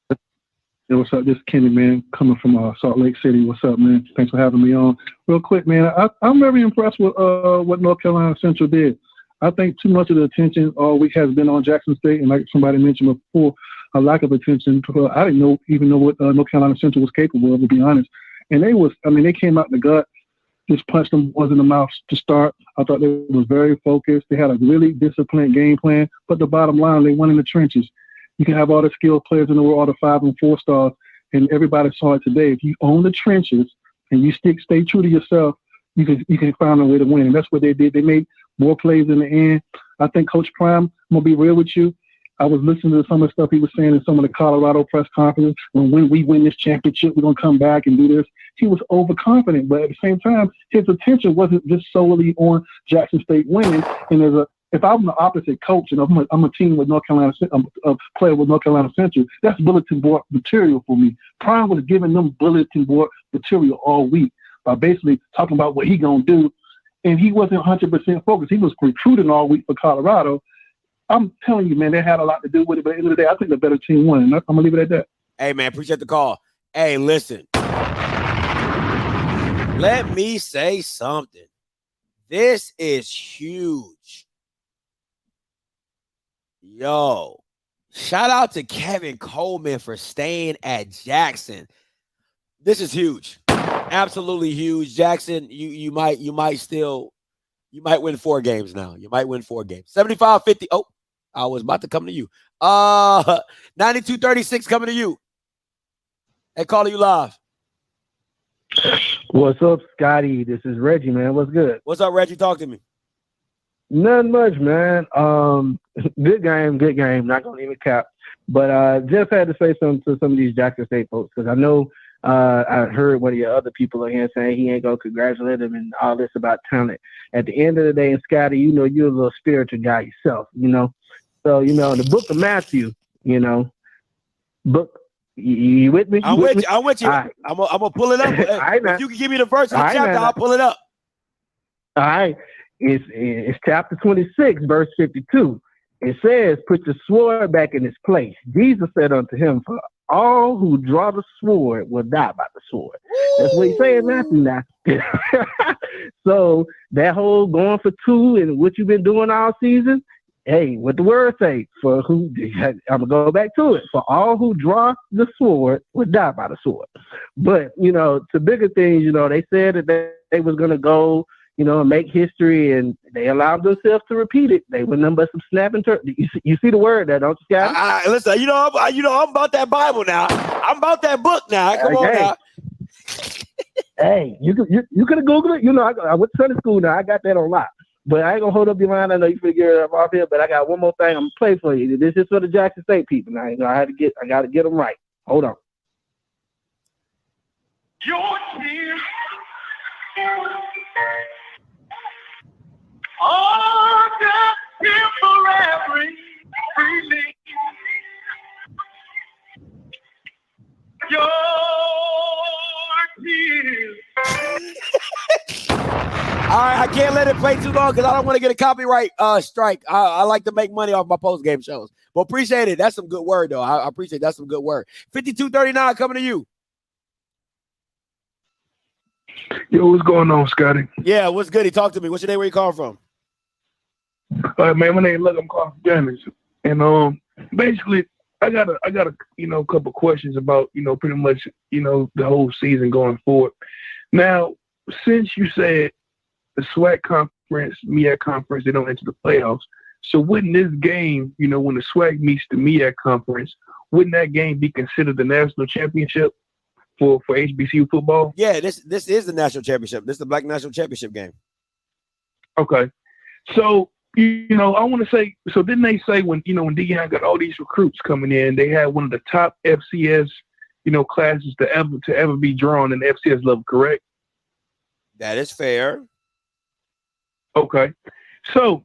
Hey, what's up? This is Kenny, man, coming from Salt Lake City. What's up, man? Thanks for having me on. Real quick, man, I'm very impressed with what North Carolina Central did. I think too much of the attention all week has been on Jackson State, and like somebody mentioned before, a lack of attention. I didn't even know what North Carolina Central was capable of, to be honest. And they came out the gut, just punched them boys in the mouth to start. I thought they was very focused. They had a really disciplined game plan. But the bottom line, they won in the trenches. You can have all the skilled players in the world, all the 5 and 4 stars, and everybody saw it today. If you own the trenches and you stay true to yourself, you can find a way to win. And that's what they did. They made more plays in the end. I think Coach Prime, I'm going to be real with you, I was listening to some of the stuff he was saying in some of the Colorado press conferences. When we win this championship, we're going to come back and do this. He was overconfident, but at the same time, his attention wasn't just solely on Jackson State winning. And if I'm the opposite coach and I'm a team with North Carolina, a player with North Carolina Central, that's bulletin board material for me. Prime was giving them bulletin board material all week by basically talking about what he going to do. And he wasn't 100% focused. He was recruiting all week for Colorado. I'm telling you, man, they had a lot to do with it. But at the end of the day, I think the better team won. And I'm going to leave it at that. Hey, man, appreciate the call. Hey, listen. Let me say something. This is huge. Yo, shout out to Kevin Coleman for staying at Jackson. This is huge. Absolutely huge. Jackson, you might win 4 games now. You might win 4 games. 75-50. Oh, I was about to come to you. 92-36 coming to you. Hey, caller, you live. What's up, Scotty? This is Reggie, man. What's good? What's up, Reggie? Talk to me. Nothing much, man. Good game. Not gonna even cap. But just had to say something to some of these Jackson State folks because I know I heard one of your other people in here saying he ain't gonna congratulate him and all this about talent. At the end of the day, and Scotty, you're a little spiritual guy yourself, So in the book of Matthew, book. You with me? I'm with you. Right. I'm gonna pull it up. Right, if you can give me the verse and the chapter, I'll pull it up. All right. It's chapter 26, verse 52. It says, "Put the sword back in its place." Jesus said unto him, "For all who draw the sword will die by the sword." That's what he's saying, Matthew. Now, so that whole going for 2 and what you've been doing all season. Hey, what the word say? I'm gonna go back to it. For all who draw the sword will die by the sword. But to bigger things, they said that they was gonna go, make history, and they allowed themselves to repeat it. They were nothing but some snapping turtles. You see the word there, don't you, Scott? Listen, I'm about that Bible now. I'm about that book now. Come on now. Hey, you could have Googled it. I went to Sunday school now. I got that on lock. But I ain't gonna hold up your line. I know you figure it off here, but I got one more thing I'm gonna play for you. This is for the Jackson State people. Now, I gotta get them right. Hold on. Your tears are just temporary relief. Your tears right, I can't let it play too long because I don't want to get a copyright strike. I like to make money off my post-game shows. But appreciate it. That's some good word, though. I appreciate that's some good word. 5239 coming to you. Yo, what's going on, Scotty? Yeah, what's good? He talked to me. What's your name? Where you calling from? Man, my name. Look, I'm calling from Dennis, and basically, I got a couple questions about pretty much the whole season going forward. Now, since you said the SWAC conference, MEAC conference, they don't enter the playoffs, so wouldn't this game, when the SWAC meets the MEAC conference, wouldn't that game be considered the national championship for HBCU football? Yeah, this is the national championship. This is the Black National Championship game. Okay, so I want to say, so didn't they say when Dion got all these recruits coming in, they had one of the top FCS classes to ever be drawn in the FCS level, correct? That is fair. Okay. So,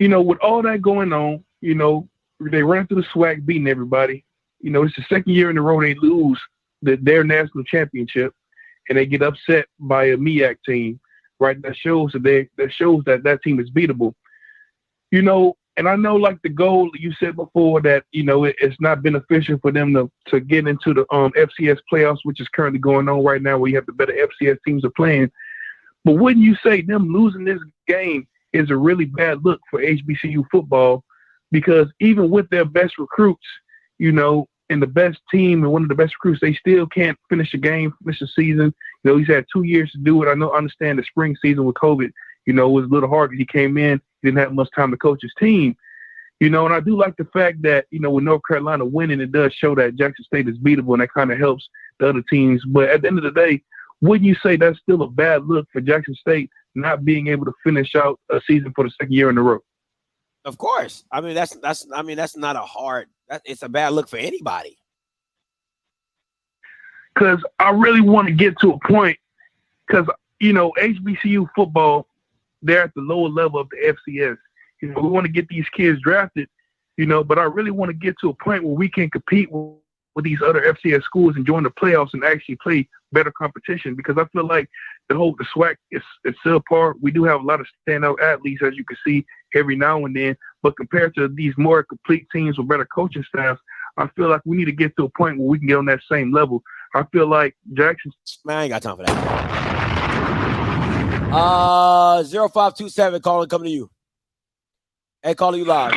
with all that going on, they ran through the SWAC beating everybody. It's the second year in a row they lose their national championship and they get upset by a MEAC team, right? That shows that team is beatable. And I know, like the goal you said before, that it's not beneficial for them to get into the FCS playoffs, which is currently going on right now, where you have the better FCS teams are playing. But wouldn't you say them losing this game is a really bad look for HBCU football? Because even with their best recruits, and the best team and one of the best recruits, they still can't finish a game, finish the season. He's had 2 years to do it. I understand the spring season with COVID, was a little hard because he came in, he didn't have much time to coach his team. And I do like the fact that, with North Carolina winning, it does show that Jackson State is beatable, and that kind of helps the other teams. But at the end of the day, wouldn't you say that's still a bad look for Jackson State not being able to finish out a season for the second year in a row? Of course. I mean, that's not a hard. It's a bad look for anybody. Because I really want to get to a point, because HBCU football, they're at the lower level of the FCS. We want to get these kids drafted, but I really want to get to a point where we can compete with these other FCS schools and join the playoffs and actually play better competition, because I feel like the SWAC is subpar. We do have a lot of standout athletes, as you can see, every now and then, but compared to these more complete teams with better coaching staffs, I feel like we need to get to a point where we can get on that same level. I feel like Jackson. Man, I ain't got time for that. 0527 calling, coming to you. Hey, calling you live.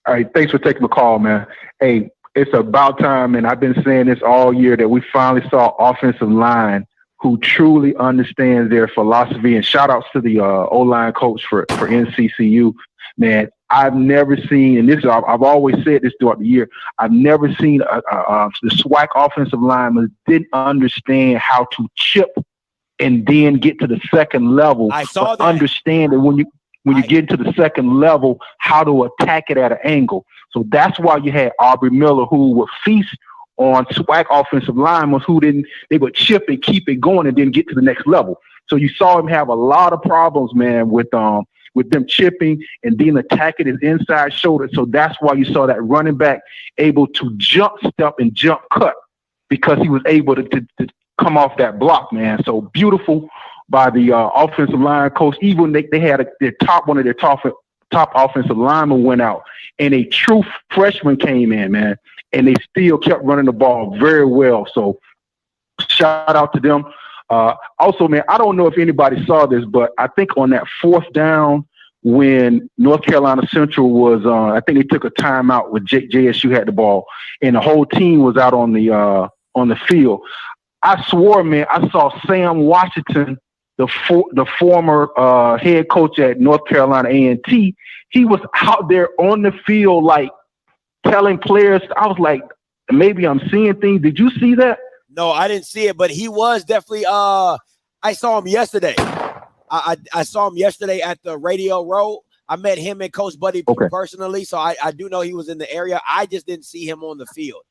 All right, thanks for taking the call, man. Hey, it's about time, and I've been saying this all year, that we finally saw offensive line who truly understands their philosophy. And shout outs to the O-line coach for NCCU. Man, I've never seen, and I've always said this throughout the year, I've never seen the SWAC offensive linemen didn't understand how to chip and then get to the second level. I saw that. Understand that when you get into the second level, how to attack it at an angle. So that's why you had Aubrey Miller, who would feast on SWAC offensive linemen they would chip and keep it going and then get to the next level. So you saw him have a lot of problems, man, with them chipping and then attacking his inside shoulder. So that's why you saw that running back able to jump step and jump cut, because he was able to come off that block, man. So beautiful by the offensive line coach. Even they had one of their top offensive linemen went out, and a true freshman came in, man, and they still kept running the ball very well. So shout out to them. Also, man, I don't know if anybody saw this, but I think on that fourth down when North Carolina Central was, I think they took a timeout with JSU had the ball, and the whole team was out on the field. I swore, man, I saw Sam Washington, the former head coach at North Carolina A&T. He was out there on the field, like telling players. I was like, maybe I'm seeing things. Did you see that? No, I didn't see it, but he was definitely. I saw him yesterday. I saw him yesterday at the Radio Row. I met him and Coach Buddy personally, so I do know he was in the area. I just didn't see him on the field.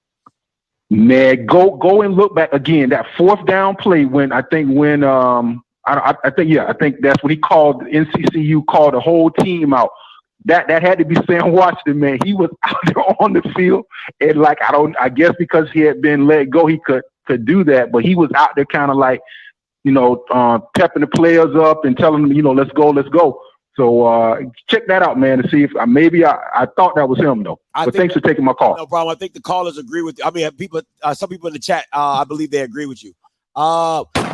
Man, go and look back again. That fourth down play I think that's when he called NCCU, called the whole team out. That had to be Sam Washington, man. He was out there on the field, and I guess because he had been let go, he could do that, but he was out there kind of like pepping the players up and telling them, let's go, let's go. So check that out, man, to see if maybe I thought that was him though. But thanks for taking my call. No problem. I think the callers agree with you. I mean, some people in the chat, I believe they agree with you.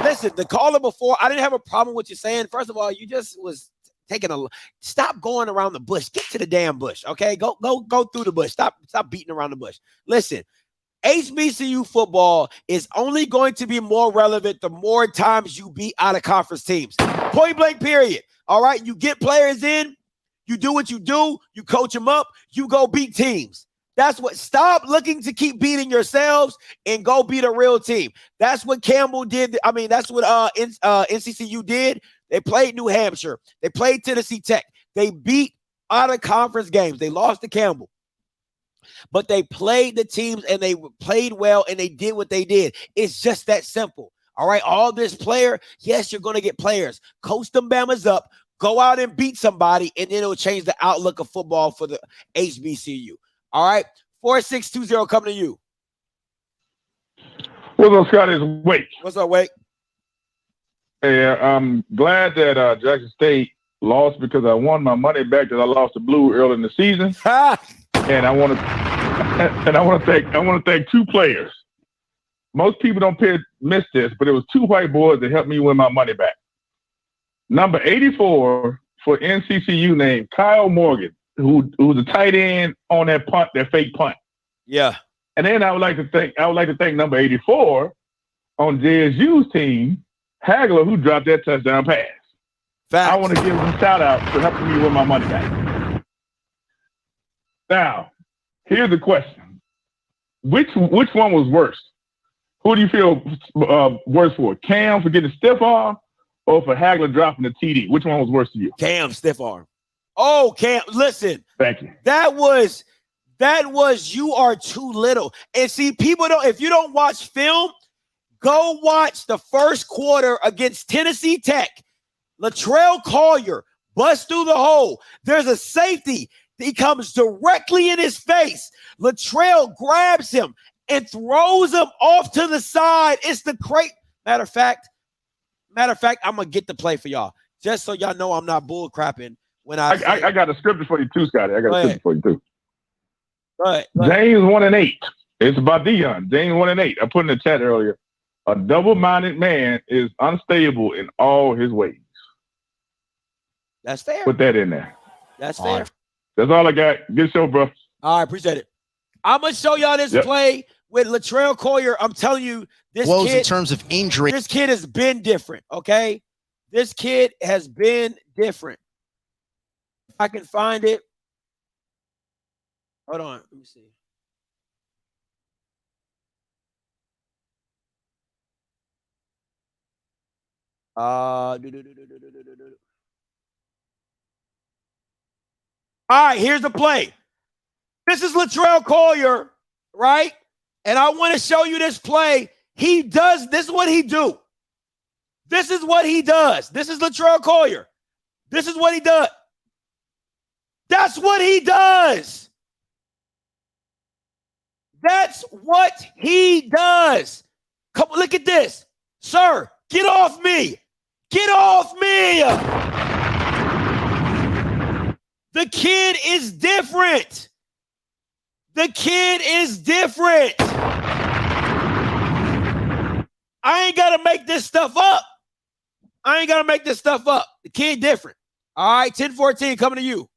Listen, the caller before, I didn't have a problem with you saying. First of all, you just was taking stop going around the bush. Get to the damn bush, okay? Go through the bush. Stop beating around the bush. Listen, HBCU football is only going to be more relevant the more times you beat out of conference teams. Point blank, period. All right, you get players in, you do what you do, you coach them up, you go beat teams. That's what. Stop looking to keep beating yourselves and go beat a real team. That's what Campbell did. I mean, that's what NCCU did. They played New Hampshire. They played Tennessee Tech. They beat out of conference games. They lost to Campbell. But they played the teams and they played well and they did what they did. It's just that simple. All right, all this player, yes, you're going to get players. Coach them Bamas up, go out and beat somebody, and then it'll change the outlook of football for the HBCU. All right, 4620 coming to you. What's up, Scott? It's Wake. What's up, Wake? Hey, I'm glad that Jackson State lost because I won my money back that I lost to Blue early in the season. And I want to thank two players. Most people don't miss this, but it was two white boys that helped me win my money back. Number 84 for NCCU named Kyle Morgan, who was a tight end on that punt, that fake punt. Yeah. And then I would like to thank number 84 on JSU's team, Hagler, who dropped that touchdown pass. Facts. I want to give them a shout out for helping me win my money back. Now, here's the question: which one was worse? Who do you feel worse for? Cam for getting stiff arm, or for Hagler dropping the TD? Which one was worse to you? Cam stiff arm. Oh, Cam, listen. Thank you. That was you are too little. And see, people don't, if you don't watch film, go watch the first quarter against Tennessee Tech. Latrell Collier busts through the hole. There's a safety. He comes directly in his face. Latrell grabs him and throws him off to the side. It's the great matter of fact, I'm gonna get the play for y'all. Just so y'all know I'm not bull crapping when I got a scripture for you too, Scotty. I got a scripture for you too. Go ahead. James 1-8. It's about Dion. James 1-8. I put in the chat earlier. A double-minded man is unstable in all his ways. That's fair. Put that in there. That's fair. That's all I got. Good show, bro. All right, appreciate it. I'm gonna show y'all this play with Latrell Collier. I'm telling you, this woes kid, in terms of injury. This kid has been different. Okay, this kid has been different. If I can find it. Hold on. Let me see. All right, here's the play. This is Latrell Collier, right? And I want to show you this play. He does, this is what he do. This is what he does. This is Latrell Collier. This is what he does. That's what he does. That's what he does. Come look at this. Sir, get off me. Get off me. The kid is different. The kid is different. I ain't got to make this stuff up. The kid different. All right, 10-14 coming to you.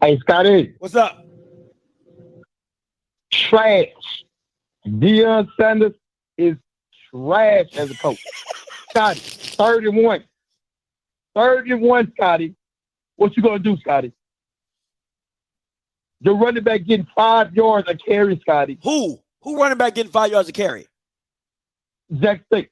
Hey, Scotty. What's up? Trash. Deion Sanders is trash as a coach. Scotty, 31. 31, Scotty. What you going to do, Scotty? Your running back getting 5 yards a carry, Scotty. Who running back getting 5 yards a carry? Jack State.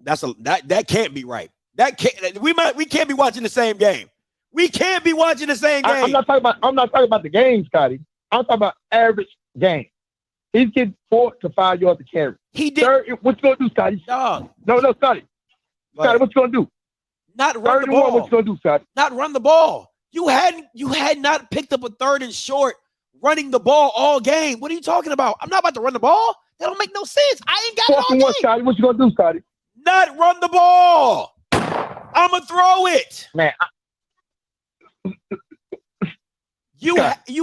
That can't be right. We can't be watching the same game. We can't be watching the same game. I'm not talking about the game, Scotty. I'm talking about average game. He's getting 4 to 5 yards a carry. He did. What you gonna do, Scotty? Dog. No, Scotty. Scotty, what you gonna do? Not run the ball. What you gonna do, Scotty? Not run the ball. You had not picked up a 3rd and short running the ball all game. What are you talking about? I'm not about to run the ball. That don't make no sense. I ain't got it all game. Scotty, what you gonna do, Scotty? Not run the ball. I'ma throw it. Man, you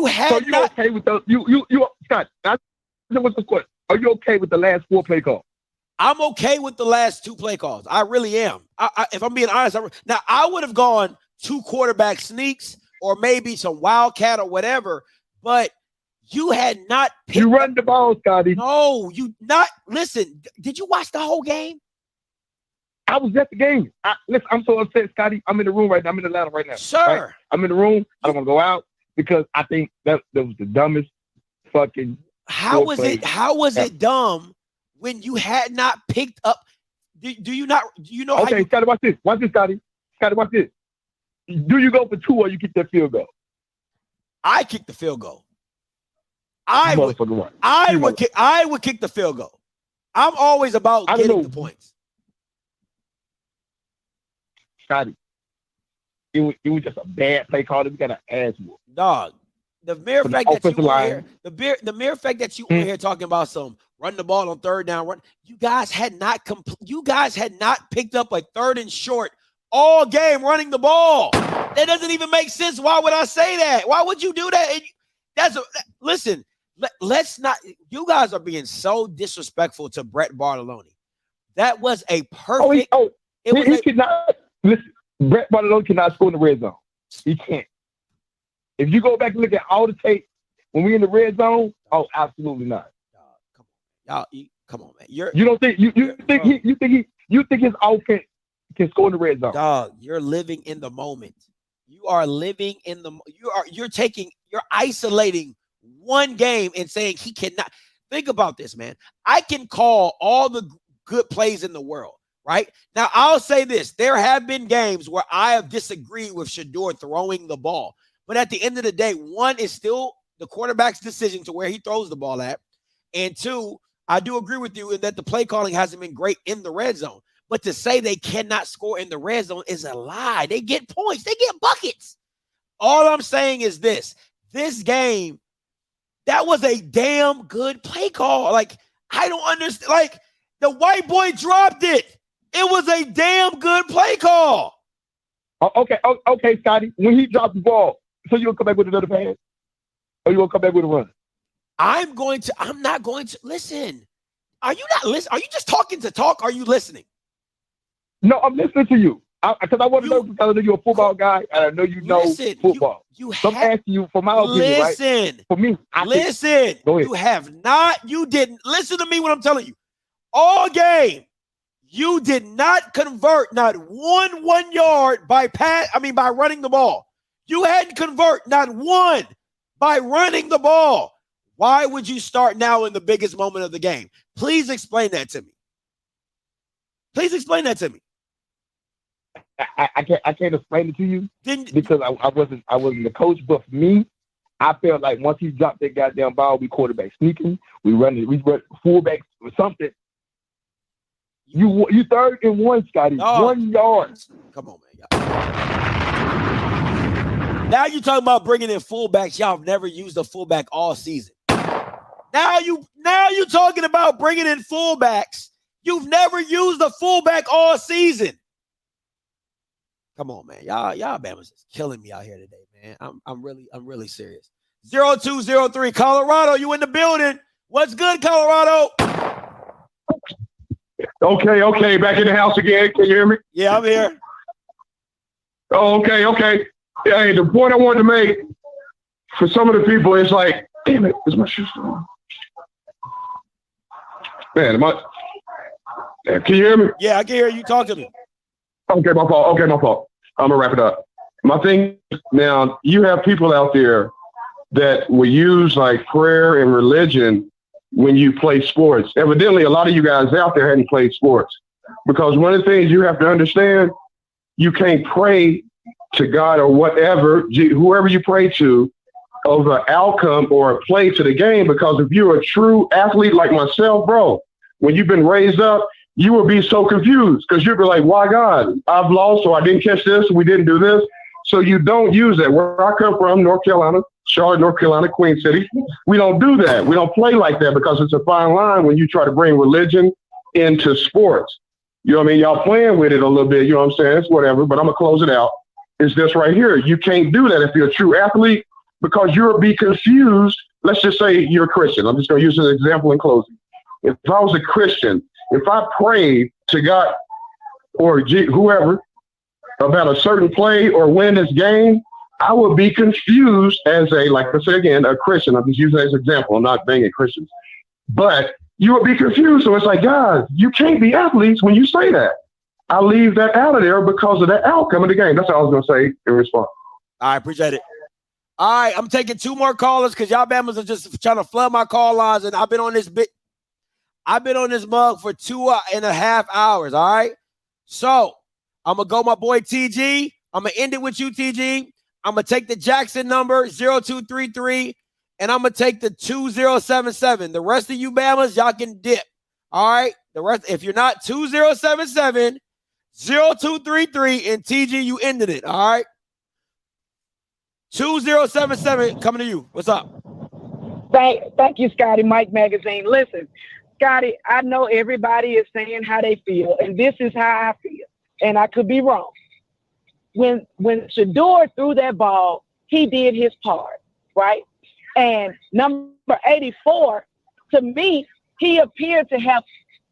had so you not okay with the you Scott? What's the question? Are you okay with the last 4 play calls? I'm okay with the last 2 play calls. I really am. If I'm being honest, now I would have gone 2 quarterback sneaks or maybe some wildcat or whatever, but you had not picked. You run the ball, Scotty. No, you not. Listen, did you watch the whole game? I was at the game. Listen, I'm so upset, Scotty. I'm in the room right now. I'm in Atlanta right now. Sir. Right? I'm in the room. I don't want to go out because I think that was the dumbest fucking. How was it dumb when you had not picked up? Do you know? Okay, Scotty, watch this. Watch this, Scotty. Scotty, watch this. Do you go for 2 or you kick that field goal? I kick the field goal. I would kick the field goal. I'm always about getting the points. Scotty, it was just a bad play call. We got an ass whoop. Dog, the mere fact that you were here, the mere fact that you were here talking about some run the ball on 3rd down, you guys had not picked up a 3rd and short all game running the ball. That doesn't even make sense. Why would I say that? Why would you do that? Listen. Let's not. You guys are being so disrespectful to Brett Bartoloni. That was a perfect. He cannot. Listen, Brett Bartoloni cannot score in the red zone. He can't. If you go back and look at all the tape when we in the red zone, absolutely not. Come on, man. You don't think you think his offense can score in the red zone? Dog, you're living in the moment. You are living in the. You're isolating one game and saying he cannot. Think about this, man. I can call all the good plays in the world, right? Now, I'll say this. There have been games where I have disagreed with Shadour throwing the ball. But at the end of the day, 1 is still the quarterback's decision to where he throws the ball at. And 2, I do agree with you that the play calling hasn't been great in the red zone. But to say they cannot score in the red zone is a lie. They get points. They get buckets. All I'm saying is this game, that was a damn good play call. Like, I don't understand. Like, the white boy dropped it. It was a damn good play call. Okay, Scotty. When he dropped the ball, so you gonna come back with another pass? Or you gonna come back with a run? I'm not going to listen. Are you not listening? Are you just talking to talk? Are you listening? No, I'm listening to you. Because I want to know, because I know you're a football guy, and I know you know football. I'm asking you for my opinion, right? For me, you didn't listen to me when I'm telling you. All game, you did not convert not 1 yard by running the ball. You hadn't convert not 1 by running the ball. Why would you start now in the biggest moment of the game? Please explain that to me. Please explain that to me. I can't explain it to you because I wasn't the coach, but for me, I felt like once he dropped that goddamn ball, we quarterback sneaking, we run fullback or something. You 3rd and 1, Scotty. 1 yard. Come on, man. Now you're talking about bringing in fullbacks. Y'all have never used a fullback all season. Now you talking about bringing in fullbacks. You've never used a fullback all season. Come on, man. Y'all Bama's just killing me out here today, man. I'm really serious. 0203 Colorado, you in the building. What's good, Colorado? Okay. Back in the house again. Can you hear me? Yeah, I'm here. Oh, okay. Hey, the point I wanted to make for some of the people is like, damn it, is my shoe still on? Man, can you hear me? Yeah, I can hear you. Talk to me. Okay, my fault. I'm gonna wrap it up. My thing now, you have people out there that will use like prayer and religion when you play sports. Evidently, a lot of you guys out there hadn't played sports, because one of the things you have to understand, you can't pray to God or whatever, whoever you pray to, of an outcome or a play to the game. Because if you're a true athlete like myself, bro, when you've been raised up, you will be so confused because you'll be like, why God? I've lost, so I didn't catch this, we didn't do this. So you don't use that. Where I come from, North Carolina, Charlotte, North Carolina, Queen City. We don't do that. We don't play like that because it's a fine line when you try to bring religion into sports. You know what I mean? Y'all playing with it a little bit. You know what I'm saying? It's whatever, but I'm going to close it out. It's this right here. You can't do that if you're a true athlete because you'll be confused. Let's just say you're a Christian. I'm just going to use an example in closing. If I was a Christian, if I prayed to God or whoever about a certain play or win this game, I would be confused as a, like I say again, a Christian. I'm just using that as an example. I'm not banging Christians. But you would be confused. So it's like, guys, you can't be athletes when you say that. I leave that out of there because of the outcome of the game. That's all I was going to say in response. I appreciate it. All right, I'm taking 2 more callers because y'all Bamas are just trying to flood my call lines, and I've been on this mug for 2.5 hours, all right? So I'm going to go my boy TG. I'm going to end it with you, TG. I'm going to take the Jackson number, 0233, and I'm going to take the 2077. The rest of you Bamas, y'all can dip, all right? The rest, if you're not 2077, 0233, and TG, you ended it, all right? 2077 coming to you. What's up? Thank you, Scotty, Mike Magazine. Listen, Scotty, I know everybody is saying how they feel, and this is how I feel, and I could be wrong. When Shadour threw that ball, he did his part, right? And number 84, to me, he appeared to have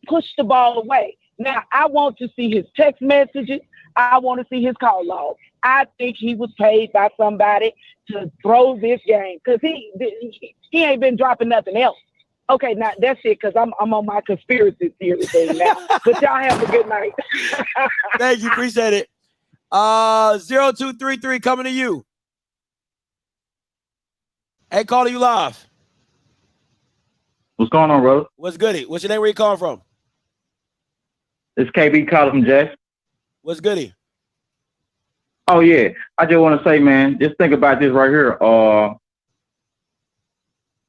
pushed the ball away. Now, I want to see his text messages. I want to see his call log. I think he was paid by somebody to throw this game because he ain't been dropping nothing else. Okay, now that's it because I'm on my conspiracy theory thing now. But y'all have a good night. Thank you. Appreciate it. 0233 coming to you. Hey, calling you live. What's going on, brother? What's goody? What's your name? Where you calling from? It's KB calling from Jackson. What's goody? Oh, yeah. I just want to say, man, just think about this right here.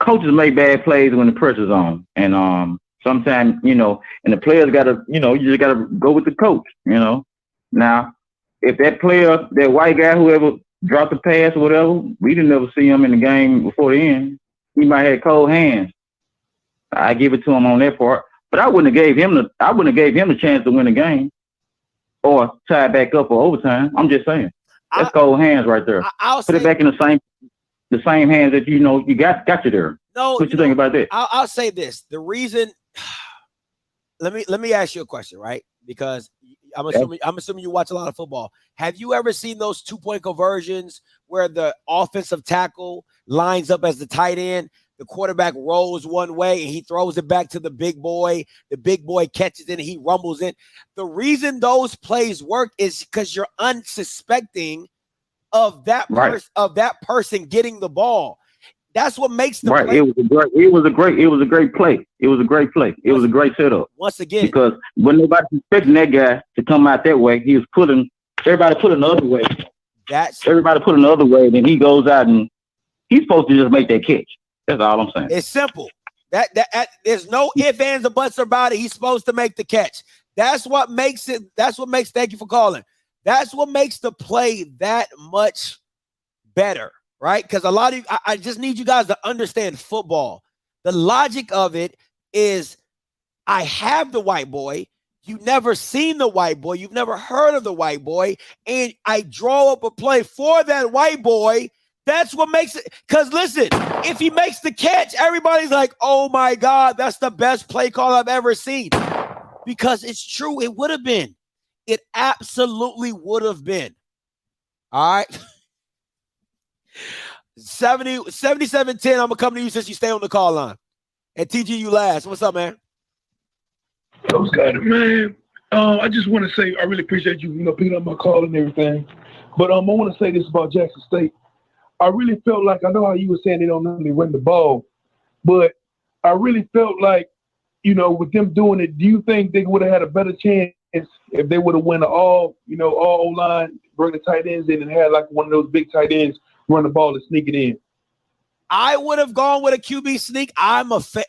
Coaches make bad plays when the pressure's on. And sometimes, and the players got to, you just got to go with the coach, Now, if that player, that white guy, whoever dropped the pass or whatever, we didn't ever see him in the game before the end. He might have cold hands. I give it to him on that part. But I wouldn't have gave him the chance to win the game or tie it back up for overtime. I'm just saying. That's cold hands right there. Put it back in the same hands that you got you there. No, what you think about that? I'll say this. The reason let me ask you a question, right? Because I'm assuming you watch a lot of football. Have you ever seen those 2-point conversions where the offensive tackle lines up as the tight end? The quarterback rolls one way and he throws it back to the big boy. The big boy catches it and he rumbles it. The reason those plays work is because you're unsuspecting of that person getting the ball. That's what makes the play. It was a great play. It was a great play. It was a great setup. Once again, because when nobody's expecting that guy to come out that way, he was everybody pulling the other way. Everybody pulling the other way, then he goes out and he's supposed to just make that catch. That's all I'm saying. It's simple. That there's no ifs, ands, or buts about it. He's supposed to make the catch. That's what makes it. Thank you for calling. That's what makes the play that much better, right? Because a lot of I just need you guys to understand football. The logic of it is, I have the white boy. You've never seen the white boy. You've never heard of the white boy, and I draw up a play for that white boy. That's what makes it. Because listen, if he makes the catch, everybody's like, oh my God, that's the best play call I've ever seen. Because it's true. It would have been. It absolutely would have been. All right. 7710, I'm going to come to you since you stay on the call line. And TG, you last. What's up, man? Yo, Scotty, man. I just want to say I really appreciate you, picking up my call and everything. But I want to say this about Jackson State. I really felt like, I know how you were saying they don't normally run the ball, but I really felt like, with them doing it, do you think they would have had a better chance if they would have won all O-line, bring the tight ends in and had like one of those big tight ends run the ball and sneak it in? I would have gone with a QB sneak.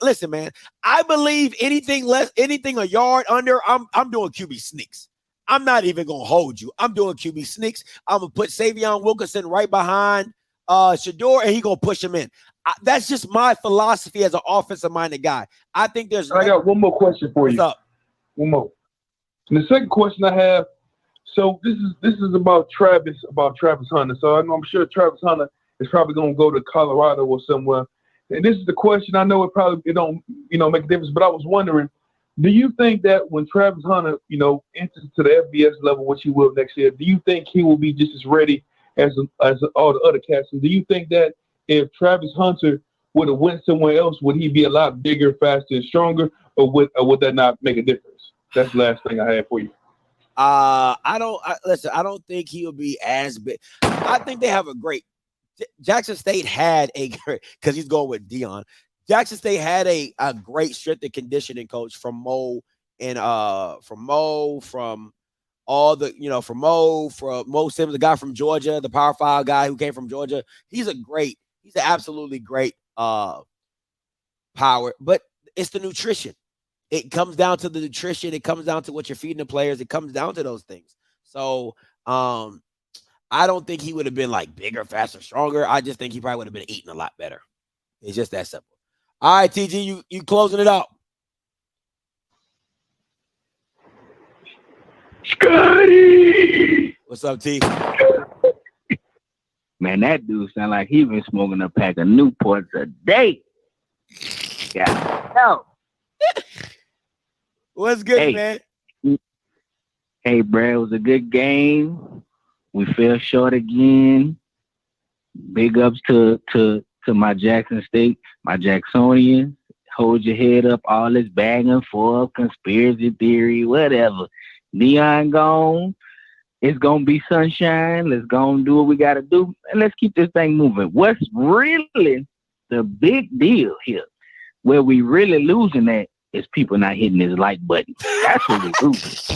Listen, man, I believe anything a yard under, I'm doing QB sneaks. I'm not even going to hold you. I'm doing QB sneaks. I'm going to put Savion Wilkerson right behind Shadour, and he gonna push him in. That's just my philosophy as an offensive-minded guy. I think there's. I got one more question for you. What's up? One more. And the second question I have. So this is about Travis Hunter. So I'm sure Travis Hunter is probably gonna go to Colorado or somewhere. And this is the question. I know it don't make a difference, but I was wondering, do you think that when Travis Hunter enters to the FBS level, which he will next year, do you think he will be just as ready as all the other cats? And do you think that if Travis Hunter would have went somewhere else, would he be a lot bigger, faster, and stronger, or would that not make a difference? That's the last thing I have for you. I don't think he'll be as big. I think they have a great. Jackson State had a great, because he's going with Dion. Jackson State had a great strength and conditioning coach from Mo and from Mo Simmons, the guy from Georgia, the Power 5 guy who came from Georgia. He's an absolutely great power, but it's the nutrition. It comes down to the nutrition. It comes down to what you're feeding the players. It comes down to those things. So I don't think he would have been like bigger, faster, stronger. I just think he probably would have been eating a lot better. It's just that simple. All right, TG, you closing it out. Scotty! What's up, T? Man, that dude sound like he been smoking a pack of Newports a day. Yeah. No. What's good, man? Hey, bro, it was a good game. We fell short again. Big ups to my Jackson State, my Jacksonians. Hold your head up, all this back and forth, conspiracy theory, whatever. Dion gone. It's going to be sunshine. Let's go and do what we got to do. And let's keep this thing moving. What's really the big deal here, where we really losing at, is people not hitting this like button. That's what we losing.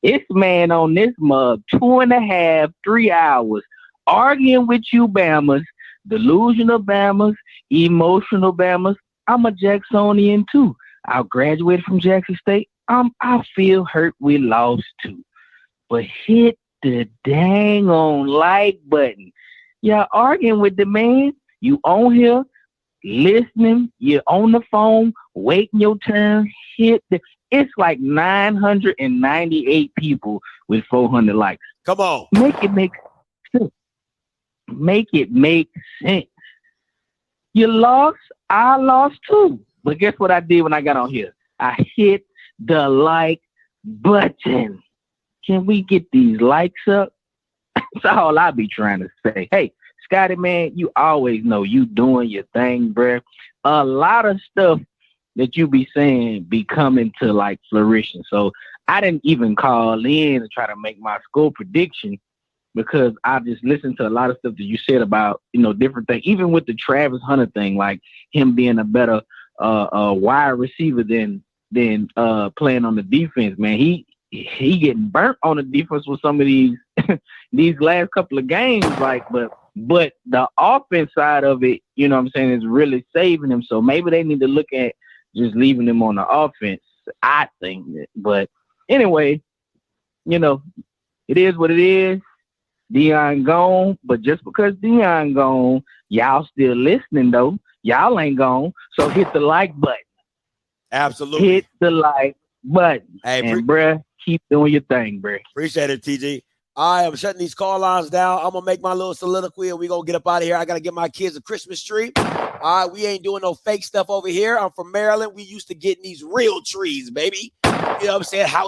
This man on this mug, 2.5, 3 hours, arguing with you Bamas, delusional Bamas, emotional Bamas. I'm a Jacksonian too. I graduated from Jackson State. I feel hurt we lost too. But hit the dang on like button. Y'all arguing with the man. You on here, listening, you're on the phone, waiting your turn, hit the. It's like 998 people with 400 likes. Come on. Make it make sense. Make it make sense. You lost, I lost too. But guess what I did when I got on here? I hit the like button. Can we get these likes up? That's all I be trying to say. Hey, Scotty, man, you always know you doing your thing, bruh. A lot of stuff that you be saying be coming to like flourishing. So I didn't even call in to try to make my score prediction, because I just listened to a lot of stuff that you said about, different things, even with the Travis Hunter thing, like him being a better wide receiver than playing on the defense, man. He getting burnt on the defense with some of these these last couple of games, like, but the offense side of it, you know what I'm saying, is really saving him. So maybe they need to look at just leaving him on the offense, I think. But anyway, it is what it is. Dion gone, but just because Dion gone, y'all still listening though. Y'all ain't gone. So hit the like button. Absolutely. Hit the like button. Hey, and bruh, keep doing your thing, bruh. Appreciate it, TG. I am shutting these call lines down. I'm going to make my little soliloquy and we're going to get up out of here. I got to get my kids a Christmas tree. All right, we ain't doing no fake stuff over here. I'm from Maryland. We used to getting these real trees, baby. You know what I'm saying? House